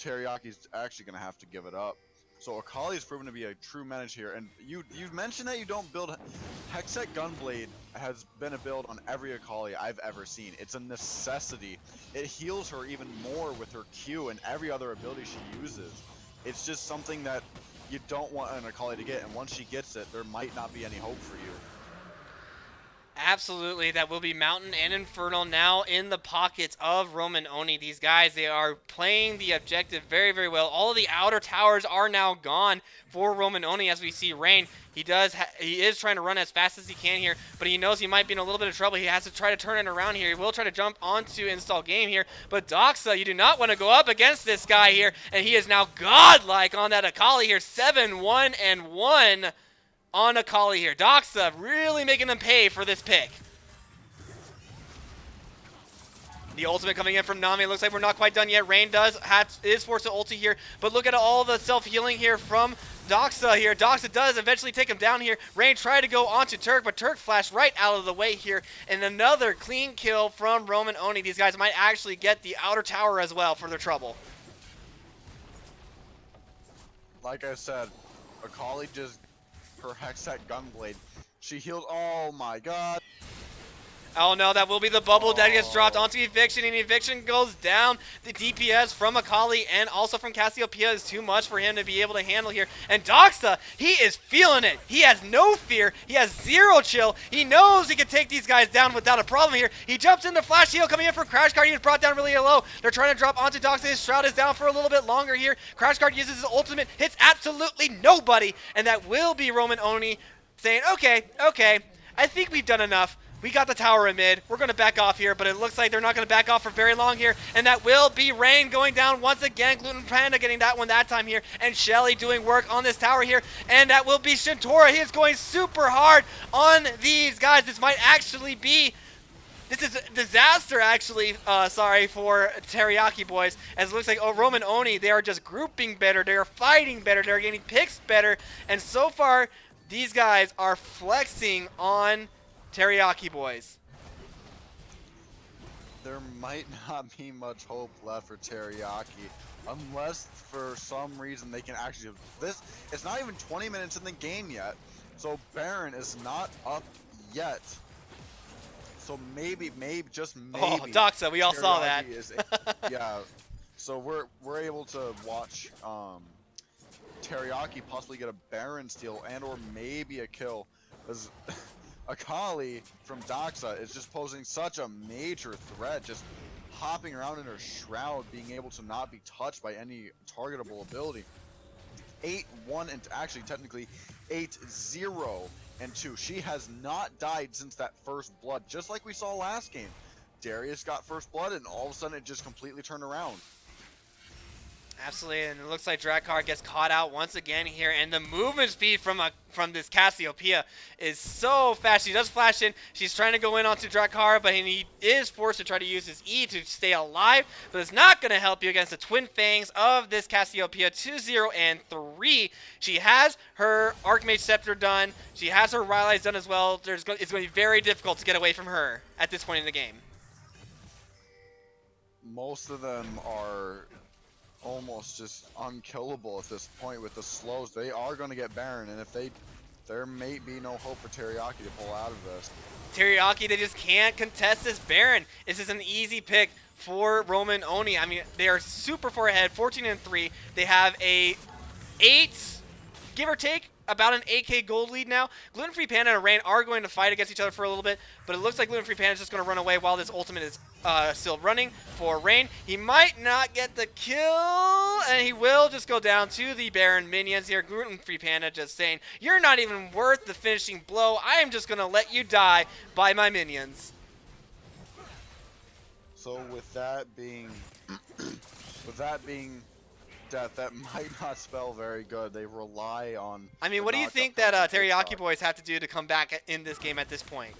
Teriyaki's actually going to have to give it up. So Akali's proven to be a true menace here, and you mentioned that you don't build. Hextech Gunblade has been a build on every Akali I've ever seen. It's a necessity. It heals her even more with her Q and every other ability she uses. It's just something that you don't want an Akali to get, and once she gets it, there might not be any hope for you. Absolutely, that will be Mountain and Infernal now in the pockets of Roman Oni. These guys, they are playing the objective very, very well. All of the outer towers are now gone for Roman Oni as we see Rain. He is trying to run as fast as he can here, but he knows he might be in a little bit of trouble. He has to try to turn it around here. He will try to jump onto install game here, but Doxa, you do not want to go up against this guy here, and he is now godlike on that Akali here. 7-1-1 on Akali here. Doxa really making them pay for this pick. The ultimate coming in from Nami. It looks like we're not quite done yet. Rain is forced to ulti here, but look at all the self-healing here from Doxa here. Doxa does eventually take him down here. Rain tried to go onto Turk, but Turk flashed right out of the way here. And another clean kill from Roman Oni. These guys might actually get the outer tower as well for their trouble. Like I said, Akali just, her Hextech Gunblade, she healed, oh my god. Oh no, that will be the bubble that gets dropped onto Eviction, and Eviction goes down. The DPS from Akali and also from Cassiopeia is too much for him to be able to handle here. And Doxa, he is feeling it. He has no fear. He has zero chill. He knows he can take these guys down without a problem here. He jumps in the flash heal coming in for Crash Card. He is brought down really low. They're trying to drop onto Doxa. His Shroud is down for a little bit longer here. Crash Card uses his ultimate, hits absolutely nobody, and that will be Roman Oni saying, okay, I think we've done enough. We got the tower in mid. We're going to back off here, but it looks like they're not going to back off for very long here. And that will be Rain going down once again. Gluten Panda getting that one that time here. And Shelly doing work on this tower here. And that will be Shintora. He is going super hard on these guys. This might actually be... This is a disaster, actually, sorry, for Teriyaki boys. As it looks like Roman Oni, they are just grouping better. They are fighting better. They're getting picks better. And so far, these guys are flexing on Teriyaki boys. There might not be much hope left for Teriyaki unless for some reason they can actually this. It's not even 20 minutes in the game yet, so Baron is not up yet. So maybe just maybe. Oh, Doxa, we all saw that. Yeah. So we're able to watch Teriyaki possibly get a Baron steal and or maybe a kill. As Akali from Doxa is just posing such a major threat, just hopping around in her shroud, being able to not be touched by any targetable ability. 8-1 and actually technically 8-0-2. She has not died since that first blood, just like we saw last game. Darius got first blood and all of a sudden it just completely turned around. Absolutely, and it looks like Drakkar gets caught out once again here, and the movement speed from this Cassiopeia is so fast. She does flash in. She's trying to go in onto Drakkar, but he is forced to try to use his E to stay alive, but it's not going to help you against the Twin Fangs of this Cassiopeia. 2-0-3. She has her Archmage Scepter done. She has her Rylai's done as well. It's going to be very difficult to get away from her at this point in the game. Most of them are almost just unkillable at this point with the slows. They are going to get Baron, and if there may be no hope for Teriyaki to pull out of this. Teriyaki, they just can't contest this Baron. This is an easy pick for Roman Oni. I mean, they are super far ahead, 14-3. They have a 8, give or take, about an 8K gold lead now. Gluten Free Panda and Rain are going to fight against each other for a little bit, but it looks like Gluten Free Panda is just going to run away while this ultimate is still running for Rain. He might not get the kill, and he will just go down to the Baron minions here. Gluten Free Panda just saying, you're not even worth the finishing blow. I am just going to let you die by my minions. So with that being death, that might not spell very good. They rely on. I mean, the what do you knockup think that power Teriyaki shot. Boys have to do to come back in this game at this point?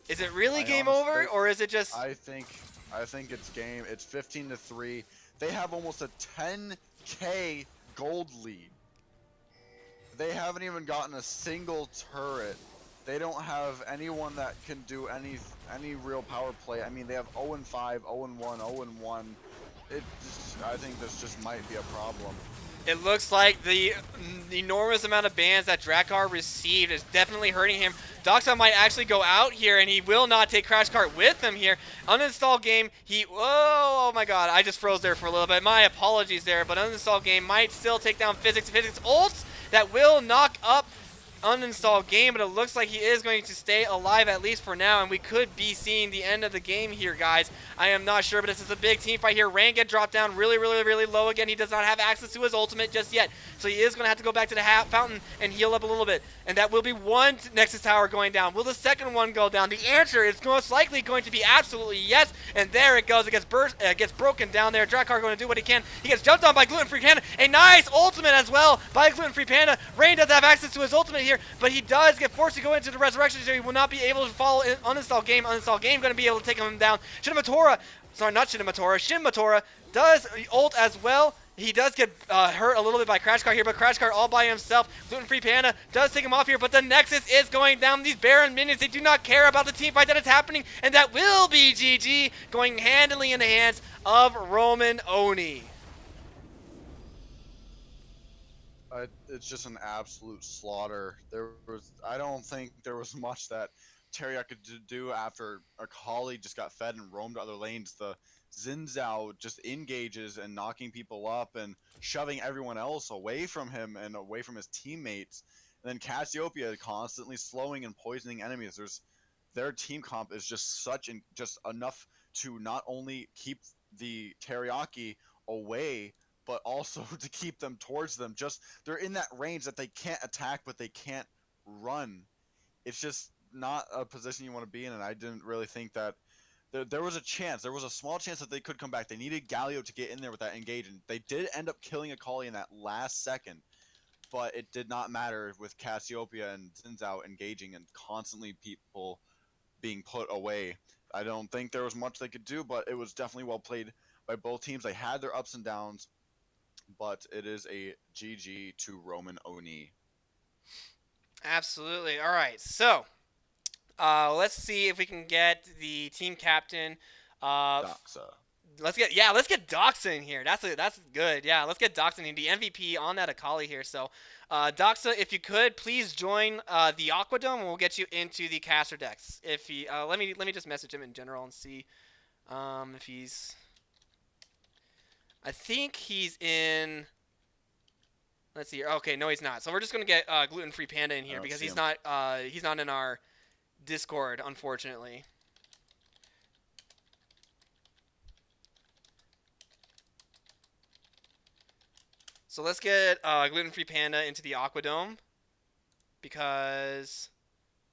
Is it really I game honestly- over, or is it just... I think it's game. It's 15-3. They have almost a 10K gold lead. They haven't even gotten a single turret. They don't have anyone that can do any real power play. I mean, they have 0-5, 0-1, 0-1. I think this just might be a problem. It looks like the enormous amount of bans that Drakkar received is definitely hurting him. Doxa might actually go out here, and he will not take Crash Cart with him here. Uninstall game, oh my god, I just froze there for a little bit. My apologies there, but uninstall game might still take down Physics. Physics ults that will knock up uninstall game, but it looks like he is going to stay alive at least for now, and we could be seeing the end of the game here, guys. I am not sure, but this is a big team fight here. Rain get dropped down really low again. He does not have access to his ultimate just yet, so he is going to have to go back to the fountain and heal up a little bit, and that will be one Nexus Tower going down. Will the second one go down? The answer is most likely going to be absolutely yes, and there it goes. It gets broken down there. Drakkar going to do what he can. He gets jumped on by Gluten Free Panda. A nice ultimate as well by Gluten Free Panda. Rain does have access to his ultimate here, but he does get forced to go into the resurrection, so he will not be able to follow in uninstall game. Uninstall game going to be able to take him down. Shinmatora does ult as well. He does get hurt a little bit by Crash Cart here, but Crash Cart all by himself. Gluten Free Panda does take him off here, but the Nexus is going down. These Baron minions, they do not care about the team fight that is happening, and that will be GG, going handily in the hands of Roman Oni. It's just an absolute slaughter. I don't think there was much that Teriyaki could do after Akali just got fed and roamed other lanes. The Xin Zhao just engages and knocking people up and shoving everyone else away from him and away from his teammates. And then Cassiopeia constantly slowing and poisoning enemies. Their team comp is just just enough to not only keep the Teriyaki away, but also to keep them towards them. They're in that range that they can't attack, but they can't run. It's just not a position you want to be in, and I didn't really think that there was a chance. There was a small chance that they could come back. They needed Galio to get in there with that engage, and they did end up killing Akali in that last second, but it did not matter with Cassiopeia and Xin Zhao engaging and constantly people being put away. I don't think there was much they could do, but it was definitely well played by both teams. They had their ups and downs, but it is a GG to Roman Oni. Absolutely. All right, so let's see if we can get the team captain. Doxa. Let's get Doxa in here. That's good. Yeah, let's get Doxa in, the MVP on that Akali here. So, Doxa, if you could please join the Aquadome, and we'll get you into the caster decks. If he, let me just message him in general and see if he's. I think he's in. Let's see here. Okay, no, he's not. So we're just gonna get Gluten Free Panda in here because he's not in our Discord, unfortunately. So let's get Gluten Free Panda into the Aquadome because,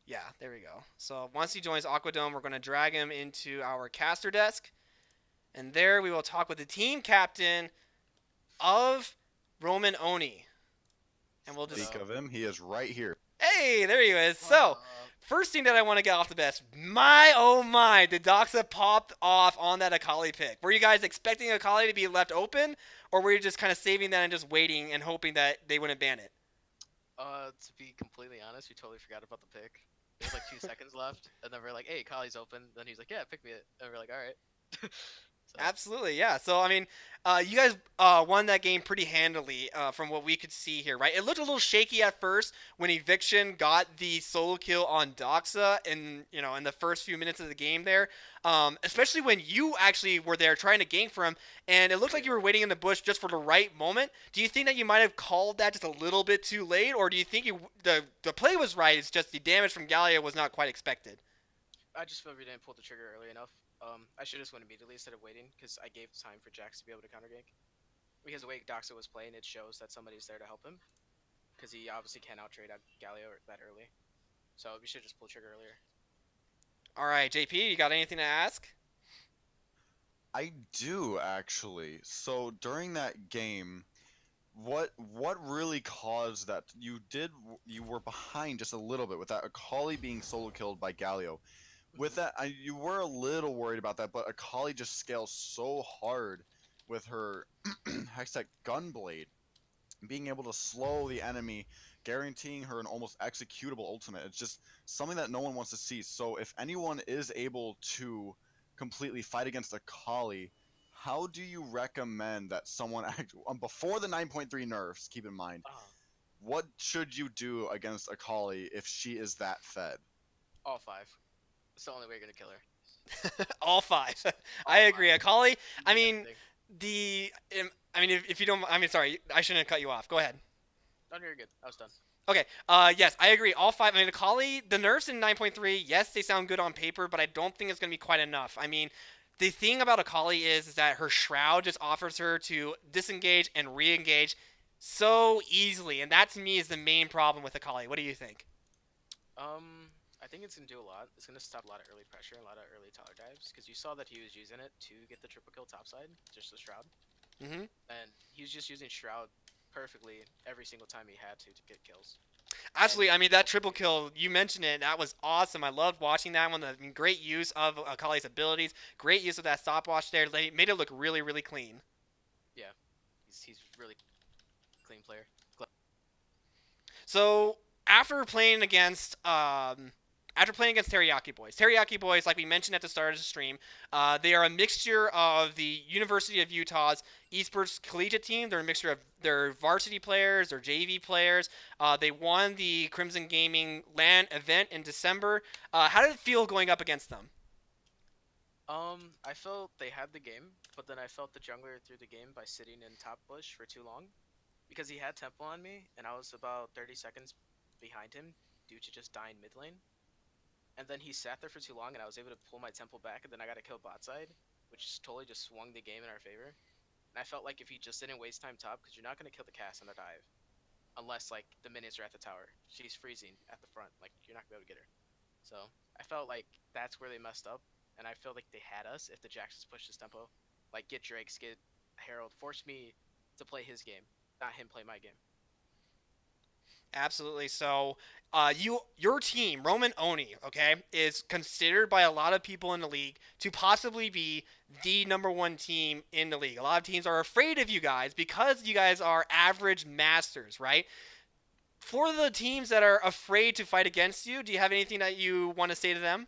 yeah, there we go. So once he joins Aquadome, we're gonna drag him into our caster desk. And there we will talk with the team captain of Roman Oni. And we'll just... Speak of him, he is right here. Hey, there he is. So, first thing that I want to get off the bat, oh my, did Doxa pop off on that Akali pick? Were you guys expecting Akali to be left open, or were you just kind of saving that and just waiting and hoping that they wouldn't ban it? To be completely honest, we totally forgot about the pick. There's like 2 seconds left, and then we're like, hey, Akali's open. Then he's like, yeah, pick me it. And we're like, all right. Absolutely, yeah. So, I mean, you guys won that game pretty handily from what we could see here, right? It looked a little shaky at first when Eviction got the solo kill on Doxa in the first few minutes of the game there, especially when you actually were there trying to gank for him, and it looked like you were waiting in the bush just for the right moment. Do you think that you might have called that just a little bit too late, or do you think the play was right? It's just the damage from Galio was not quite expected? I just feel we didn't pull the trigger early enough. I should have just went immediately instead of waiting, because I gave time for Jax to be able to counter gank. Because the way Doxa was playing, it shows that somebody's there to help him. Because he obviously can't out trade out Galio that early. So we should just pull trigger earlier. All right, JP, you got anything to ask? I do actually. So during that game, what really caused that? You were behind just a little bit with that Akali being solo killed by Galio. With that, you were a little worried about that, but Akali just scales so hard with her Hextech Gunblade, being able to slow the enemy, guaranteeing her an almost executable ultimate. It's just something that no one wants to see. So if anyone is able to completely fight against Akali, how do you recommend that someone before the 9.3 nerfs, keep in mind, what should you do against Akali if she is that fed? All 5. It's the only way you're gonna kill her. All 5. I agree. Akali, I mean, if you don't, I mean, sorry, I shouldn't have cut you off. Go ahead. No, you're good. I was done. Okay. Yes, I agree. All 5. I mean, Akali, the nerfs in 9.3, yes, they sound good on paper, but I don't think it's going to be quite enough. I mean, the thing about Akali is that her Shroud just offers her to disengage and re-engage so easily, and that to me is the main problem with Akali. What do you think? I think it's gonna do a lot. It's gonna stop a lot of early pressure and a lot of early tower dives, because you saw that he was using it to get the triple kill topside, just the Shroud. And he was just using Shroud perfectly every single time he had to get kills. Absolutely. I mean, that triple kill, you mentioned it. That was awesome. I loved watching that one. Great use of Akali's abilities. Great use of that stopwatch there. They made it look really, really clean. Yeah, he's really clean player. So after playing against Teriyaki Boys, like we mentioned at the start of the stream, they are a mixture of the University of Utah's esports collegiate team. They're a mixture of their varsity players, their JV players. They won the Crimson Gaming LAN event in December. How did it feel going up against them? I felt they had the game, but then I felt the jungler threw the game by sitting in top bush for too long, because he had tempo on me, and I was about 30 seconds behind him due to just dying mid lane. And then he sat there for too long, and I was able to pull my tempo back, and then I got to kill bot side, which totally just swung the game in our favor. And I felt like if he just didn't waste time top, because you're not going to kill the cast on the dive, unless like the minions are at the tower. She's freezing at the front, like you're not going to be able to get her. So I felt like that's where they messed up, and I felt like they had us if the Jax just pushed his tempo. Like get Drakes, get Herald, force me to play his game, not him play my game. Absolutely. So, your team, Roman Oni, okay, is considered by a lot of people in the league to possibly be the #1 team in the league. A lot of teams are afraid of you guys because you guys are average masters, right? For the teams that are afraid to fight against you, do you have anything that you want to say to them?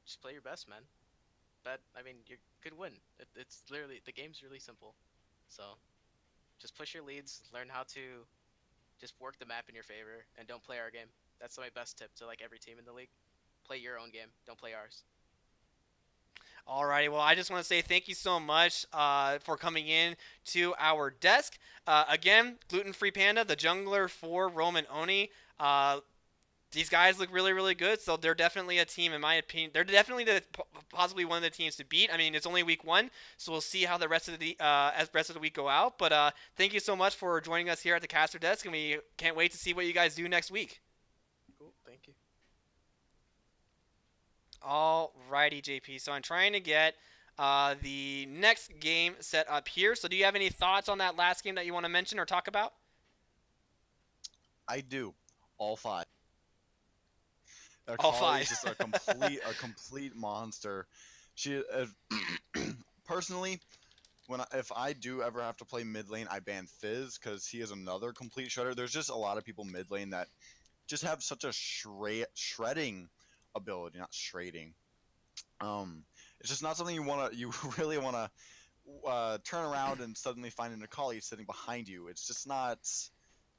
Just play your best, man. You could win. It's literally, the game's really simple. So just push your leads, learn how to just work the map in your favor, and don't play our game. That's my best tip to like every team in the league. Play your own game, don't play ours. Alrighty, well, I just want to say thank you so much for coming in to our desk. Again, Gluten Free Panda, the jungler for Roman Oni. These guys look really, really good, so they're definitely a team, in my opinion. They're definitely possibly one of the teams to beat. I mean, it's only week 1, so we'll see how the rest of the week go out. But thank you so much for joining us here at the caster desk, and we can't wait to see what you guys do next week. Cool, thank you. Alrighty, JP. So I'm trying to get the next game set up here. So do you have any thoughts on that last game that you want to mention or talk about? I do. All 5. All 5. Is just a complete monster. She personally, if I do ever have to play mid lane, I ban Fizz because he is another complete shredder. There's just a lot of people mid lane that just have such a shredding ability, not shredding. It's just not something you really wanna turn around and suddenly find an Akali sitting behind you. It's just not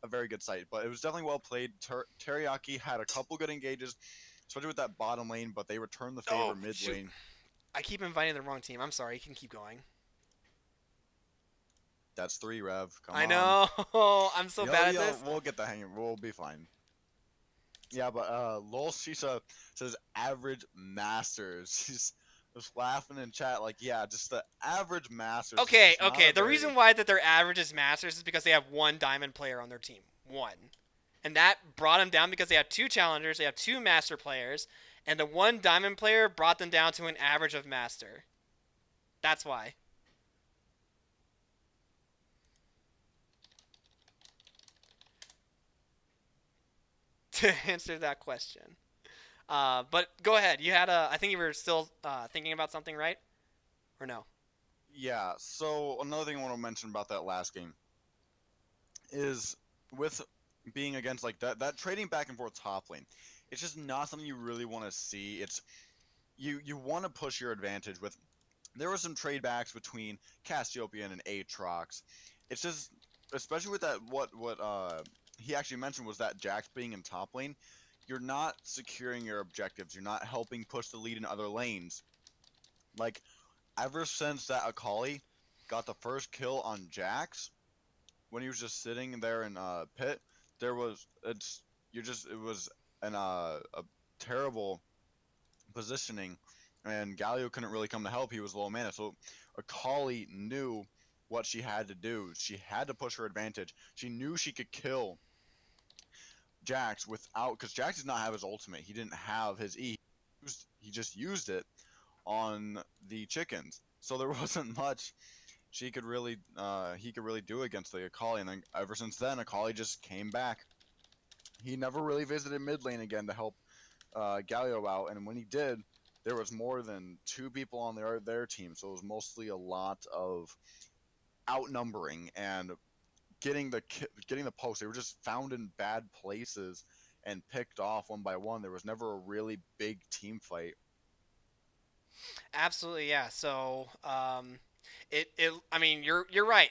a very good sight. But it was definitely well played. Teriyaki had a couple good engages, especially with that bottom lane, but they returned the favor Oh, mid shoot. lane. I keep inviting the wrong team. I'm sorry. You can keep going. That's 3, Rev. Come I on. know. I'm so bad at this. We'll get the hang of it. We'll be fine. Yeah, but Lol Shisha says average masters. He's just laughing in chat like, yeah, just the average masters. It's Okay, just not okay. a The very- reason why that their average is Masters is because they have one Diamond player on their team. One. And that brought them down because they have 2 Challengers, they have 2 Master players, and the one Diamond player brought them down to an average of Master. That's why. To answer that question. But go ahead. You had I think you were still thinking about something, right? Or no? Yeah, so another thing I want to mention about that last game is with being against like that trading back and forth top lane, it's just not something you really want to see. It's you want to push your advantage with. There were some trade backs between Cassiopeia and Aatrox. It's just, especially with that what he actually mentioned was that Jax being in top lane, you're not securing your objectives. You're not helping push the lead in other lanes. Like, ever since that Akali got the first kill on Jax, when he was just sitting there in pit, it was a terrible positioning, and Galio couldn't really come to help. He was low mana, so Akali knew what she had to do. She had to push her advantage. She knew she could kill Jax without, because Jax did not have his ultimate. He didn't have his E. He just used it on the chickens. So there wasn't much he could really do against the Akali. And then ever since then, Akali just came back. He never really visited mid lane again to help Galio out. And when he did, there was more than 2 people on their team. So it was mostly a lot of outnumbering and getting the post. They were just found in bad places and picked off one by one. There was never a really big team fight. Absolutely, yeah. So, I mean, you're right.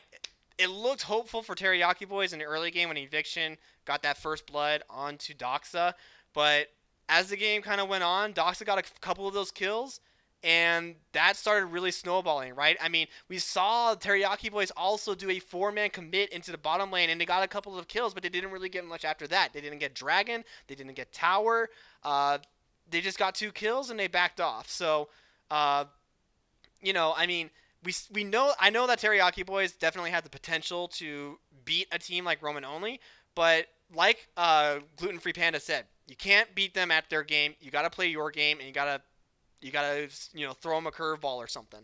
It looked hopeful for Teriyaki Boys in the early game when Eviction got that first blood onto Doxa, but as the game kind of went on, Doxa got a couple of those kills, and that started really snowballing, right? I mean, we saw Teriyaki Boys also do a 4-man commit into the bottom lane, and they got a couple of kills, but they didn't really get much after that. They didn't get Dragon, they didn't get Tower, they just got 2 kills, and they backed off. So, you know, I mean, I know that Teriyaki Boys definitely had the potential to beat a team like Roman Only, but like Gluten Free Panda said, you can't beat them at their game. You got to play your game, and you gotta throw them a curveball or something.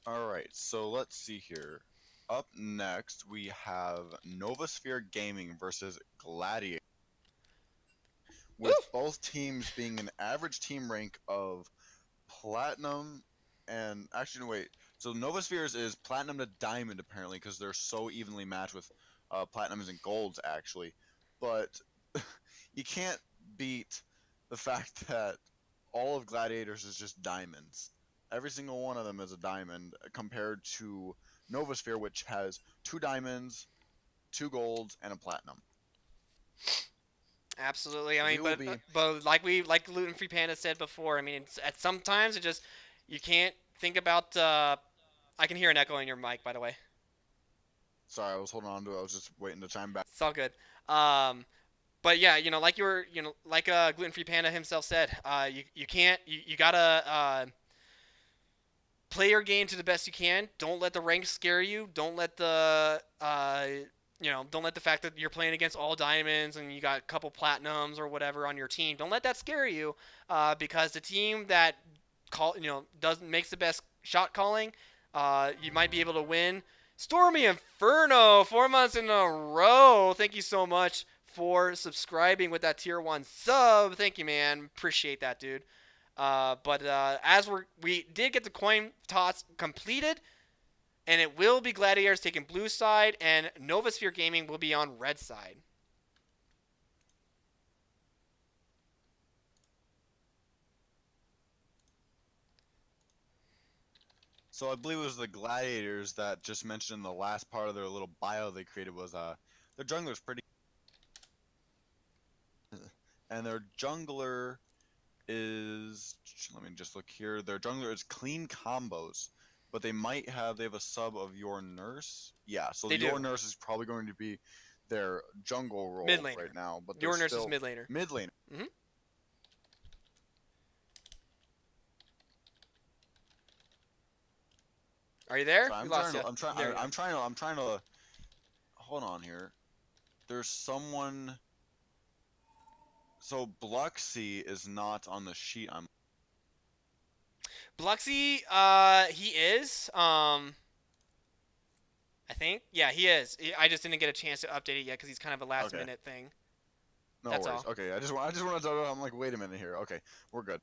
All right, so let's see here. Up next, we have Novasphere Gaming versus Gladiator, with both teams being an average team rank of Platinum and actually no, wait. So Novaspheres is Platinum to Diamond apparently because they're so evenly matched with Platinums and Golds actually, but you can't beat the fact that all of Gladiators is just diamonds. Every single one of them is a diamond compared to Novasphere, which has 2 diamonds, 2 golds, and a platinum. Absolutely. I mean, but like Gluten Free Panda said before, I mean, sometimes it just you can't think about. I can hear an echo in your mic, by the way. Sorry, I was holding on to it. I was just waiting to chime back. It's all good. But yeah, like Gluten Free Panda himself said, you can't. You gotta play your game to the best you can. Don't let the ranks scare you. Don't let the don't let the fact that you're playing against all diamonds and you got a couple platinums or whatever on your team. Don't let that scare you, because the team that makes the best shot calling, you might be able to win. Stormy Inferno, 4 months in a row. Thank you so much for subscribing with that tier 1 sub. Thank you, man. Appreciate that, dude. But as we did get the coin toss completed, and it will be Gladiators taking blue side, and Novasphere Gaming will be on red side. So I believe it was the gladiators that just mentioned in the last part of their little bio they created was their jungler's pretty, and their jungler is, let me just look here. Their jungler is clean combos, but they have a sub of your nurse. Yeah, so They your do. nurse is probably going to be their jungle role Mid laner. right now. But Your they're nurse is still mid laner. Mid laner. Are you there? So We I'm lost trying to, you. I'm trying, There you go. I'm trying to. Hold on here. There's someone. So Bluxy is not on the sheet. Bluxy, he is. I think. Yeah, he is. I just didn't get a chance to update it yet because he's kind of a last Okay. minute thing. No That's worries. all. Okay, I just want to tell you. I'm like, wait a minute here. Okay, we're good.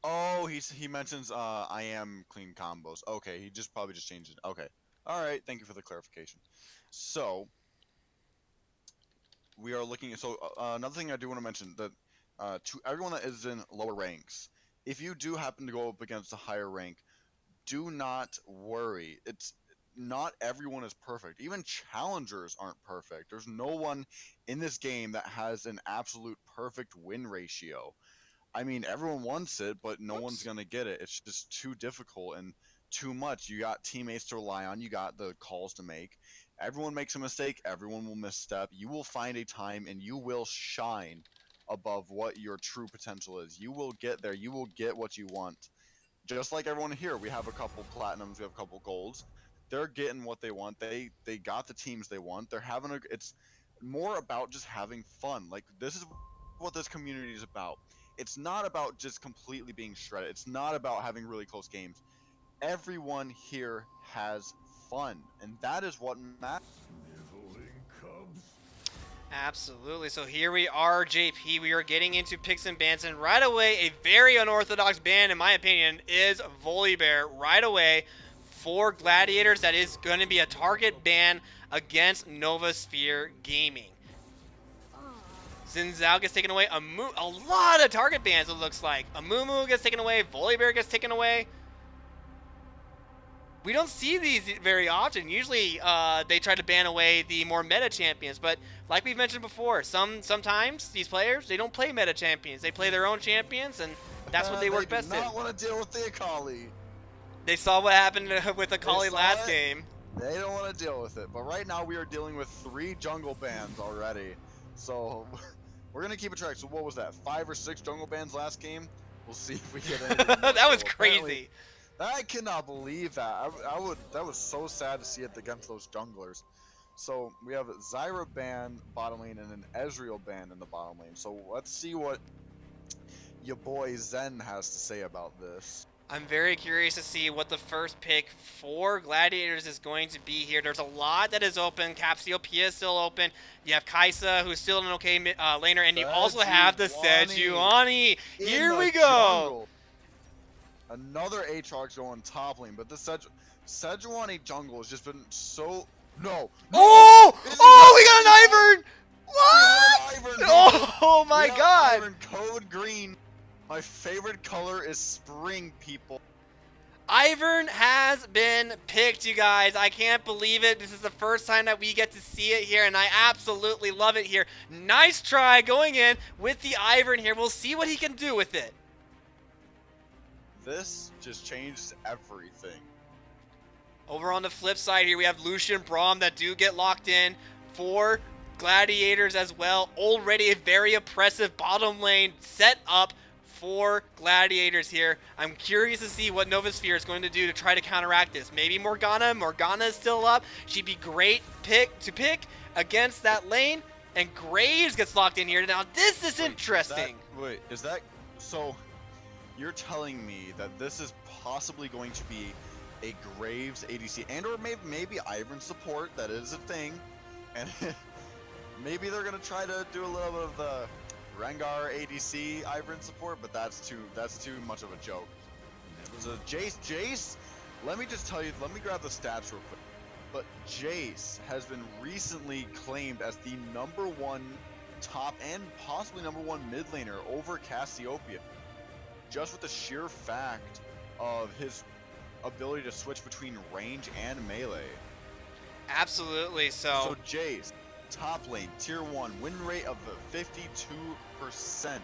Oh, he mentions I am clean combos. Okay, he probably just changed it. Okay, all right. Thank you for the clarification. So we are looking. So another thing I do want to mention that to everyone that is in lower ranks, if you do happen to go up against a higher rank, do not worry. It's not everyone is perfect. Even challengers aren't perfect. There's no one in this game that has an absolute perfect win ratio. I mean, everyone wants it, but no one's going to get it. It's just too difficult and too much. You got teammates to rely on. You got the calls to make. Everyone makes a mistake. Everyone will misstep. You will find a time and you will shine above what your true potential is. You will get there. You will get what you want. Just like everyone here, we have a couple platinums. We have a couple golds. They're getting what they want. They got the teams they want. They're having a. It's more about just having fun. Like, this is what this community is about. It's not about just completely being shredded. It's not about having really close games. Everyone here has fun, and that is what matters. Absolutely. So here we are, JP. We are getting into picks and bans, and right away, a very unorthodox ban, in my opinion, is Volibear. Right away, for Gladiators, that is going to be a target ban against Novasphere Gaming. Xin Zhao gets taken away. A lot of target bans, it looks like. Amumu gets taken away. Volibear gets taken away. We don't see these very often. Usually, they try to ban away the more meta champions. But like we've mentioned before, sometimes these players, they don't play meta champions. They play their own champions, and that's what they work best in. They do not want to deal with the Akali. They saw what happened with Akali saw last it. game. They don't want to deal with it. But right now, we are dealing with 3 jungle bans already. So we're going to keep a track. So what was that, 5 or 6 jungle bans last game? We'll see if we get anything. That was So apparently, crazy. I cannot believe that. That was so sad to see it against those junglers. So we have Zyra ban bottom lane and an Ezreal ban in the bottom lane. So let's see what your boy Zen has to say about this. I'm very curious to see what the first pick for Gladiators is going to be here. There's a lot that is open. Capsiopea is still open. You have Kaisa, who's still an okay laner, and you also have the Sejuani. Here we go. Jungle. Another Aatrox going top lane, but the Sejuani jungle has just been so... No! Oh! Oh, we got an Ivern! What? Oh my god! Ivern, code green. My favorite color is spring, people. Ivern has been picked, you guys. I can't believe it. This is the first time that we get to see it here, and I absolutely love it here. Nice try going in with the Ivern here. We'll see what he can do with it. This just changed everything. Over on the flip side here, we have Lucian Braum that do get locked in for Gladiators as well. Already a very oppressive bottom lane set up for Gladiators here. I'm curious to see what Novasphere is going to do to try to counteract this. Maybe Morgana. Morgana is still up. She'd be great pick against that lane. And Graves gets locked in here. Now, this is interesting. Is that... So, you're telling me that this is possibly going to be a Graves ADC, and or maybe Ivern support, that is a thing, and maybe they're going to try to do a little bit of the Rengar ADC Ivern support, but that's too much of a joke. It was a Jace, let me just tell you, let me grab the stats real quick, but Jace has been recently claimed as the #1 top and possibly #1 mid laner over Cassiopeia, just with the sheer fact of his ability to switch between range and melee. Absolutely. So Jace, top lane, tier 1, win rate of 52%.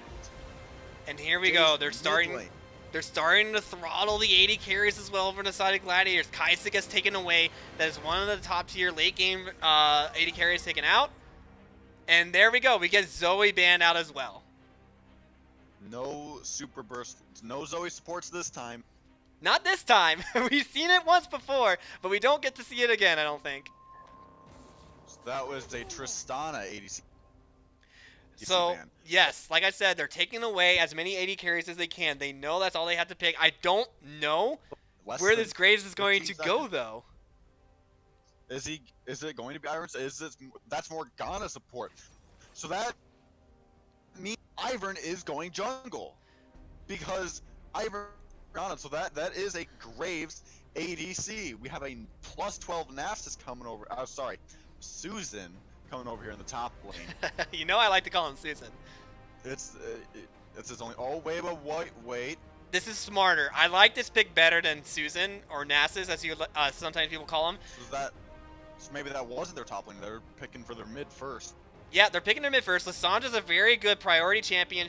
And here we Jace, go. They're mid starting. lane. They're starting to throttle the AD carries as well for the side of Gladiators. Kaisa gets taken away. That is one of the top tier late game AD carries taken out. And there we go. We get Zoe banned out as well. No super burst, no Zoe supports this time. Not this time. We've seen it once before, but we don't get to see it again, I don't think. So that was a Tristana ADC. So, ban. yes, like I said, they're taking away as many AD carries as they can. They know that's all they have to pick. I don't know Less where than this Graves is going to 15 go, seconds. though. Is it going to be Ivern? That's Morgana support. So that means Ivern is going jungle. Because Ivern Morgana, so that is a Graves ADC. We have a plus 12 Nasus coming over. Sorry, Susan coming over here in the top lane. You know I like to call him Susan. It's his only. Oh wait, but wait. This is smarter. I like this pick better than Susan or Nasus, as you sometimes people call him. So maybe that wasn't their top lane. They were picking for their mid first. Yeah, they're picking their mid first. Lissandra's a very good priority champion.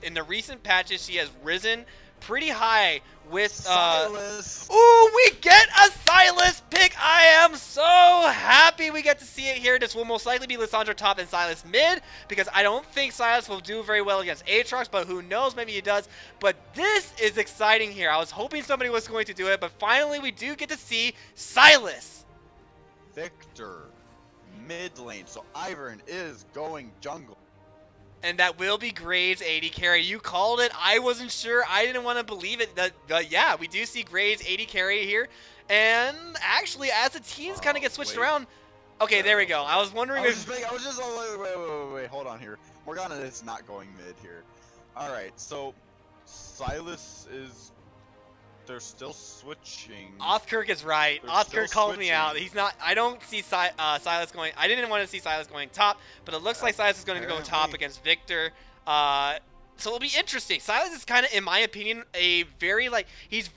In the recent patches, she has risen pretty high with Silas. Ooh, we get a Silas pick. I am so happy we get to see it here. This will most likely be Lissandra top and Silas mid, because I don't think Silas will do very well against Aatrox, but who knows, maybe he does. But this is exciting here. I was hoping somebody was going to do it, but finally we do get to see Silas. Victor, mid lane. So Ivern is going jungle. And that will be Graves' AD carry. You called it. I wasn't sure. I didn't want to believe it. But yeah, we do see Graves' AD carry here. And actually, as the teams kind of get switched around. Okay, there we go. I was wondering if... Wait, hold on here. Morgana is not going mid here. Alright, so Silas is... They're still switching. Othkirk is right. They're Othkirk still called me out. switching. He's not... I don't see Silas going... I didn't want to see Silas going top, but it looks like Silas is going to go top Apparently. against Victor. So it'll be interesting. Silas is kind of, in my opinion, a very, he's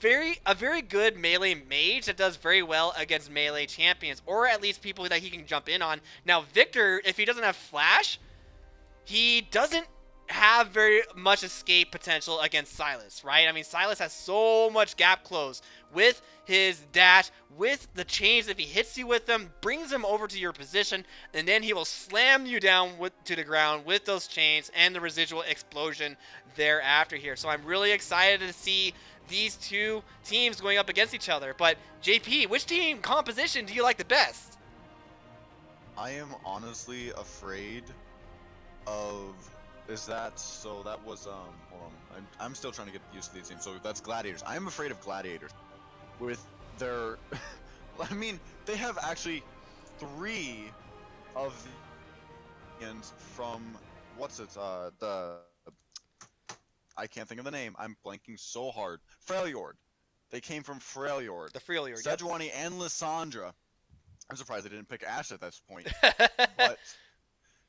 a very good melee mage that does very well against melee champions, or at least people that he can jump in on. Now, Victor, if he doesn't have flash, he doesn't have very much escape potential against Silas, right? I mean, Silas has so much gap close with his dash, with the chains. If he hits you with them, brings him over to your position, and then he will slam you down to the ground with those chains and the residual explosion thereafter here. So I'm really excited to see these two teams going up against each other. But JP, which team composition do you like the best? I am honestly afraid of... so that was, hold on. I'm still trying to get used to these teams. So that's Gladiators. I am afraid of Gladiators. With their, I mean, they have actually 3 of the ends from, I can't think of the name. I'm blanking so hard. Freljord. They came from Freljord. The Freljord. Sejuani and Lissandra. I'm surprised they didn't pick Ashe at this point. But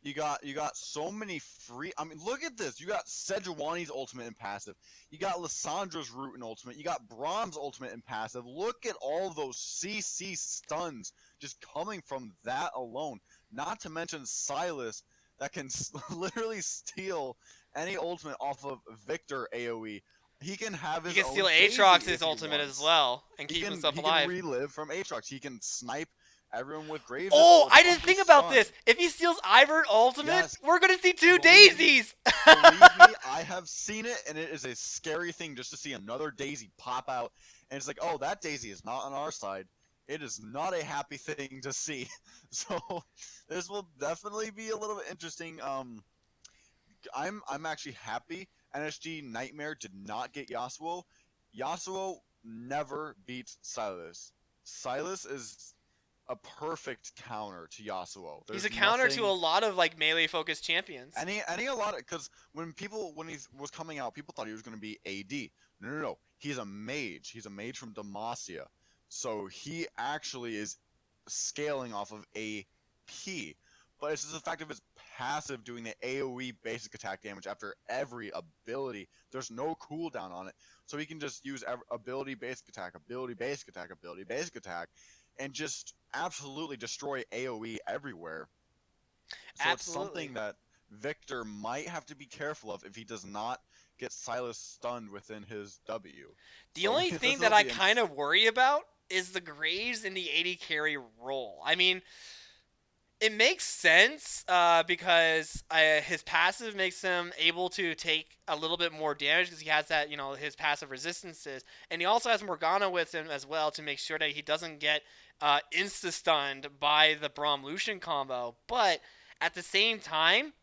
you got so many free. I mean, look at this. You got Sejuani's ultimate and passive. You got Lissandra's root and ultimate. You got Braum's ultimate and passive. Look at all those CC stuns just coming from that alone. Not to mention Silas that can literally steal any ultimate off of Victor AoE. He can have his He can own steal Daisy Aatrox's if he ultimate wants. as well and He keep can- himself he alive. Can relive from Aatrox. He can snipe everyone with Graves. Oh, or I didn't think about stun. this. If he steals Ivern ultimate, Yes. we're going to see 2 Believe- daisies. Believe me, I have seen it, and it is a scary thing just to see another Daisy pop out. And it's like, oh, that Daisy is not on our side. It is not a happy thing to see. So this will definitely be a little bit interesting. I'm actually happy NSG Nightmare did not get Yasuo. Yasuo never beats Silas. Silas is a perfect counter to Yasuo. He's There's a counter nothing- to a lot of melee focused champions. Any a lot of, because when he was coming out, people thought he was going to be AD. No. He's a mage. He's a mage from Demacia. So he actually is scaling off of AP. but it's just the fact of his passive doing the AoE basic attack damage after every ability. There's no cooldown on it, so he can just use ability basic attack, ability basic attack, ability basic attack, and just absolutely destroy AoE everywhere. So it's something that Victor might have to be careful of if he does not get Silas stunned within his W. The only thing that I kind of worry about is the Graves in the AD carry role. I mean, it makes sense because his passive makes him able to take a little bit more damage because he has that, his passive resistances. And he also has Morgana with him as well to make sure that he doesn't get insta-stunned by the Braum-Lucian combo. But at the same time,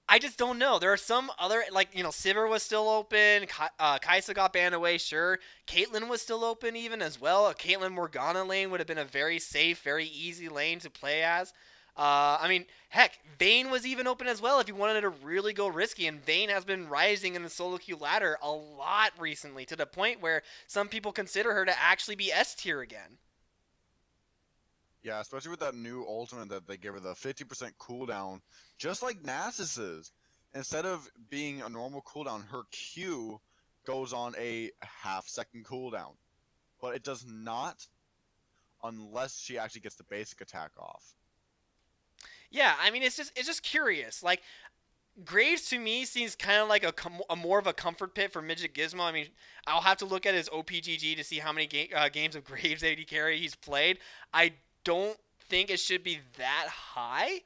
I just don't know. There are some other, Sivir was still open. Kai'Sa got banned away, sure. Caitlyn was still open even as well. A Caitlyn Morgana lane would have been a very safe, very easy lane to play as. Heck, Vayne was even open as well if you wanted to really go risky. And Vayne has been rising in the solo queue ladder a lot recently to the point where some people consider her to actually be S tier again. Yeah, especially with that new ultimate that they give her, the 50% cooldown, just like Nasus's. Instead of being a normal cooldown, her Q goes on a half-second cooldown. But it does not unless she actually gets the basic attack off. Yeah, it's just curious. Like, Graves to me seems kind of like a more of a comfort pit for Midget Gizmo. I'll have to look at his OPGG to see how many games of Graves AD carry he's played. I don't think it should be that high,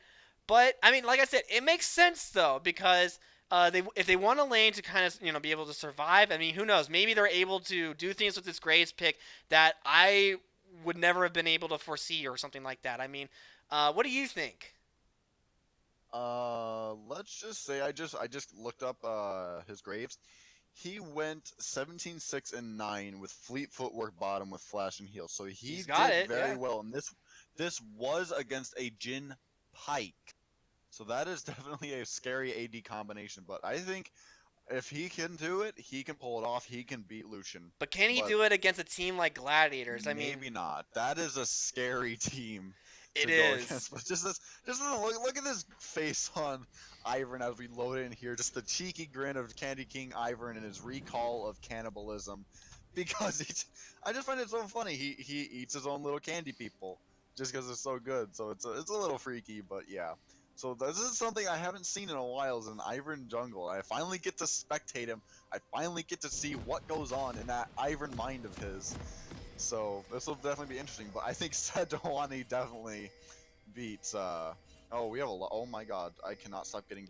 but like I said, it makes sense though because if they want a lane to kind of be able to survive, who knows? Maybe they're able to do things with this Graves pick that I would never have been able to foresee or something like that. What do you think? Let's just say I just looked up his Graves. He went 17-6-9 with Fleet Footwork bottom with Flash and Heal, so he did very well. And this was against a Jhin Pyke, so that is definitely a scary AD combination. But I think if he can do it, he can pull it off. He can beat Lucian. But can he do it against a team like Gladiators? Maybe not. That is a scary team. It is. But just look at this face on Ivern as we load it in here. Just the cheeky grin of Candy King Ivern and his recall of cannibalism, because I just find it so funny. He eats his own little candy people just because they're so good. So it's a little freaky, but yeah. So this is something I haven't seen in a while, is an Ivern jungle. I finally get to spectate him. I finally get to see what goes on in that Ivern mind of his. So this will definitely be interesting, but I think Sejuani definitely beats. Oh, we have a lot. Oh my God, I cannot stop getting.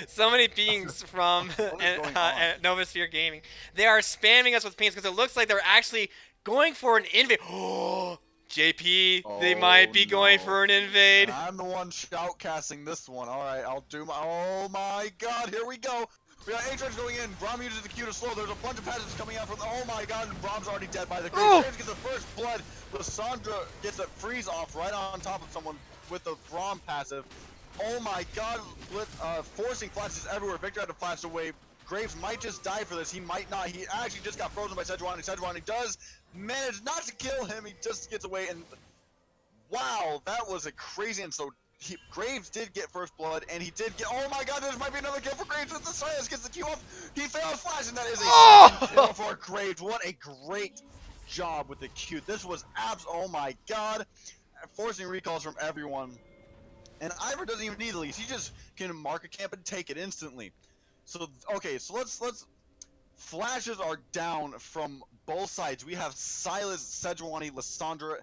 So many pings from Novasphere Gaming. They are spamming us with pings because it looks like they're actually going for an invade. Oh, JP, they might be going for an invade. And I'm the one shoutcasting this one. All right, I'll do my. Oh my God, here we go. We got Aatrox going in. Braum uses the Q to slow. There's a bunch of passives coming out from. Oh my God! And Braum's already dead by the Graves. Graves gets the first blood. Lissandra gets a freeze off right on top of someone with the Braum passive. Oh my God! With forcing flashes everywhere. Victor had to flash away. Graves might just die for this. He might not. He actually just got frozen by Sejuani. Sejuani does manage not to kill him. He just gets away. And wow, that was a crazy. And so. Graves did get first blood, and he did get. Oh my God! There might be another kill for Graves with the Silas gets the Q off. He fails flash, and that is a kill for Graves. What a great job with the Q. This was oh my God! Forcing recalls from everyone, and Ivor doesn't even need the leash. He just can mark a camp and take it instantly. So okay, so let's. Flashes are down from both sides. We have Silas, Sejuani, Lissandra,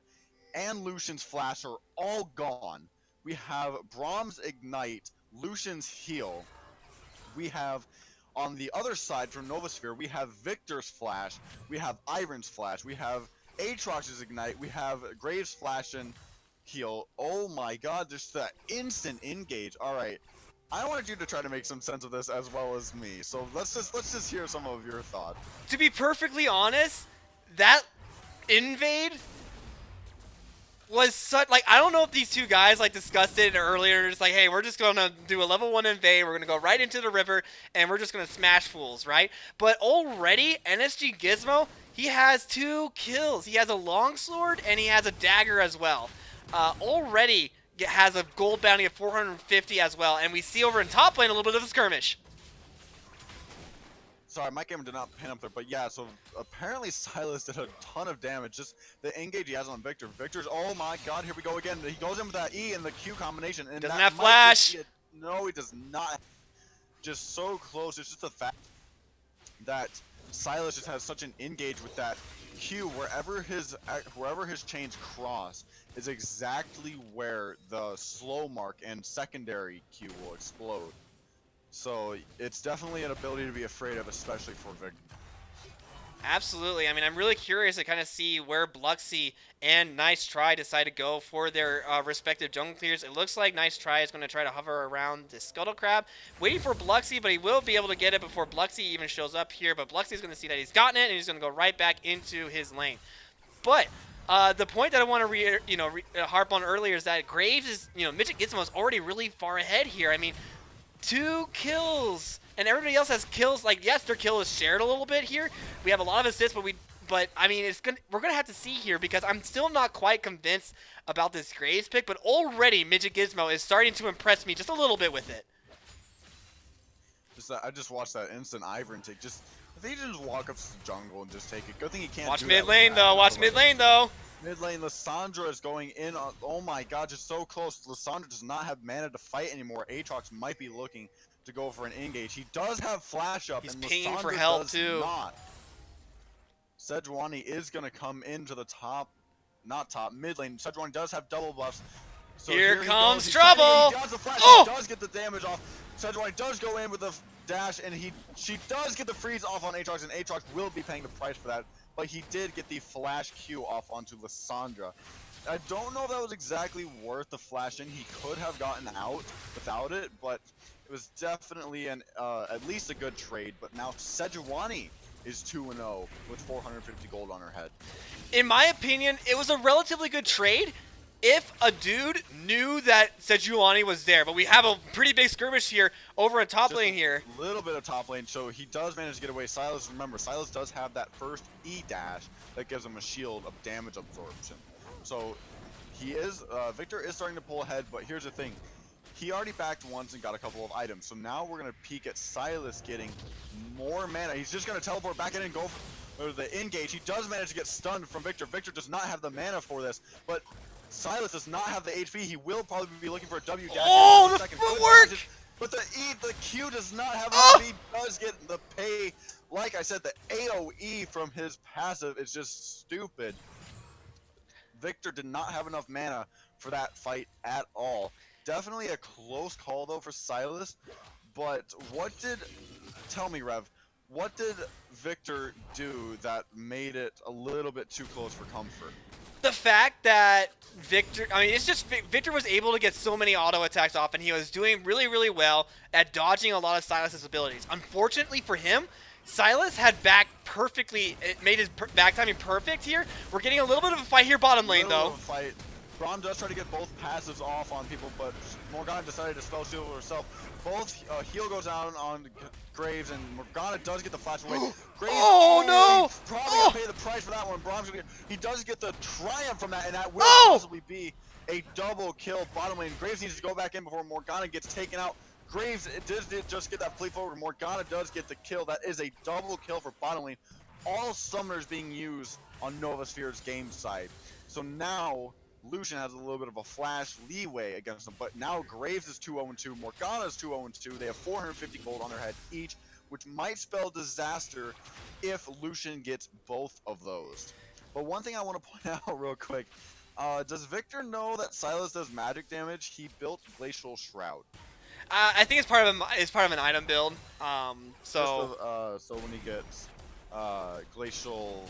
and Lucian's flash are all gone. We have Braum's Ignite, Lucian's Heal. We have, on the other side from Novasphere, we have Victor's Flash. We have Ivern's Flash. We have Aatrox's Ignite. We have Graves' Flash and Heal. Oh my God, just that instant engage. All right, I wanted you to try to make some sense of this as well as me. So let's just hear some of your thoughts. To be perfectly honest, that invade was such, I don't know if these two guys discussed it earlier, just hey, we're just gonna do a level 1 invade, we're gonna go right into the river and we're just gonna smash fools, right? But already NSG Gizmo, he has 2 kills. He has a longsword and he has a dagger as well. Already has a gold bounty of 450 as well. And we see over in top lane a little bit of a skirmish. Sorry, my camera did not pin up there, but yeah, so apparently Silas did a ton of damage. Just the engage he has on Victor. Victor's, oh my god, here we go again. He goes in with that E and the Q combination. And Doesn't that have might flash. just be no, he does not. Just so close. It's just the fact that Silas just has such an engage with that Q. Wherever his chains cross is exactly where the slow mark and secondary Q will explode. So it's definitely an ability to be afraid of, especially for Victor. Absolutely. I mean, I'm really curious to kind of see where Bluxy and Nice Try decide to go for their respective jungle clears. It looks like Nice Try is going to try to hover around the Scuttle Crab, waiting for Bluxy, but he will be able to get it before Bluxy even shows up here. But Bluxy is going to see that he's gotten it, and he's going to go right back into his lane. But the point that I want to harp on earlier is that Graves is, Midget Gizmo's already really far ahead here. I mean, 2 kills, and everybody else has kills. Like, yes, their kill is shared a little bit here. We have a lot of assists, but I mean, we're gonna have to see here, because I'm still not quite convinced about this Graves pick. But already, Midget Gizmo is starting to impress me just a little bit with it. I just watched that instant Ivern take. I think he just walk up to the jungle and just take it. Good thing he can't. Watch mid lane though. Watch mid lane though. Mid lane, Lissandra is going in on, oh my god, just so close. Lissandra does not have mana to fight anymore. Aatrox might be looking to go for an engage. He does have flash up, He's and paying for Lissandra help does too. not. Sejuani is going to come into the mid lane. Sejuani does have double buffs. So Here he comes goes. trouble! He does the flash. Oh! He does get the damage off. Sejuani does go in with the dash, and she does get the freeze off on Aatrox, and Aatrox will be paying the price for that. But he did get the flash Q off onto Lissandra. I don't know if that was exactly worth the flash in. He could have gotten out without it, but it was definitely at least a good trade. But now Sejuani is 2-0 with 450 gold on her head. In my opinion, it was a relatively good trade if a dude knew that Sejuani was there. But we have a pretty big skirmish here over in top lane here. A little bit of top lane, so he does manage to get away. Silas, remember, Silas does have that first E dash that gives him a shield of damage absorption. So Victor is starting to pull ahead, but here's the thing. He already backed once and got a couple of items. So now we're going to peek at Silas getting more mana. He's just going to teleport back in and go for the engage. He does manage to get stunned from Victor. Victor does not have the mana for this, but Silas does not have the HP. He will probably be looking for a W dash. Oh, the footwork! But the Q does not have Oh! He does get the pay. Like I said, the AoE from his passive is just stupid. Victor did not have enough mana for that fight at all. Definitely a close call though for Silas. But tell me, Rev, what did Victor do that made it a little bit too close for comfort? The fact that Victor was able to get so many auto attacks off, and he was doing really, really well at dodging a lot of Silas's abilities. Unfortunately for him, Silas had back perfectly. It made his back timing perfect here. We're getting a little bit of a fight here bottom lane though. Braum does try to get both passives off on people, but Morgana decided to spell shield herself. Both heal goes down on Graves, and Morgana does get the flash away. Graves, no! Probably gonna pay the price for that one. Braum's gonna he does get the triumph from that, and that will possibly be a double kill bottom lane. Graves needs to go back in before Morgana gets taken out. Graves did just get that fleet forward. Morgana does get the kill. That is a double kill for bottom lane. All summoners being used on Novasphere's game side. So now Lucian has a little bit of a flash leeway against them, but now Graves is 2-0-2, Morgana is 2-0-2. They have 450 gold on their head each, which might spell disaster if Lucian gets both of those. But one thing I want to point out real quick, does Victor know that Silas does magic damage? He built Glacial Shroud. I think it's part of an item build. So when he gets glacial,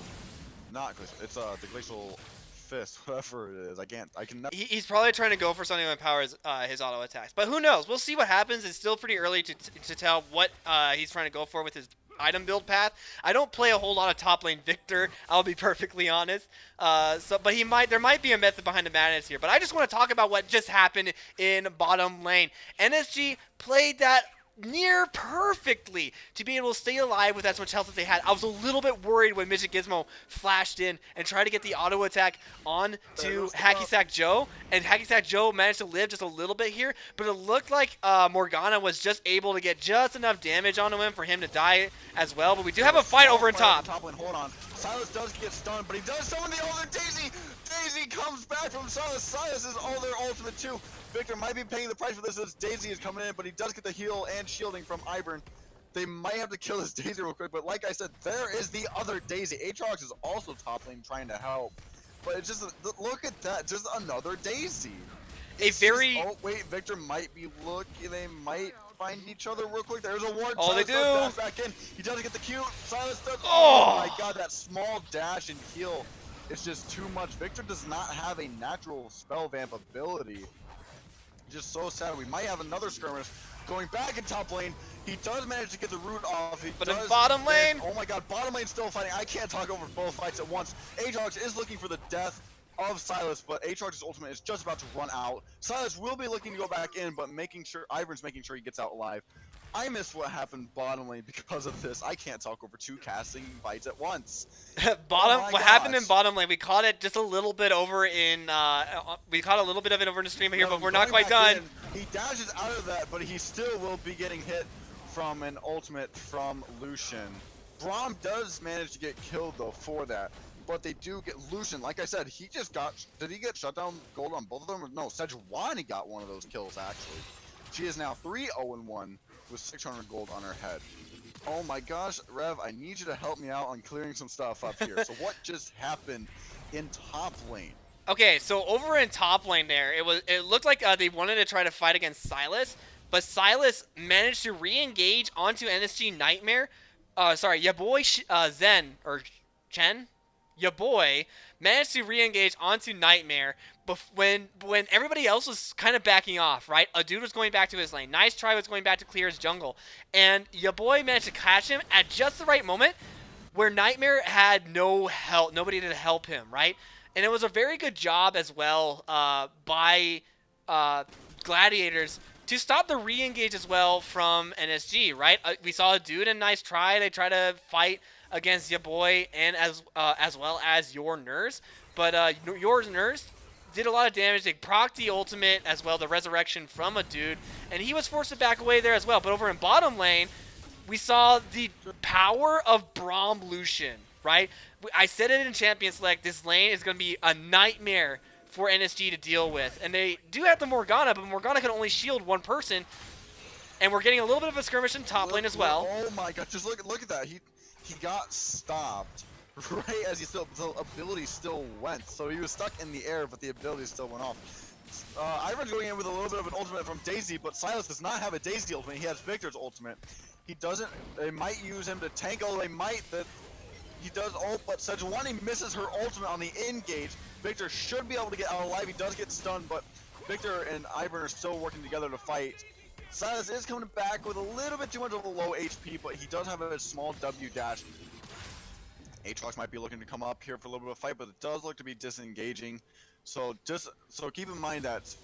not glacial, it's the glacial fist, whatever it is. I can never. He's probably trying to go for something that empowers his auto attacks, but who knows? We'll see what happens. It's still pretty early to tell what he's trying to go for with his item build path. I don't play a whole lot of top lane Victor, I'll be perfectly honest. But there might be a method behind the madness here. But I just want to talk about what just happened in bottom lane. NSG played that near perfectly to be able to stay alive with as much health as they had. I was a little bit worried when Midget Gizmo flashed in and tried to get the auto attack on to Hacky Sack Joe, and Hacky Sack Joe managed to live just a little bit here, but it looked like Morgana was just able to get just enough damage onto him for him to die as well. But we do have a fight over in top. Hold on. Silas does get stunned, but he does summon the other Daisy. Daisy comes back from Silas. Silas is all their ultimate too. Victor might be paying the price for this as Daisy is coming in, but he does get the heal and shielding from Ivern. They might have to kill this Daisy real quick, but like I said, there is the other Daisy. Aatrox is also top lane trying to help. But it's just, look at that, just another Daisy. Oh wait, Victor might be looking, they might find each other real quick. There's a ward. Oh, Silas they does do. dash back in. He does get the Q. Silas does. Oh my god, that small dash and heal. It's just too much. Victor does not have a natural spell vamp ability. Just so sad. We might have another skirmish going back in top lane. He does manage to get the root off. But in bottom lane. Oh my god, bottom lane still fighting. I can't talk over both fights at once. Aatrox is looking for the death of Silas, but Aatrox's ultimate is just about to run out. Silas will be looking to go back in, but Ivern's making sure he gets out alive. I missed what happened bottom lane because of this. I can't talk over two casting fights at once. What happened in bottom lane? We caught it just a little bit over in. We caught a little bit of it over in the stream here, but we're not quite done. He dashes out of that, but he still will be getting hit from an ultimate from Lucian. Braum does manage to get killed though for that, but they do get Lucian. Like I said, he just got. Did he get shutdown gold on both of them? No, Sejuani got one of those kills actually. She is now 3-0-1 with 600 gold on her head. Oh my gosh, Rev, I need you to help me out on clearing some stuff up here. So what just happened in top lane? Okay, so over in top lane there, it looked like they wanted to try to fight against Silas, but Silas managed to re-engage onto NSG Nightmare. Sorry, ya boy Zen or Chen, ya boy managed to re-engage onto Nightmare. But when everybody else was kind of backing off, right? A dude was going back to his lane. Nice Try was going back to clear his jungle. And your boy managed to catch him at just the right moment where Nightmare had no help, nobody to help him, right? And it was a very good job as well by Gladiators to stop the re-engage as well from NSG, right? We saw a dude in Nice Try. They try to fight against your boy and as well as your Nurse. But your Nurse did a lot of damage. They procced the ultimate as well, the resurrection from a dude, and he was forced to back away there as well. But over in bottom lane, we saw the power of Braum Lucian, right? I said it in Champion Select, this lane is going to be a nightmare for NSG to deal with. And they do have the Morgana, but Morgana can only shield one person. And we're getting a little bit of a skirmish in top lane as well. Oh my god, just look at that. He got stopped right as the ability still went. So he was stuck in the air, but the ability still went off. Ivern's going in with a little bit of an ultimate from Daisy, but Silas does not have a Daisy ultimate. He has Victor's ultimate. He doesn't. They might use him to tank. Oh, they might. He does ult, but Sejuani misses her ultimate on the engage. Victor should be able to get out alive. He does get stunned, but Victor and Ivern are still working together to fight. Silas is coming back with a little bit too much of a low HP, but he does have a small W dash. Aatrox might be looking to come up here for a little bit of fight, but it does look to be disengaging. So keep in mind that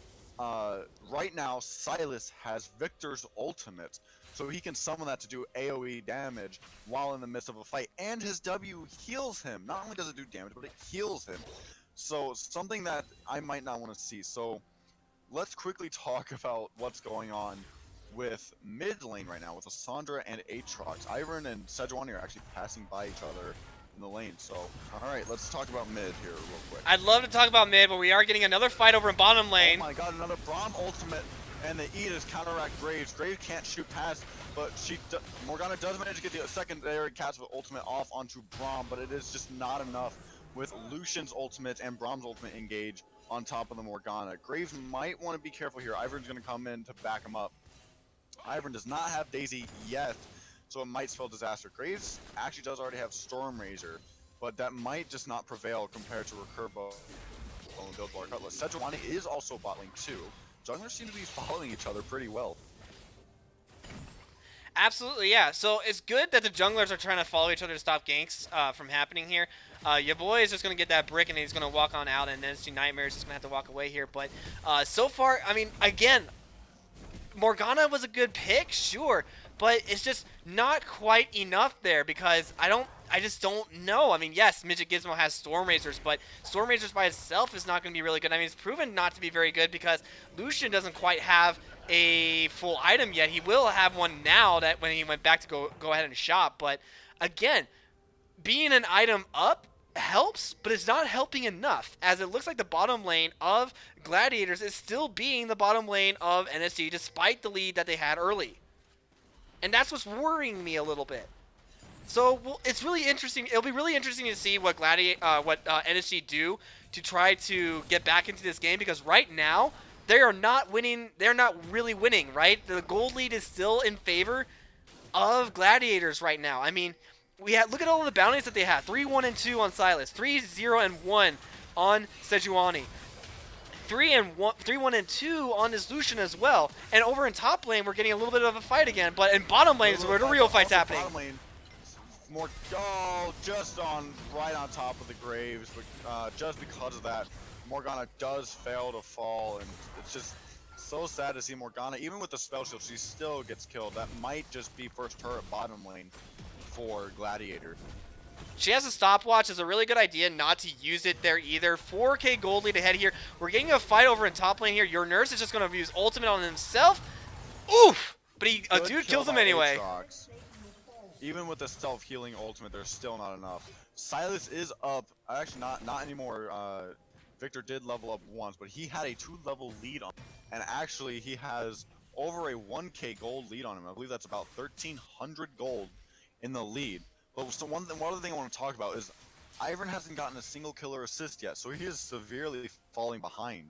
right now Silas has Victor's ultimate, so he can summon that to do AoE damage while in the midst of a fight, and his W heals him. Not only does it do damage, but it heals him. So something that I might not want to see. So let's quickly talk about what's going on with mid lane right now with Lissandra and Aatrox. Ivern and Sejuani are actually passing by each other in the lane. So, alright, let's talk about mid here real quick. I'd love to talk about mid, but we are getting another fight over in bottom lane. Oh my god, another Braum ultimate, and the E does counteract Graves. Graves can't shoot past, but Morgana does manage to get the secondary catch with ultimate off onto Braum, but it is just not enough with Lucian's ultimate and Braum's ultimate engage on top of the Morgana. Graves might want to be careful here. Ivern's going to come in to back him up. Ivern does not have Daisy yet, so it might spell disaster. Graves actually does already have Stormrazor, but that might just not prevail compared to Recurbo and Buildbar Cutlass. Sejuani is also bot lane too. Junglers seem to be following each other pretty well. Absolutely, yeah. So it's good that the junglers are trying to follow each other to stop ganks from happening here. Your boy is just going to get that brick and he's going to walk on out, and then NSG Nightmare is just going to have to walk away here. But so far, I mean, again, Morgana was a good pick, sure, but it's just not quite enough there because I just don't know. I mean, yes, Midget Gizmo has Storm Razors, but Storm Razors by itself is not going to be really good. I mean, it's proven not to be very good because Lucian doesn't quite have a full item yet. He will have one now that when he went back to go ahead and shop, but again, being an item up helps, but it's not helping enough, as it looks like the bottom lane of Gladiators is still being the bottom lane of NSG despite the lead that they had early. And that's what's worrying me a little bit. So it's really interesting. It'll be really interesting to see what NSG do to try to get back into this game, because right now they are not winning. They're not really winning, right? The gold lead is still in favor of Gladiators right now. I mean, look at all the bounties that they have. 3-1 and 2 on Sylas, 3-0 and 1 on Sejuani, 3-1 and 2 on this Lucian as well. And over in top lane, we're getting a little bit of a fight again. But in bottom lane is where the real fight's happening. Bottom lane, just right on top of the Graves, but just because of that, Morgana does fail to fall, and it's just so sad to see Morgana. Even with the spell shield, she still gets killed. That might just be first turret bottom lane for Gladiator. She has a stopwatch. It's a really good idea not to use it there either. 4k gold lead ahead here. We're getting a fight over in top lane here. Your Nurse is just going to use ultimate on himself. Oof! But a dude kills him anyway. Aatrox. Even with the self-healing ultimate, there's still not enough. Sylas is up. Actually, not anymore. Victor did level up once, but he had a 2-level lead on him. And actually, he has over a 1k gold lead on him. I believe that's about 1,300 gold in the lead. But so one other thing I want to talk about is Ivern hasn't gotten a single killer assist yet, so he is severely falling behind.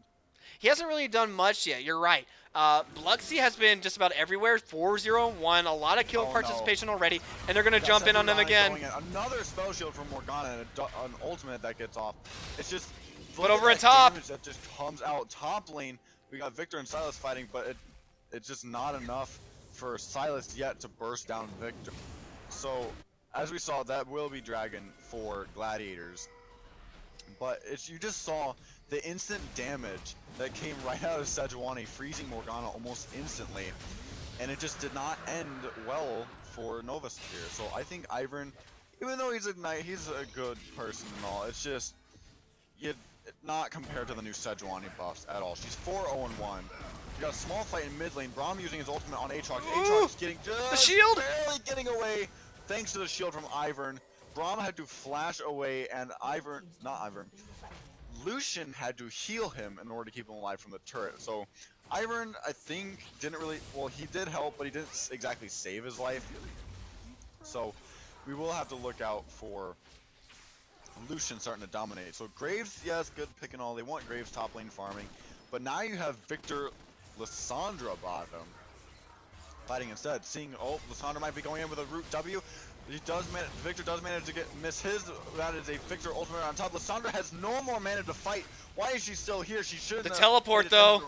He hasn't really done much yet, you're right. Bluxy has been just about everywhere, 4-0-1, a lot of kill participation already, and they're going to jump in on them again. Another spell shield from Morgana and an ultimate that gets off. It's just... But over at top... That just comes out. Top lane, we got Victor and Sylas fighting, but it's just not enough for Sylas yet to burst down Victor. So, as we saw, that will be Dragon for Gladiators. But you just saw the instant damage that came right out of Sejuani, freezing Morgana almost instantly. And it just did not end well for Novasphere. So I think Ivern, even though he's a good person and all, it's just not compared to the new Sejuani buffs at all. She's 4-0-1. We got a small fight in mid lane. Braum using his ultimate on Aatrox. Aatrox getting just the shield, barely getting away thanks to the shield from Ivern. Braum had to flash away, and Lucian had to heal him in order to keep him alive from the turret. So Ivern, I think, he did help, but he didn't exactly save his life. So we will have to look out for Lucian starting to dominate. So Graves, yes, good pick and all. They want Graves top lane farming. But now you have Victor Lissandra bottom fighting instead. Seeing, Lissandra might be going in with a root W. Victor does manage to miss his. That is a Victor ultimate on top. Lissandra has no more mana to fight. Why is she still here? She shouldn't. The teleport though.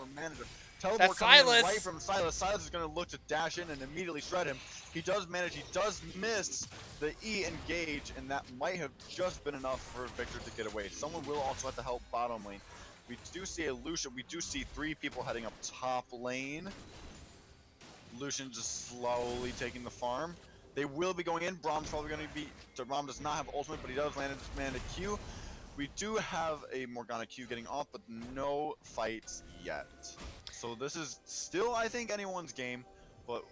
Teleport That's coming Sylas. right from Sylas. Sylas is going to look to dash in and immediately shred him. He does miss the E engage, and that might have just been enough for Victor to get away. Someone will also have to help bottom lane. We do see a Lucian. We do see 3 people heading up top lane. Lucian just slowly taking the farm. They will be going in. Braum's probably going to be... So Braum does not have ultimate, but he does land a Q. We do have a Morgana Q getting off, but no fights yet. So this is still, I think, anyone's game. But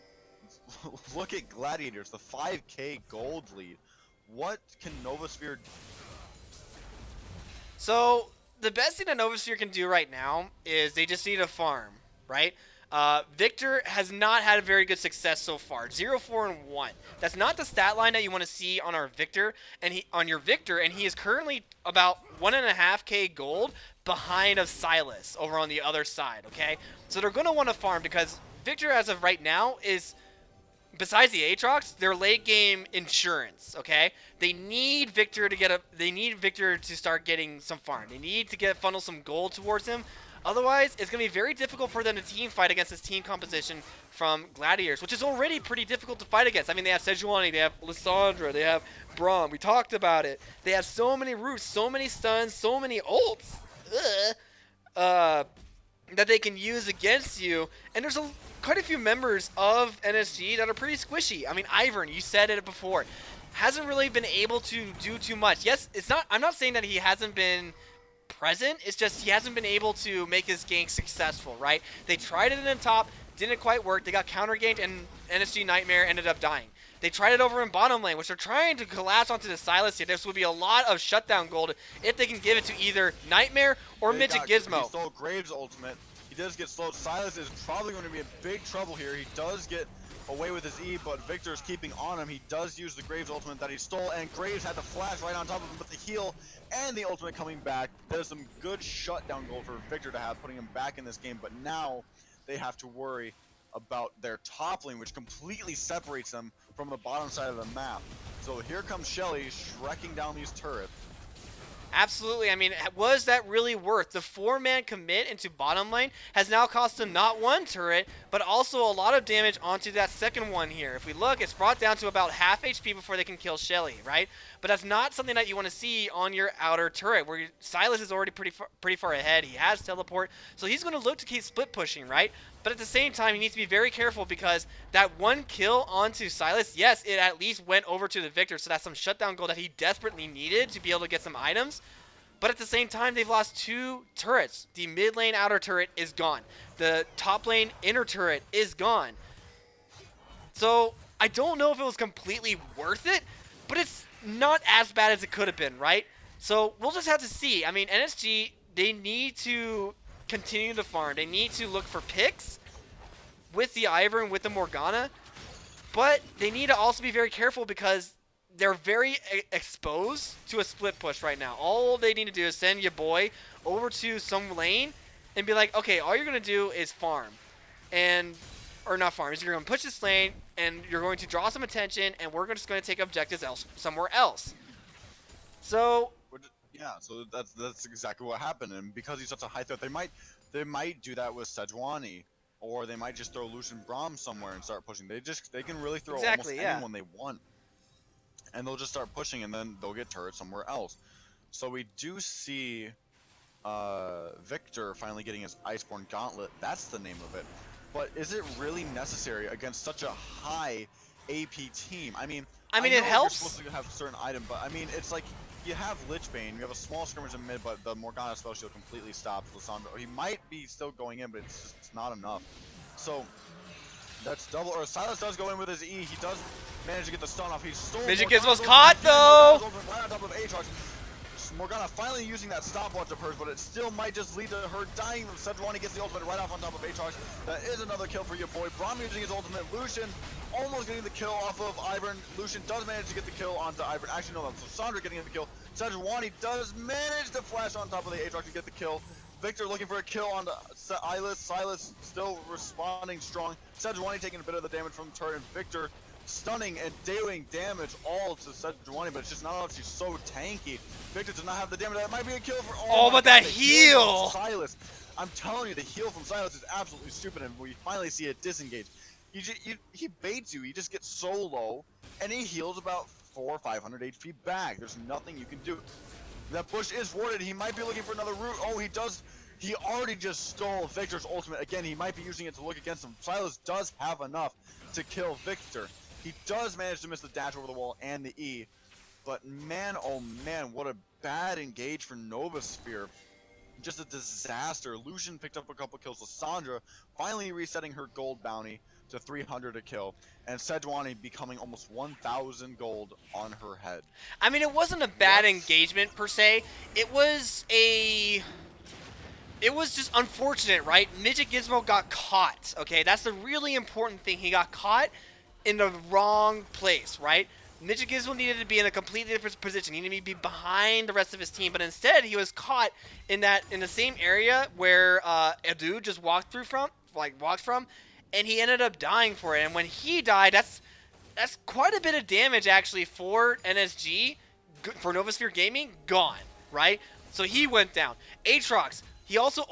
look at Gladiators, the 5k gold lead. What can Novasphere... So, the best thing that Novasphere can do right now is they just need a farm, right? Victor has not had a very good success so far. 0-4-1. That's not the stat line that you want to see on our Victor, and he is currently about 1.5k gold behind of Sylas over on the other side. Okay, so they're going to want to farm because Victor, as of right now, is, besides the Aatrox, their late game insurance. Okay, they need Victor to start getting some farm. They need to funnel some gold towards him. Otherwise, it's going to be very difficult for them to team fight against this team composition from Gladiators, which is already pretty difficult to fight against. I mean, they have Sejuani, they have Lissandra, they have Braum. We talked about it. They have so many roots, so many stuns, so many ults. that they can use against you. And there's quite a few members of NSG that are pretty squishy. I mean, Ivern, you said it before, hasn't really been able to do too much. Yes, I'm not saying that he hasn't been present. It's just he hasn't been able to make his gank successful, right? They tried it in the top, didn't quite work. They got counter ganked, and NSG Nightmare ended up dying. They tried it over in bottom lane, which they're trying to collapse onto the Sylas here. This would be a lot of shutdown gold if they can give it to either Nightmare or Midget Gizmo. He stole Graves' ultimate. He does get slowed. Sylas is probably going to be in big trouble here. He does get away with his E, but Victor is keeping on him. He does use the Graves ultimate that he stole, and Graves had the flash right on top of him, but the heal and the ultimate coming back. There's some good shutdown gold for Victor to have, putting him back in this game, but now they have to worry about their top lane, which completely separates them from the bottom side of the map. So here comes Shelly shrekking down these turrets. Absolutely. I mean, was that really worth? The 4-man commit into bottom lane has now cost them not one turret, but also a lot of damage onto that second one here. If we look, it's brought down to about half HP before they can kill Shelly, right? But that's not something that you want to see on your outer turret, where Sylas is already pretty far ahead. He has teleport, so he's going to look to keep split pushing, right? But at the same time, he needs to be very careful, because that one kill onto Sylas, yes, it at least went over to the Victor, so that's some shutdown gold that he desperately needed to be able to get some items. But at the same time, they've lost 2 turrets. The mid lane outer turret is gone. The top lane inner turret is gone. So I don't know if it was completely worth it, but it's not as bad as it could have been, right? So we'll just have to see. I mean, NSG, they need to continue to farm. They need to look for picks with the Ivern, with the Morgana, but they need to also be very careful, because they're very exposed to a split push right now. All they need to do is send your boy over to some lane and be like, okay, all you're going to do is farm. Or not farm, is you're going to push this lane, and you're going to draw some attention, and we're just going to take objectives somewhere else. So yeah, so that's exactly what happened, and because he's such a high threat, they might do that with Sejuani, or they might just throw Lucian Braum somewhere and start pushing. They can really throw almost anyone they want, and they'll just start pushing, and then they'll get turrets somewhere else. So we do see Victor finally getting his Iceborne Gauntlet. That's the name of it. But is it really necessary against such a high AP team? I mean it helps. You're supposed to have a certain item, but I mean, it's like you have Lichbane, you have a small skirmish in mid, but the Morgana spell shield completely stops Lissandra. He might be still going in, but it's not enough. So that's double. Or Sylas does go in with his E. He does manage to get the stun off. He's stolen. Midget Gizmo's caught though. Right on top of Aatrox. Morgana finally using that stopwatch of hers, but it still might just lead to her dying. Sejuani gets the ultimate right off on top of Aatrox. That is another kill for your boy. Braum using his ultimate. Lucian almost getting the kill off of Ivern. Lucian does manage to get the kill onto Ivern. Actually, no, that's Lissandra getting the kill. Sejuani does manage to flash on top of the Aatrox to get the kill. Victor looking for a kill on Sylas still responding strong. Sejuani taking a bit of the damage from the turret, and Victor stunning and doing damage all to Sejuani, but it's just not enough. She's so tanky. Victor does not have the damage. That might be a kill for but that heal! Sylas. I'm telling you, the heal from Sylas is absolutely stupid, and we finally see it disengage. He baits you. He just gets so low, and he heals about 400 or 500 HP back. There's nothing you can do. That bush is warded. He might be looking for another route. Oh, he does. He already just stole Victor's ultimate. Again, he might be using it to look against him. Sylas does have enough to kill Victor. He does manage to miss the dash over the wall and the E. But man, oh man, what a bad engage for Novasphere. Just a disaster. Lucian picked up a couple kills. Lissandra finally resetting her gold bounty to 300 a kill. And Sejuani becoming almost 1,000 gold on her head. I mean, it wasn't a bad engagement per se. It was just unfortunate, right? Midget Gizmo got caught, okay? That's the really important thing. He got caught in the wrong place, right? Midget Gizmo needed to be in a completely different position. He needed to be behind the rest of his team, but instead he was caught in the same area where Edu just walked from, and he ended up dying for it. And when he died, that's quite a bit of damage actually for NSG, for Novasphere Gaming, gone, right? So he went down. Aatrox, he also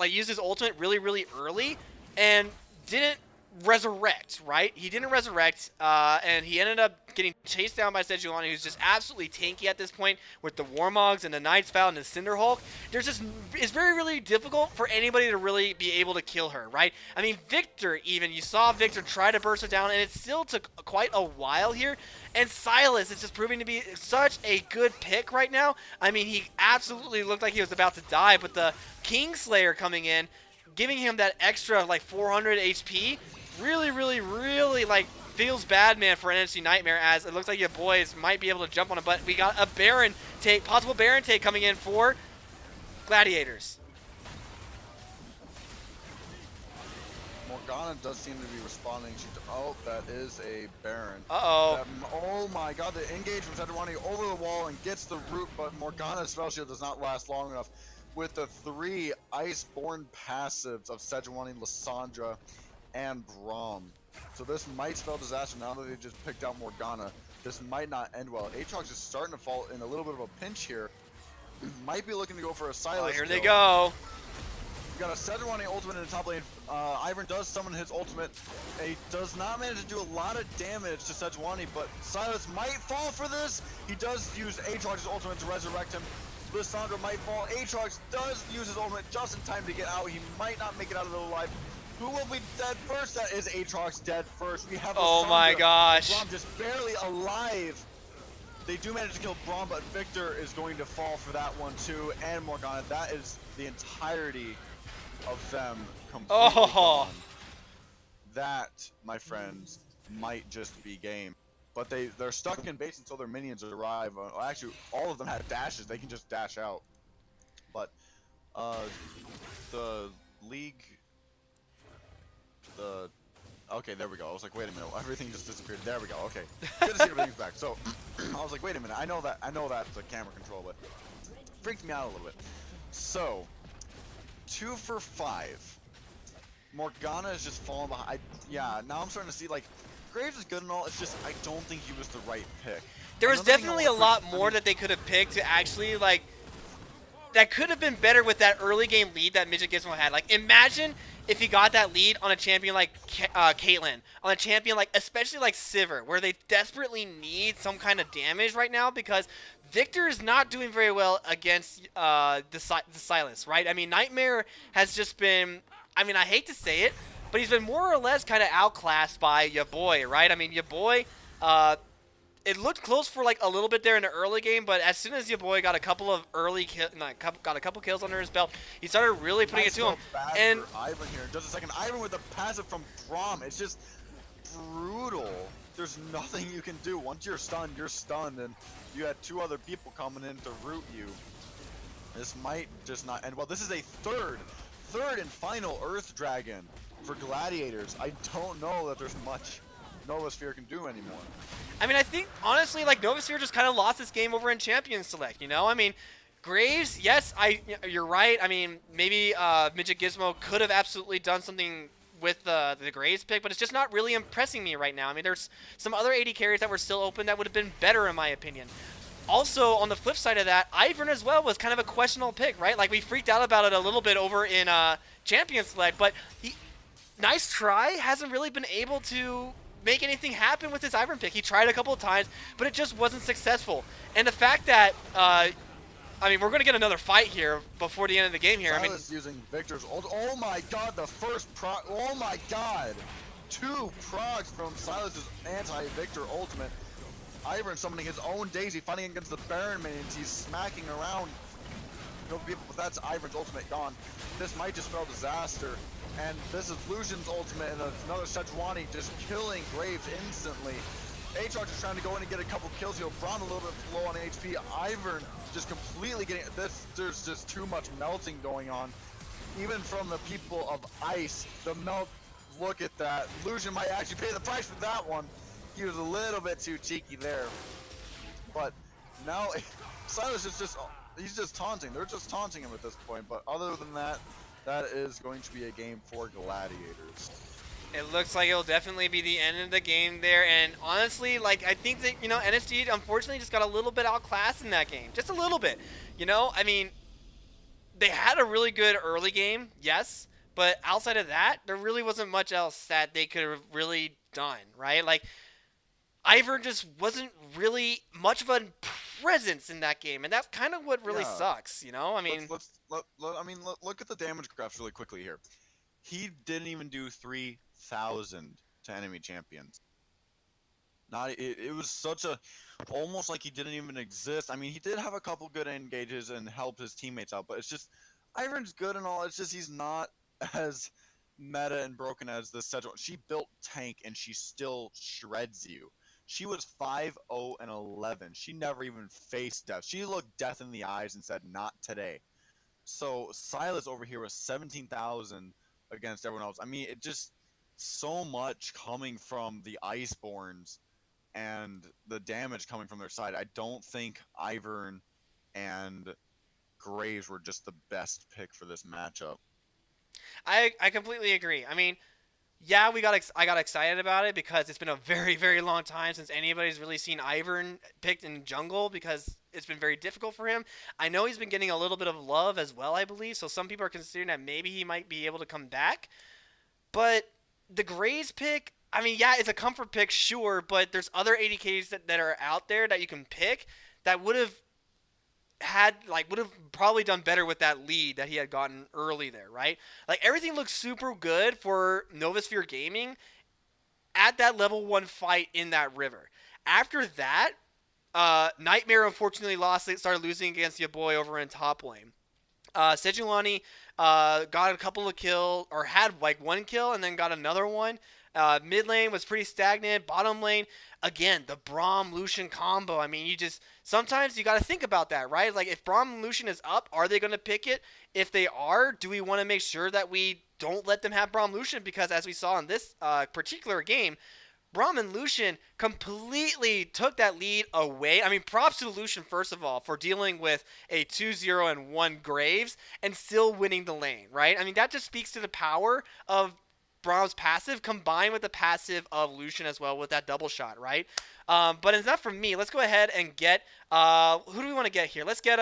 used his ultimate really, really early, and didn't resurrect, right? He didn't resurrect, and he ended up getting chased down by Sejuani, who's just absolutely tanky at this point with the Warmogs and the Knight's Vow and the Cinderhulk. It's very, really difficult for anybody to really be able to kill her, right? I mean, Victor even, you saw Victor try to burst her down, and it still took quite a while here. And Sylas is just proving to be such a good pick right now. I mean, he absolutely looked like he was about to die, but the Kingslayer coming in, giving him that extra like 400 HP, really like feels bad, man, for NXT Nightmare, as it looks like your boys might be able to jump on it. But we got a Baron take, possible Baron take coming in for Gladiators. Morgana does seem to be responding. Oh, that is a Baron. Uh-oh. Oh my god, the engage from Sejuani over the wall and gets the root, but Morgana's spell shield does not last long enough. With the 3 Iceborne passives of Sejuani, Lissandra, and Braum. So this might spell disaster now that they just picked out Morgana. This might not end well. Aatrox is starting to fall in a little bit of a pinch here. Might be looking to go for a Sylas. Oh, here they kill. go. We got a Sejuani ultimate in the top lane. Ivern does summon his ultimate. He does not manage to do a lot of damage to Sejuani, but Sylas might fall for this. He does use Aatrox's ultimate to resurrect him. Lissandra might fall. Aatrox does use his ultimate just in time to get out. He might not make it out of it alive. Who will be dead first? That is Aatrox dead first. We have Oh Lissandra. my gosh. Braum just barely alive. They do manage to kill Braum, but Victor is going to fall for that one too. And Morgana. That is the entirety of them completely gone. That, my friends, might just be game. But they're stuck in base until their minions arrive. Actually, all of them have dashes. They can just dash out. But the league, okay, there we go. I was like, wait a minute, everything just disappeared. There we go. Okay, good to see everything's back. So I was like, wait a minute. I know that's a camera control, but it freaked me out a little bit. So 2 for 5. Morgana is just falling behind. Yeah, now I'm starting to see like. Graves is good and all, it's just I don't think he was the right pick. There was definitely a lot more that they could have picked to actually, like, that could have been better with that early game lead that Midget Gizmo had. Like, imagine if he got that lead on a champion like Caitlyn, on a champion like, especially like Sivir, where they desperately need some kind of damage right now because Victor is not doing very well against the Sylas, right? I mean, Nightmare has just been, I mean, I hate to say it, but he's been more or less kind of outclassed by your boy, right? I mean, your boy, it looked close for like a little bit there in the early game, but as soon as your boy got a couple of got a couple kills under his belt, he started really putting it to him. And Ivern here, just a second. Ivern with a passive from Braum. It's just brutal. There's nothing you can do. Once you're stunned, and you had 2 other people coming in to root you. This might just not end well. This is a third and final Earth Dragon for Gladiators. I don't know that there's much Novasphere can do anymore. I mean, I think, honestly, like, Novasphere just kind of lost this game over in Champions Select, you know? I mean, Graves, yes, you're right. I mean, maybe Midget Gizmo could have absolutely done something with the Graves pick, but it's just not really impressing me right now. I mean, there's some other AD carries that were still open that would have been better, in my opinion. Also, on the flip side of that, Ivern as well was kind of a questionable pick, right? Like, we freaked out about it a little bit over in Champions Select, but nice try, hasn't really been able to make anything happen with his Ivern pick. He tried a couple of times, but it just wasn't successful. And the fact that, I mean, we're going to get another fight here before the end of the game here. Sylas I mean, using Victor's ult. Oh my god, the first proc. Oh my god. 2 procs from Sylas's anti-Victor ultimate. Ivern summoning his own Daisy, fighting against the Baron minions. He's smacking around. No people, but that's Ivern's ultimate gone. This might just spell disaster. And this is Lucian's ultimate, and another Sejuani just killing Graves instantly. Aatrox is trying to go in and get a couple kills. He'll Braum a little bit low on HP. Ivern just completely getting this. There's just too much melting going on, even from the people of Ice. The melt. Look at that. Lucian might actually pay the price for that one. He was a little bit too cheeky there. But now Sylas is he's just taunting. They're just taunting him at this point. But other than that, that is going to be a game for Gladiators. it looks like it'll definitely be the end of the game there. And honestly, like, I think that, you know, NSG unfortunately just got a little bit outclassed in that game. Just a little bit. You know, I mean, they had a really good early game, yes. But outside of that, there really wasn't much else that they could have really done, right? Like, Ivern just wasn't really much of a presence in that game, and that's kind of what really Yeah. sucks, you know? I mean, Look at the damage graphs really quickly here. He didn't even do 3,000 to enemy champions. It was such a, almost like he didn't even exist. I mean, he did have a couple good engages and helped his teammates out, but it's just, Ivern's good and all, it's just he's not as meta and broken as the Sejuani. She built tank and she still shreds you. She was 5-0 and 11. She never even faced death. She looked death in the eyes and said, not today. So Sylas over here was 17,000 against everyone else. I mean, it just, so much coming from the Iceborns and the damage coming from their side. I don't think Ivern and Graves were just the best pick for this matchup. I completely agree. I mean, yeah, I got excited about it because it's been a very, very long time since anybody's really seen Ivern picked in jungle because it's been very difficult for him. I know he's been getting a little bit of love as well, I believe, so some people are considering that maybe he might be able to come back. But the Graves pick, I mean, yeah, it's a comfort pick, sure, but there's other ADKs that are out there that you can pick that would have probably done better with that lead that he had gotten early there, right? Like, everything looks super good for Novasphere Gaming at that level 1 fight in that river. After that, Nightmare unfortunately started losing against your boy over in top lane. Sejuani got a couple of kills, or had like 1 kill and then got another one. Mid lane was pretty stagnant. Bottom lane, again, the Braum Lucian combo. I mean, sometimes you got to think about that, right? Like, if Braum and Lucian is up, are they going to pick it? If they are, do we want to make sure that we don't let them have Braum Lucian? Because as we saw in this particular game, Braum and Lucian completely took that lead away. I mean, props to Lucian, first of all, for dealing with a 2-0 and 1 Graves and still winning the lane, right? I mean, that just speaks to the power of Braum's passive combined with the passive of Lucian as well with that double shot, right? But it's not for me. Let's go ahead and get who do we want to get here? Let's get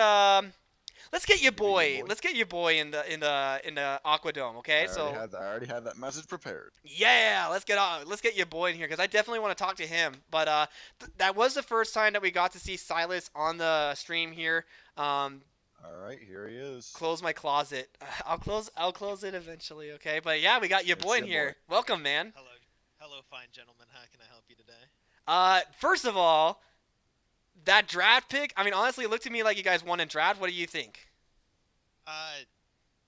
your boy. Let's get your boy in the Aqua Dome, okay? I already had that message prepared. Yeah, let's get your boy in here because I definitely want to talk to him. But that was the first time that we got to see Sylas on the stream here. All right, here he is. Close my closet. I'll close it eventually, okay? But yeah, we got your boy in here. Welcome, man. Hello, fine gentlemen. How can I help you today? First of all, that draft pick. I mean, honestly, it looked to me like you guys won in draft. What do you think?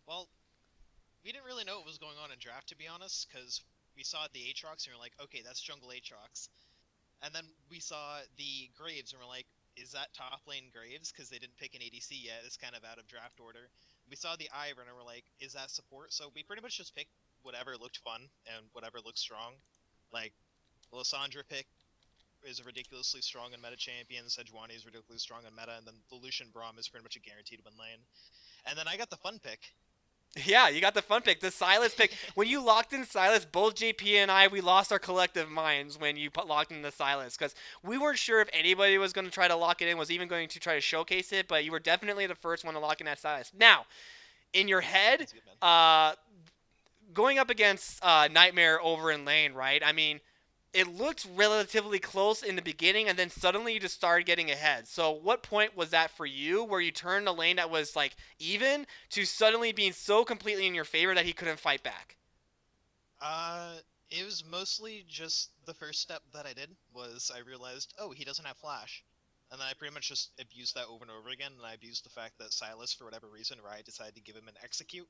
Well, we didn't really know what was going on in draft, to be honest, because we saw the Aatrox and we're like, okay, that's jungle Aatrox. And then we saw the Graves and we're like, is that top lane Graves? Because they didn't pick an ADC yet. It's kind of out of draft order. We saw the Ivern and we're like, is that support? So we pretty much just picked whatever looked fun and whatever looked strong. Like, Lissandra pick is a ridiculously strong in meta champion. Sejuani is ridiculously strong in meta. And then the Lucian Braum is pretty much a guaranteed win lane. And then I got the fun pick. Yeah, you got the fun pick, the Sylas pick. When you locked in Sylas, both JP and I, we lost our collective minds when you locked in the Sylas because we weren't sure if anybody was going to try to lock it in, was even going to try to showcase it, but you were definitely the first one to lock in that Sylas. Now, in your head, going up against Nightmare over in lane, right? I mean, it looked relatively close in the beginning, and then suddenly you just started getting ahead. So what point was that for you, where you turned a lane that was, like, even, to suddenly being so completely in your favor that he couldn't fight back? It was mostly just the first step that I did, was I realized, oh, he doesn't have flash. And then I pretty much just abused that over and over again, and I abused the fact that Sylas, for whatever reason, Riot decided to give him an execute,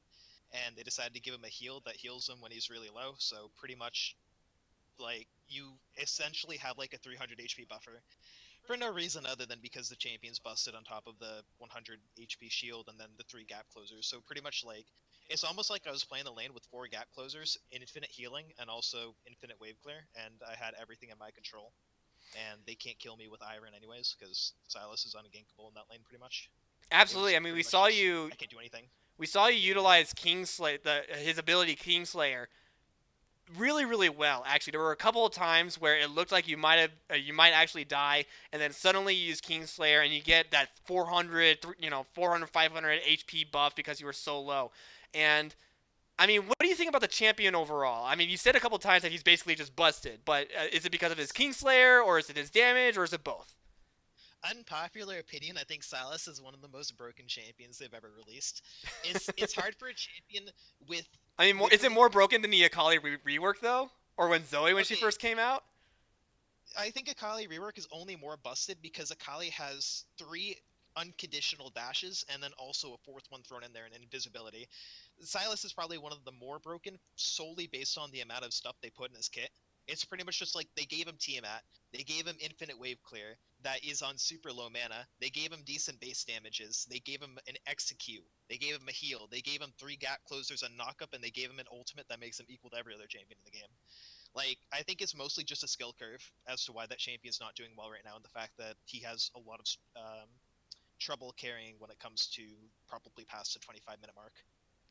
and they decided to give him a heal that heals him when he's really low, so pretty much, like, you essentially have like a 300 HP buffer for no reason other than because the champion's busted on top of the 100 HP shield and then the 3 gap closers. So pretty much like, it's almost like I was playing the lane with 4 gap closers, infinite healing, and also infinite wave clear, and I had everything in my control. And they can't kill me with Ivern anyways, because Sylas is ungankable in that lane pretty much. Absolutely. I mean, we saw you... I can't do anything. We saw you utilize Kingslayer, his ability Kingslayer, really, really well. Actually, there were a couple of times where it looked like you might actually die, and then suddenly you use Kingslayer and you get that 400, 500 HP buff because you were so low. And I mean, what do you think about the champion overall? I mean, you said a couple times that he's basically just busted, but is it because of his Kingslayer, or is it his damage, or is it both? Unpopular opinion, I think Sylas is one of the most broken champions they've ever released. It's hard for a champion with... I mean, is it more broken than the Akali rework, though? Or when Zoe, when she first came out? I think Akali rework is only more busted because Akali has 3 unconditional dashes and then also a 4th one thrown in there and invisibility. Sylas is probably one of the more broken solely based on the amount of stuff they put in his kit. It's pretty much just like they gave him Tiamat, they gave him Infinite Wave Clear that is on super low mana, they gave him decent base damages, they gave him an Execute, they gave him a heal, they gave him 3 gap closers on knockup, and they gave him an ultimate that makes him equal to every other champion in the game. Like, I think it's mostly just a skill curve as to why that champion's not doing well right now, and the fact that he has a lot of trouble carrying when it comes to probably past the 25-minute mark.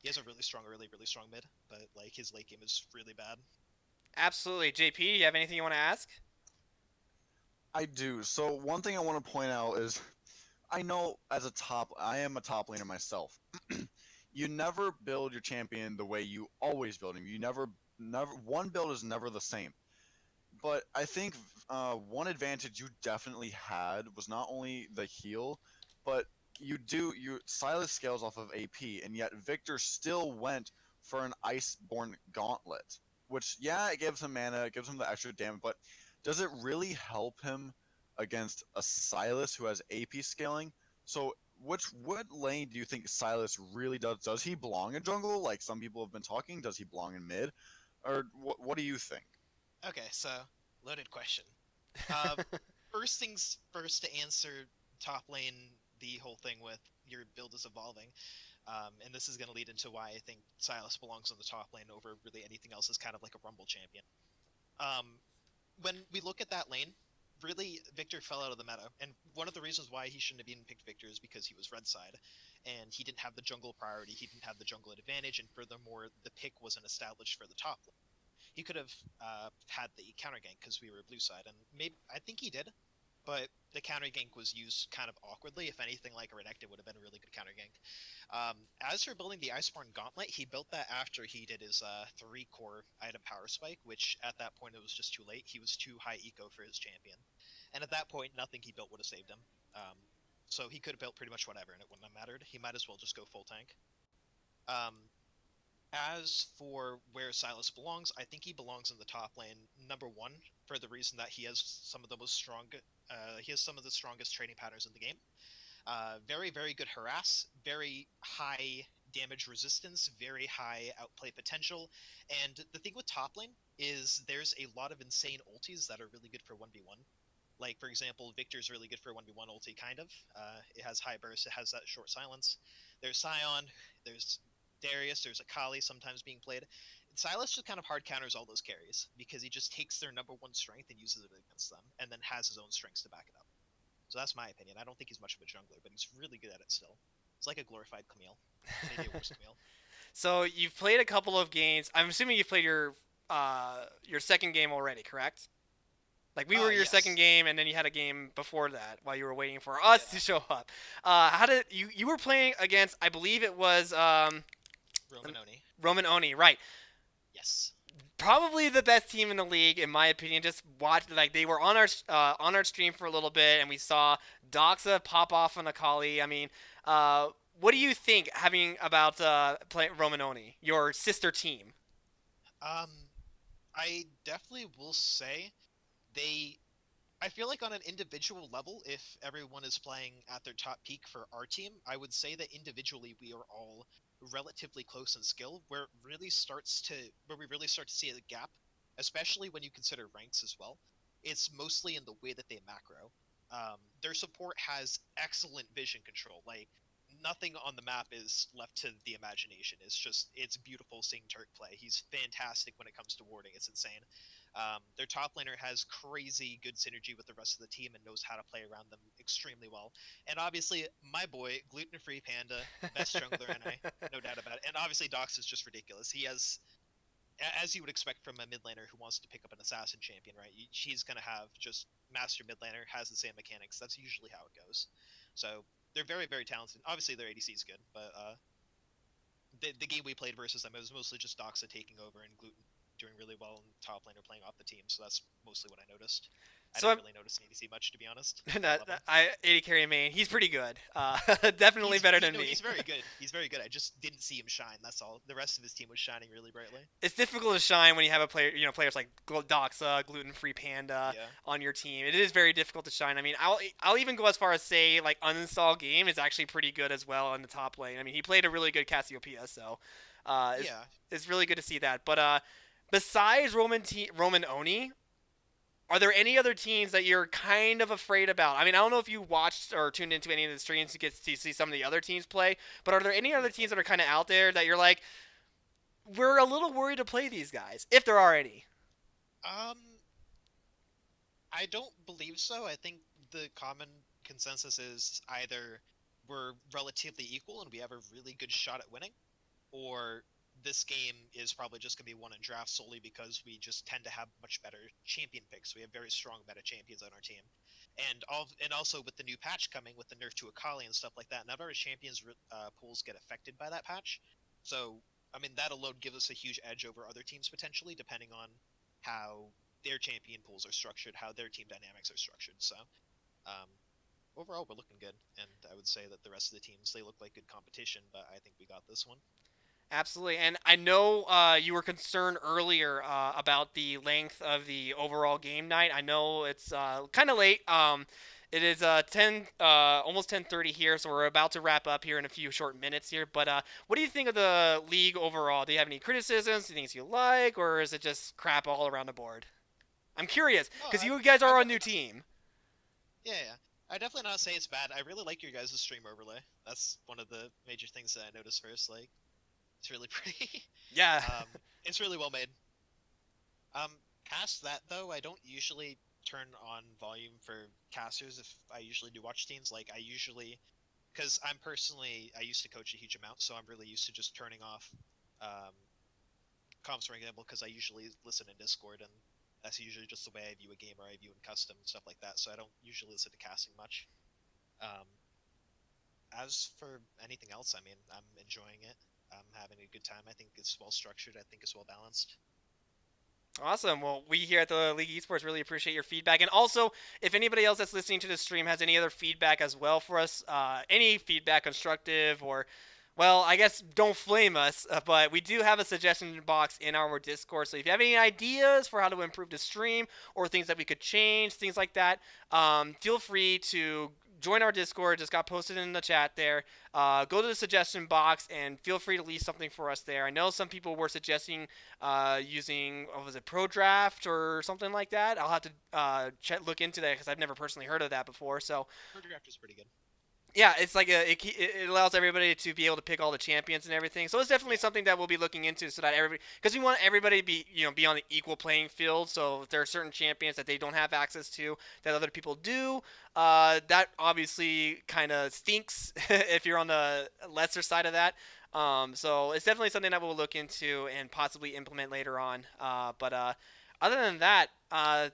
He has a really strong early, really strong mid, but like his late game is really bad. Absolutely. JP, do you have anything you want to ask? I do. So one thing I want to point out is, I know I am a top laner myself. You never build your champion the way you always build him. You never, one build is never the same. But I think one advantage you definitely had was not only the heal, but Sylas scales off of AP, and yet Victor still went for an Iceborne Gauntlet, which, yeah, it gives him mana, it gives him the extra damage, but does it really help him against a Sylas who has AP scaling? So what lane do you think Sylas really does? Does he belong in jungle, like some people have been talking? Does he belong in mid? Or what do you think? Okay, so, loaded question. First things first, to answer top lane, the whole thing with your build is evolving. And this is going to lead into why I think Sylas belongs on the top lane over really anything else, is kind of like a Rumble champion. When we look at that lane, really, Victor fell out of the meta. And one of the reasons why he shouldn't have even picked Victor is because he was red side. And he didn't have the jungle priority, he didn't have the jungle advantage, and furthermore, the pick wasn't established for the top lane. He could have had the counter gank because we were blue side, and maybe I think he did, but the counter gank was used kind of awkwardly. If anything, like a Renekton would have been a really good counter gank. As for building the Iceborne Gauntlet, he built that after he did his 3-core item power spike, which at that point it was just too late. He was too high eco for his champion, and at that point, nothing he built would have saved him. So he could have built pretty much whatever, and it wouldn't have mattered. He might as well just go full tank. As for where Sylas belongs, I think he belongs in the top lane, number 1, for the reason that he has some of the strongest trading patterns in the game. Very, very good harass, very high damage resistance, very high outplay potential, and the thing with top lane is there's a lot of insane ultis that are really good for 1v1. Like, for example, Victor's really good for 1v1 ulti, kind of. It has high burst, it has that short silence. There's Sion, there's Darius, there's Akali sometimes being played. Sylas just kind of hard counters all those carries because he just takes their number 1 strength and uses it against them, and then has his own strengths to back it up. So that's my opinion. I don't think he's much of a jungler, but he's really good at it still. It's like a glorified Camille. Maybe a worse Camille. So you've played a couple of games. I'm assuming you've played your second game already, correct? Like, we were your second game, and then you had a game before that while you were waiting for us to show up. How did you were playing against? I believe it was Roman Oni. Roman Oni, right? Yes. Probably the best team in the league, in my opinion. Just watched, like, they were on our stream for a little bit, and we saw Doxa pop off on Akali. I mean, what do you think about playing Roman Oni, your sister team? I definitely will say I feel like on an individual level, if everyone is playing at their top peak for our team, I would say that individually we are all relatively close in skill, where we really start to see a gap, especially when you consider ranks as well. It's mostly in the way that they macro. Their support has excellent vision control. Like, nothing on the map is left to the imagination. It's beautiful seeing Turk play. He's fantastic when it comes to warding. It's insane. Their top laner has crazy good synergy with the rest of the team and knows how to play around them extremely well. And obviously, my boy, gluten-free Panda, best jungler NA, no doubt about it. And obviously, Dox is just ridiculous. He has, as you would expect from a mid laner who wants to pick up an assassin champion, right? She's going to have just master mid laner, has the same mechanics. That's usually how it goes. So they're very, very talented. Obviously, their ADC is good, but the game we played versus them, it was mostly just Doxa taking over and Gluten doing really well in top lane or playing off the team. So that's mostly what I noticed. I So didn't really notice an ADC much, to be honest. I AD carry main. He's pretty good. Definitely better than me. He's very good. He's very good. I just didn't see him shine. That's all. The rest of his team was shining really brightly. It's difficult to shine when you have a player, players like Doxa, Gluten Free Panda on your team. It is very difficult to shine. I mean, I'll even go as far as say like uninstall game is actually pretty good as well in the top lane. I mean, he played a really good Cassiopeia, so it's really good to see that. But besides Roman Oni, are there any other teams that you're kind of afraid about? I mean, I don't know if you watched or tuned into any of the streams to get to see some of the other teams play, but are there any other teams that are kind of out there that you're like, we're a little worried to play these guys, if there are any? I don't believe so. I think the common consensus is either we're relatively equal and we have a really good shot at winning, or this game is probably just going to be won in draft solely because we just tend to have much better champion picks. We have very strong meta champions on our team. And also with the new patch coming, with the nerf to Akali and stuff like that, none of our champions pools get affected by that patch. So, I mean, that alone gives us a huge edge over other teams potentially, depending on how their champion pools are structured, how their team dynamics are structured. So, overall, we're looking good. And I would say that the rest of the teams, they look like good competition, but I think we got this one. Absolutely, and I know you were concerned earlier about the length of the overall game night. I know it's kind of late. It is almost 10:30 here, so we're about to wrap up here in a few short minutes here. But what do you think of the league overall? Do you have any criticisms, things you like, or is it just crap all around the board? I'm curious, because you guys are a new team. Yeah. I definitely not say it's bad. I really like your guys' stream overlay. That's one of the major things that I noticed first. Like, it's really pretty. Yeah. It's really well made. Past that though, I don't usually turn on volume for casters if I usually do watch teams. Like I usually, because I used to coach a huge amount, so I'm really used to just turning off comms, for example, because I usually listen in Discord, and that's usually just the way I view a game, or I view in custom and stuff like that. So I don't usually listen to casting much. As for anything else, I mean, I'm enjoying it. I'm having a good time. I think it's well structured. I think it's well balanced. Awesome. Well, we here at the League Esports really appreciate your feedback. And also, if anybody else that's listening to the stream has any other feedback as well for us, any feedback, constructive or, well, I guess don't flame us, but we do have a suggestion box in our Discord. So if you have any ideas for how to improve the stream or things that we could change, things like that, feel free to join our Discord. Just got posted in the chat there. Go to the suggestion box and feel free to leave something for us there. I know some people were suggesting using, what was it, ProDraft or something like that. I'll have to look into that because I've never personally heard of that before. So ProDraft is pretty good. Yeah, it's like it allows everybody to be able to pick all the champions and everything. So it's definitely something that we'll be looking into, so that everybody, because we want everybody to be on the equal playing field. So if there are certain champions that they don't have access to that other people do, that obviously kind of stinks if you're on the lesser side of that. So it's definitely something that we'll look into and possibly implement later on. But other than that, I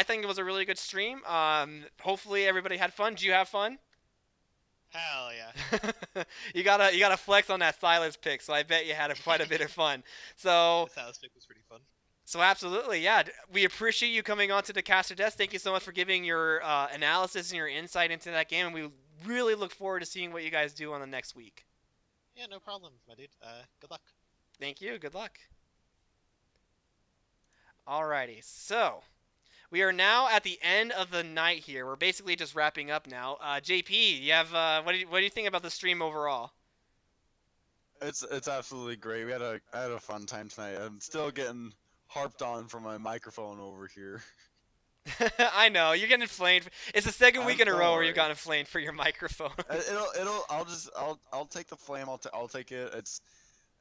think it was a really good stream. Hopefully everybody had fun. Did you have fun? Hell yeah. you gotta flex on that Silas pick, so I bet you had quite a bit of fun. So the Silas pick was pretty fun. So absolutely, yeah. We appreciate you coming on to the Caster Desk. Thank you so much for giving your analysis and your insight into that game, and we really look forward to seeing what you guys do on the next week. Yeah, no problem, my dude. Good luck. Thank you. Good luck. Alrighty, so we are now at the end of the night here. We're basically just wrapping up now. JP, you have what do you think about the stream overall? It's absolutely great. I had a fun time tonight. I'm still getting harped on from my microphone over here. I know you're getting flamed. It's the second week in a row where you've sorry. gotten flamed for your microphone. I'll take the flame. I'll take it.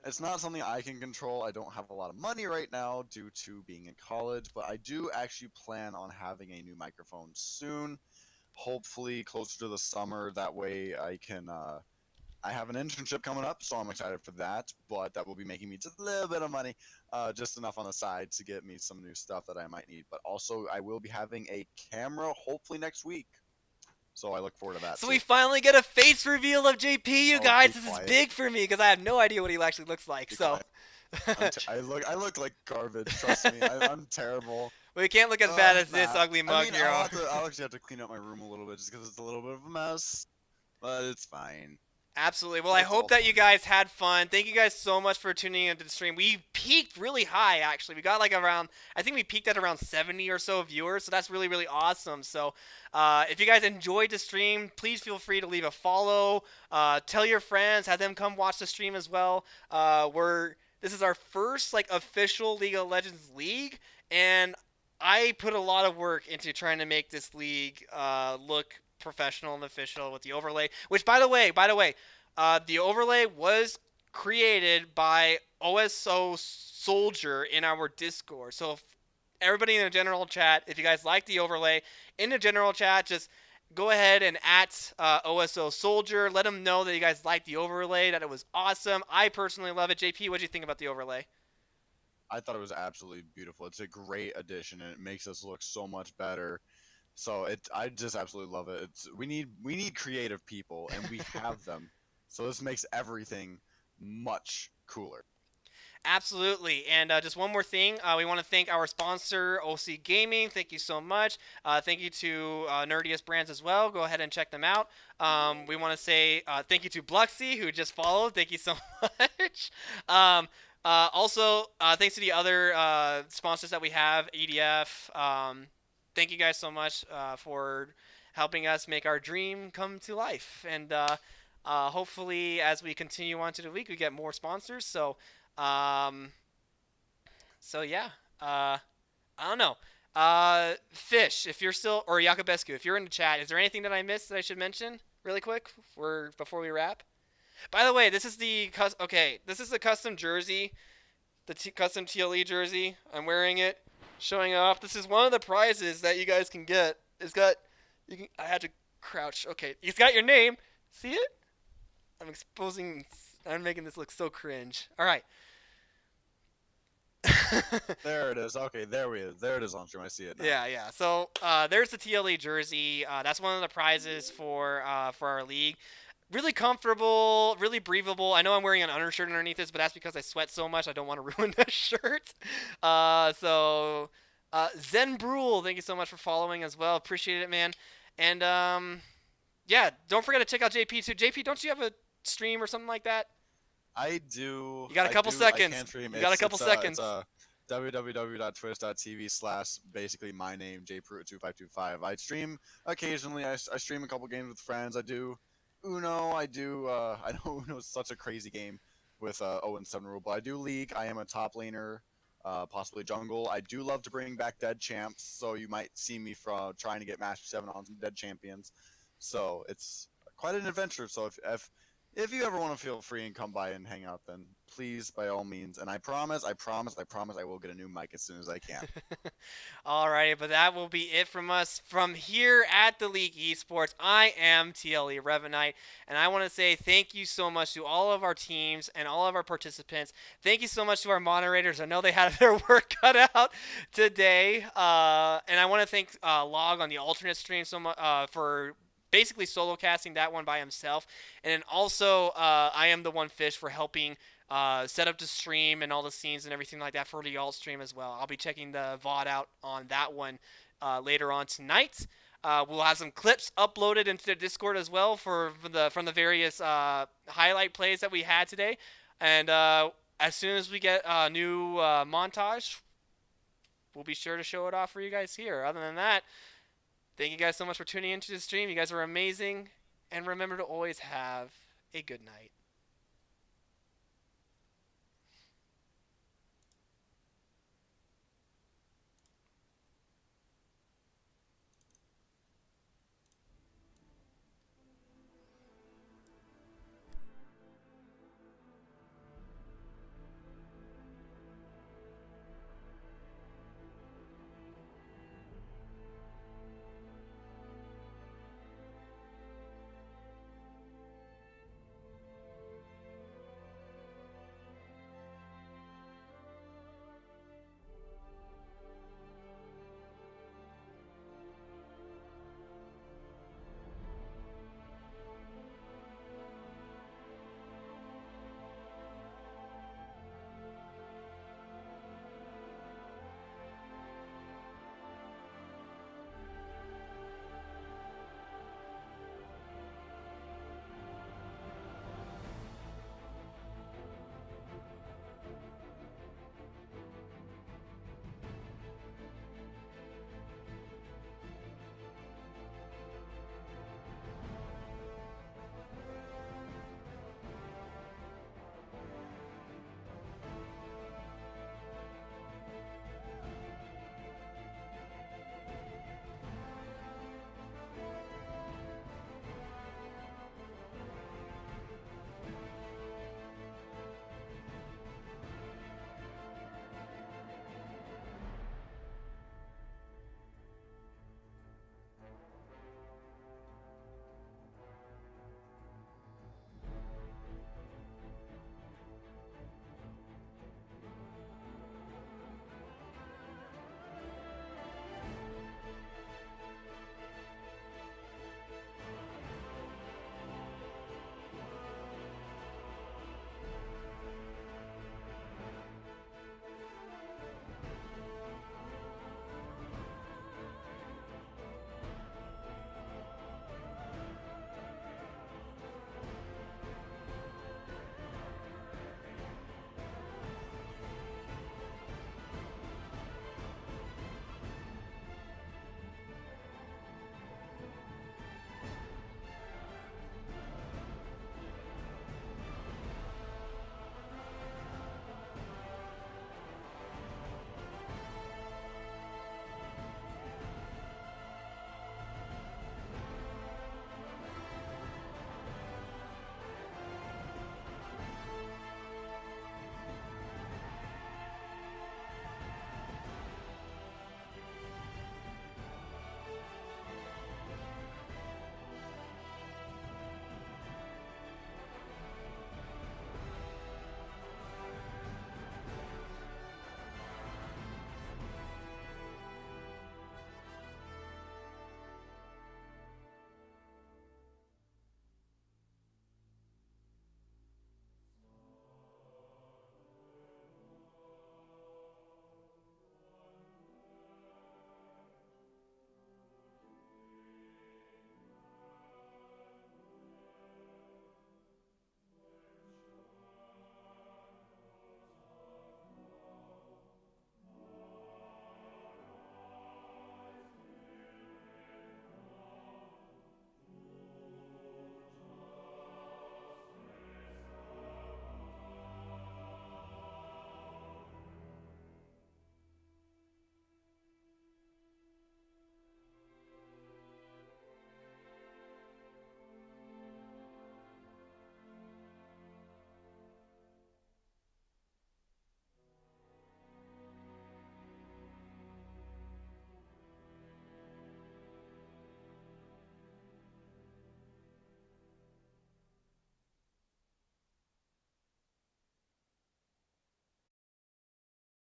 It's not something I can control. I don't have a lot of money right now due to being in college, but I do actually plan on having a new microphone soon. Hopefully closer to the summer. That way I can. I have an internship coming up, so I'm excited for that. But that will be making me just a little bit of money, just enough on the side to get me some new stuff that I might need. But also, I will be having a camera hopefully next week. So I look forward to that. So too. we finally get a face reveal of JP, you Oh, guys. be This is quiet. big for me because I have no idea what he actually looks like. Be So I look like garbage. Trust me, I'm terrible. we can't look as bad as this Nah. ugly mug I mean, here. I'll actually have to clean up my room a little bit just because it's a little bit of a mess, but it's fine. Absolutely. Well, I It's hope all that you fun. guys had fun. Thank you guys so much for tuning into the stream. We peaked really high, actually. We got like around, I think we peaked at around 70 or so viewers, so that's really, really awesome. So if you guys enjoyed the stream, please feel free to leave a follow. Tell your friends, have them come watch the stream as well. This is our first like official League of Legends league, and I put a lot of work into trying to make this league look professional and official with the overlay. Which, by the way, the overlay was created by OSO Soldier in our Discord. So if everybody in the general chat, if you guys like the overlay, in the general chat, just go ahead and at OSO Soldier. Let them know that you guys like the overlay, that it was awesome. I personally love it. JP, what do you think about the overlay? I thought it was absolutely beautiful. It's a great addition, and it makes us look so much better. So I just absolutely love it. We need creative people, and we have them. So this makes everything much cooler. Absolutely. And just one more thing. We want to thank our sponsor, OC Gaming. Thank you so much. Thank you to Nerdiest Brands as well. Go ahead and check them out. We want to say thank you to Bluxy, who just followed. Thank you so much. Also, thanks to the other sponsors that we have, EDF. Thank you guys so much for helping us make our dream come to life. And hopefully, as we continue on to the week, we get more sponsors. So yeah, I don't know. Fish, if you're still, or Yakubescu, if you're in the chat, is there anything that I missed that I should mention really quick before we wrap? By the way, this is the custom jersey, the custom TLE jersey. I'm wearing it, showing off. This is one of the prizes that you guys can get. I had to crouch. Okay, it's got your name. See it? I'm making this look so cringe. All right. There it is. Okay, there it is on stream. I see it now. Yeah. So there's the TLE jersey. That's one of the prizes for our league. Really comfortable, really breathable. I know I'm wearing an undershirt underneath this, but that's because I sweat so much I don't want to ruin the shirt. Zen Brule, thank you so much for following as well. Appreciate it, man. And yeah, don't forget to check out JP too. JP, don't you have a stream or something like that? I do. You got a couple seconds. I can stream. You got a couple seconds. It's www.twitch.tv/ basically my name, jpruitt2525. I stream occasionally. I stream a couple games with friends. I do Uno. I know Uno is such a crazy game with 0-7 rule, but I do League. I am a top laner, possibly jungle. I do love to bring back dead champs, so you might see me from trying to get Master 7 on some dead champions. So it's quite an adventure. So if you ever want to feel free and come by and hang out, then please, by all means. And I promise I will get a new mic as soon as I can. Alrighty, but that will be it from us from here at the League Esports. I am TLE Revenite, and I want to say thank you so much to all of our teams and all of our participants. Thank you so much to our moderators. I know they had their work cut out today. And I want to thank Log on the alternate stream so much for basically solo casting that one by himself. And then also I am the one Fish for helping set up the stream and all the scenes and everything like that for the alt stream as well. I'll be checking the VOD out on that one later on tonight. We'll have some clips uploaded into the Discord as well from the various highlight plays that we had today. And as soon as we get a new montage, we'll be sure to show it off for you guys here. Other than that, thank you guys so much for tuning into the stream. You guys are amazing. And remember to always have a good night.